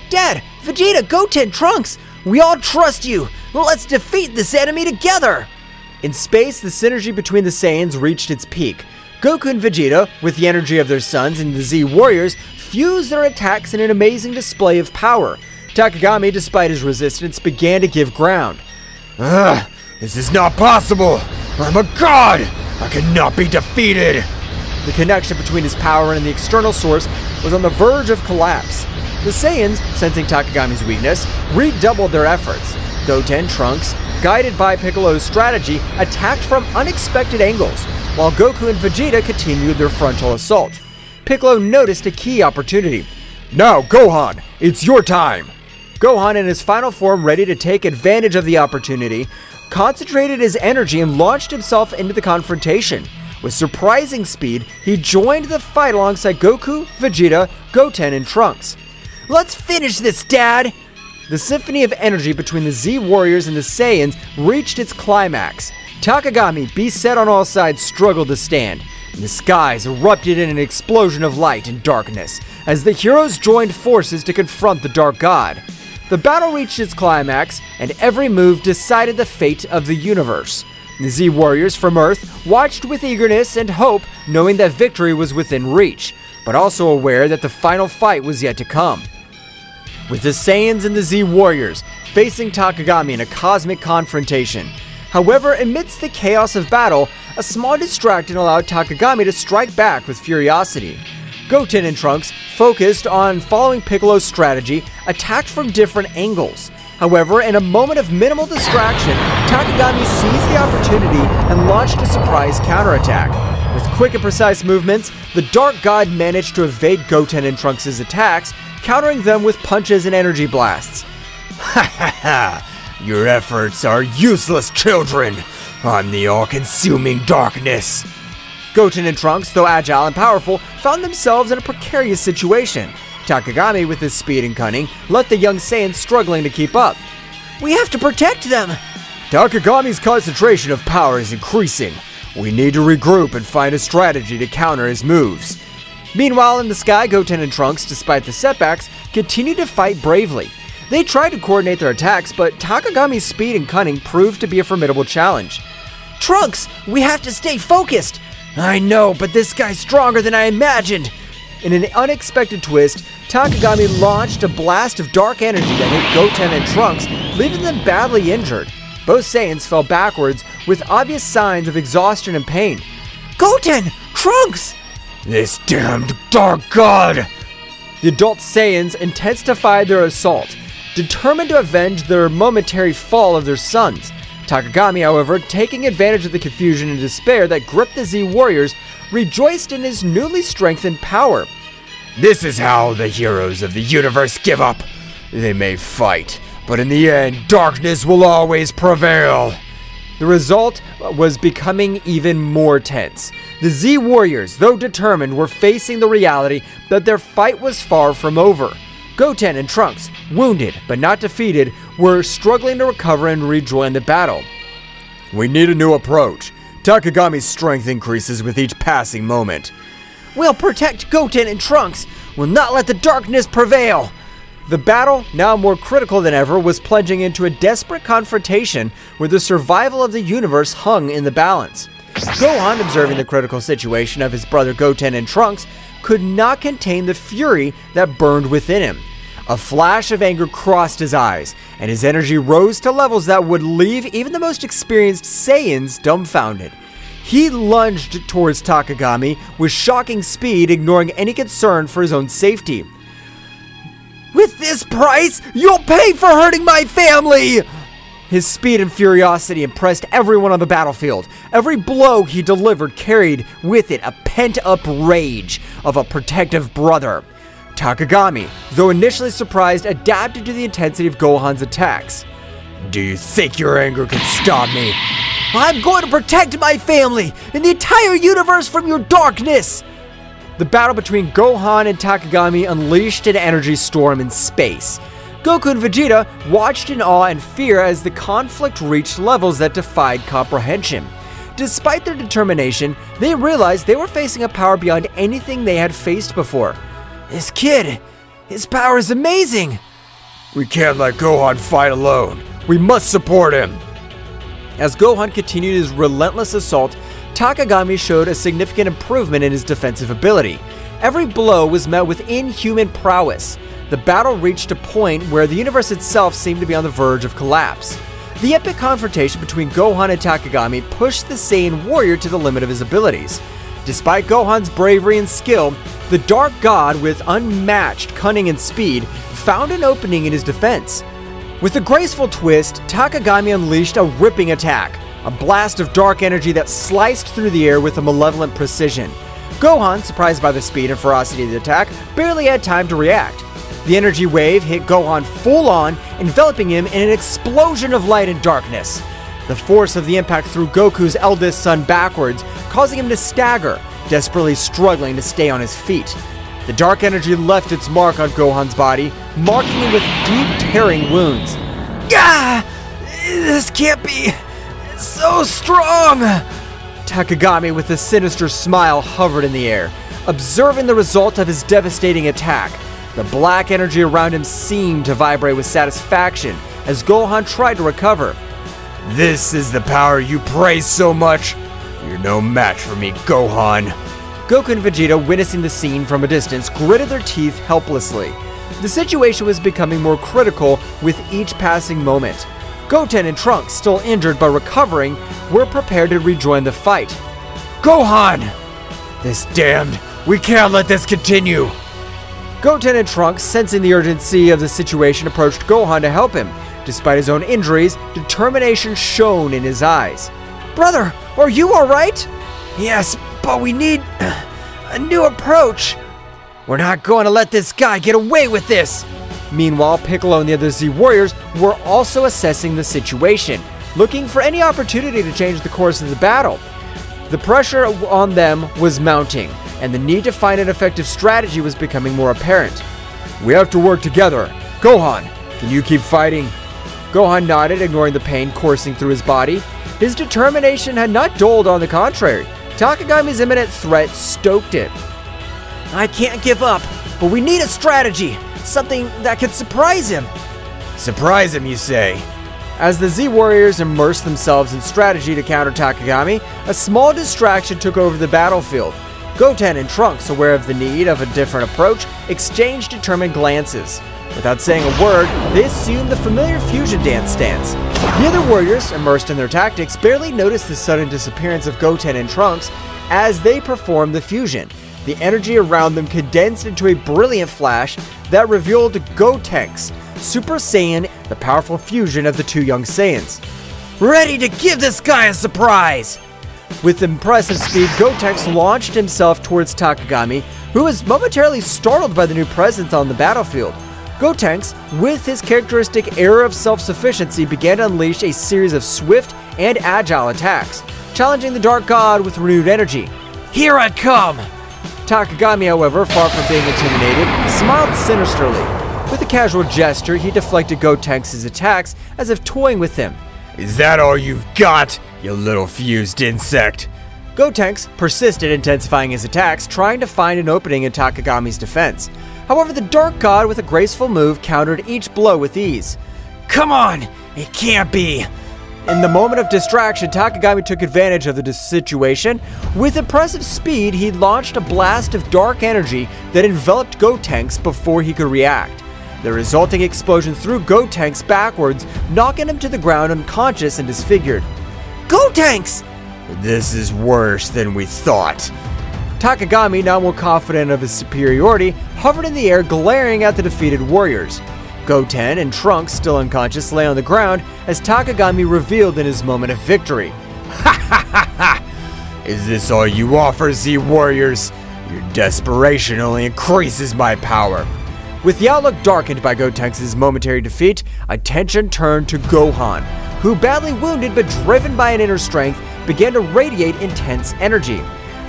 Dad! Vegeta! Goten! Trunks! We all trust you! Let's defeat this enemy together! In space, the synergy between the Saiyans reached its peak. Goku and Vegeta, with the energy of their sons and the Z Warriors, fused their attacks in an amazing display of power. Takagami, despite his resistance, began to give ground. Ugh! This is not possible! I'm a god! I cannot be defeated! The connection between his power and the external source was on the verge of collapse. The Saiyans, sensing Takagami's weakness, redoubled their efforts. Goten, Trunks, guided by Piccolo's strategy, attacked from unexpected angles, while Goku and Vegeta continued their frontal assault. Piccolo noticed a key opportunity. Now, Gohan, it's your time! Gohan, in his final form ready to take advantage of the opportunity, concentrated his energy and launched himself into the confrontation. With surprising speed, he joined the fight alongside Goku, Vegeta, Goten, and Trunks. Let's finish this, Dad! The symphony of energy between the Z Warriors and the Saiyans reached its climax. Takagami, beset on all sides, struggled to stand, and the skies erupted in an explosion of light and darkness as the heroes joined forces to confront the Dark God. The battle reached its climax, and every move decided the fate of the universe. The Z Warriors from Earth watched with eagerness and hope, knowing that victory was within reach, but also aware that the final fight was yet to come. With the Saiyans and the Z Warriors facing Takagami in a cosmic confrontation. However, amidst the chaos of battle, a small distraction allowed Takagami to strike back with furiosity. Goten and Trunks, focused on following Piccolo's strategy, attacked from different angles. However, in a moment of minimal distraction, Takagami seized the opportunity and launched a surprise counterattack. With quick and precise movements, the Dark God managed to evade Goten and Trunks' attacks, countering them with punches and energy blasts. Ha ha ha! Your efforts are useless, children! I'm the all-consuming darkness! Goten and Trunks, though agile and powerful, found themselves in a precarious situation. Takagami, with his speed and cunning, left the young Saiyans struggling to keep up. We have to protect them! Takagami's concentration of power is increasing. We need to regroup and find a strategy to counter his moves. Meanwhile, in the sky, Goten and Trunks, despite the setbacks, continued to fight bravely. They tried to coordinate their attacks, but Takagami's speed and cunning proved to be a formidable challenge. Trunks, we have to stay focused! I know, but this guy's stronger than I imagined! In an unexpected twist, Takagami launched a blast of dark energy that hit Goten and Trunks, leaving them badly injured. Both Saiyans fell backwards with obvious signs of exhaustion and pain. Goten! Trunks! This damned Dark God! The adult Saiyans intensified their assault, determined to avenge their momentary fall of their sons. Takagami, however, taking advantage of the confusion and despair that gripped the Z Warriors, rejoiced in his newly strengthened power. This is how the heroes of the universe give up. They may fight, but in the end, darkness will always prevail. The result was becoming even more tense. The Z Warriors, though determined, were facing the reality that their fight was far from over. Goten and Trunks, wounded but not defeated, were struggling to recover and rejoin the battle. We need a new approach. Takagami's strength increases with each passing moment. We'll protect Goten and Trunks. We'll not let the darkness prevail. The battle, now more critical than ever, was plunging into a desperate confrontation where the survival of the universe hung in the balance. Gohan, observing the critical situation of his brother Goten and Trunks, could not contain the fury that burned within him. A flash of anger crossed his eyes, and his energy rose to levels that would leave even the most experienced Saiyans dumbfounded. He lunged towards Takagami with shocking speed, ignoring any concern for his own safety. "With this price, you'll pay for hurting my family!" His speed and furiosity impressed everyone on the battlefield. Every blow he delivered carried with it a pent-up rage of a protective brother. Takagami, though initially surprised, adapted to the intensity of Gohan's attacks. "Do you think your anger can stop me? I'm going to protect my family and the entire universe from your darkness!" The battle between Gohan and Takagami unleashed an energy storm in space. Goku and Vegeta watched in awe and fear as the conflict reached levels that defied comprehension. Despite their determination, they realized they were facing a power beyond anything they had faced before. "This kid, his power is amazing!" "We can't let Gohan fight alone. We must support him!" As Gohan continued his relentless assault, Takagami showed a significant improvement in his defensive ability. Every blow was met with inhuman prowess. The battle reached a point where the universe itself seemed to be on the verge of collapse. The epic confrontation between Gohan and Takagami pushed the Saiyan warrior to the limit of his abilities. Despite Gohan's bravery and skill, the Dark God, with unmatched cunning and speed, found an opening in his defense. With a graceful twist, Takagami unleashed a ripping attack, a blast of dark energy that sliced through the air with a malevolent precision. Gohan, surprised by the speed and ferocity of the attack, barely had time to react. The energy wave hit Gohan full on, enveloping him in an explosion of light and darkness. The force of the impact threw Goku's eldest son backwards, causing him to stagger, desperately struggling to stay on his feet. The dark energy left its mark on Gohan's body, marking him with deep, tearing wounds. "Gah! This can't be so strong!" Takagami, with a sinister smile, hovered in the air, observing the result of his devastating attack. The black energy around him seemed to vibrate with satisfaction as Gohan tried to recover. "This is the power you praise so much? You're no match for me, Gohan." Goku and Vegeta, witnessing the scene from a distance, gritted their teeth helplessly. The situation was becoming more critical with each passing moment. Goten and Trunks, still injured but recovering, were prepared to rejoin the fight. "Gohan! This damned! We can't let this continue!" Goten and Trunks, sensing the urgency of the situation, approached Gohan to help him. Despite his own injuries, determination shone in his eyes. "Brother, are you alright?" "Yes, but we need a new approach. We're not going to let this guy get away with this." Meanwhile, Piccolo and the other Z Warriors were also assessing the situation, looking for any opportunity to change the course of the battle. The pressure on them was mounting, and the need to find an effective strategy was becoming more apparent. "We have to work together. Gohan, can you keep fighting?" Gohan nodded, ignoring the pain coursing through his body. His determination had not dulled, on the contrary. Takagami's imminent threat stoked it. "I can't give up, but we need a strategy, something that could surprise him." "Surprise him, you say?" As the Z Warriors immersed themselves in strategy to counter Takagami, a small distraction took over the battlefield. Goten and Trunks, aware of the need of a different approach, exchanged determined glances. Without saying a word, they assumed the familiar fusion dance stance. The other warriors, immersed in their tactics, barely noticed the sudden disappearance of Goten and Trunks as they performed the fusion. The energy around them condensed into a brilliant flash that revealed Gotenks, Super Saiyan, the powerful fusion of the two young Saiyans. "Ready to give this guy a surprise!" With impressive speed, Gotenks launched himself towards Takagami, who was momentarily startled by the new presence on the battlefield. Gotenks, with his characteristic air of self-sufficiency, began to unleash a series of swift and agile attacks, challenging the Dark God with renewed energy. "Here I come!" Takagami, however, far from being intimidated, smiled sinisterly. With a casual gesture, he deflected Gotenks' attacks as if toying with him. "Is that all you've got, you little fused insect?" Gotenks persisted, intensifying his attacks, trying to find an opening in Takagami's defense. However, the Dark God with a graceful move countered each blow with ease. Come on! It can't be! In the moment of distraction, Takagami took advantage of the situation. With impressive speed, he launched a blast of dark energy that enveloped Gotenks before he could react. The resulting explosion threw Gotenks backwards, knocking him to the ground unconscious and disfigured. Gotenks! This is worse than we thought. Takagami, now more confident of his superiority, hovered in the air, glaring at the defeated warriors. Goten and Trunks, still unconscious, lay on the ground as Takagami revealed in his moment of victory. Ha ha ha ha! Is this all you offer, Z Warriors? Your desperation only increases my power. With the outlook darkened by Gotenks' momentary defeat, attention turned to Gohan, who, badly wounded but driven by an inner strength, began to radiate intense energy.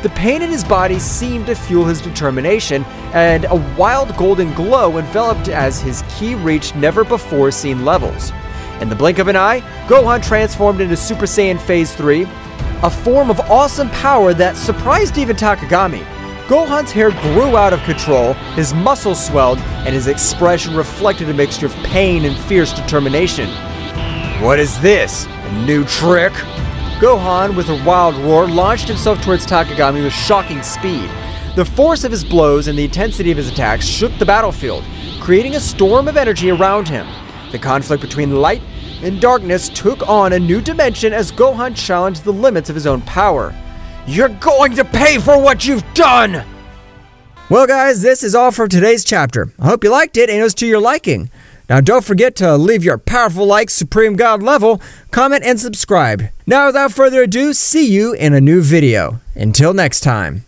The pain in his body seemed to fuel his determination, and a wild golden glow enveloped as his ki reached never-before-seen levels. In the blink of an eye, Gohan transformed into Super Saiyan Phase 3, a form of awesome power that surprised even Takagami. Gohan's hair grew out of control, his muscles swelled, and his expression reflected a mixture of pain and fierce determination. What is this? A new trick? Gohan, with a wild roar, launched himself towards Takagami with shocking speed. The force of his blows and the intensity of his attacks shook the battlefield, creating a storm of energy around him. The conflict between light and darkness took on a new dimension as Gohan challenged the limits of his own power. You're going to pay for what you've done! Well guys, this is all for today's chapter. I hope you liked it and it was to your liking. Now don't forget to leave your powerful like Supreme God level, comment, and subscribe. Now without further ado, see you in a new video. Until next time.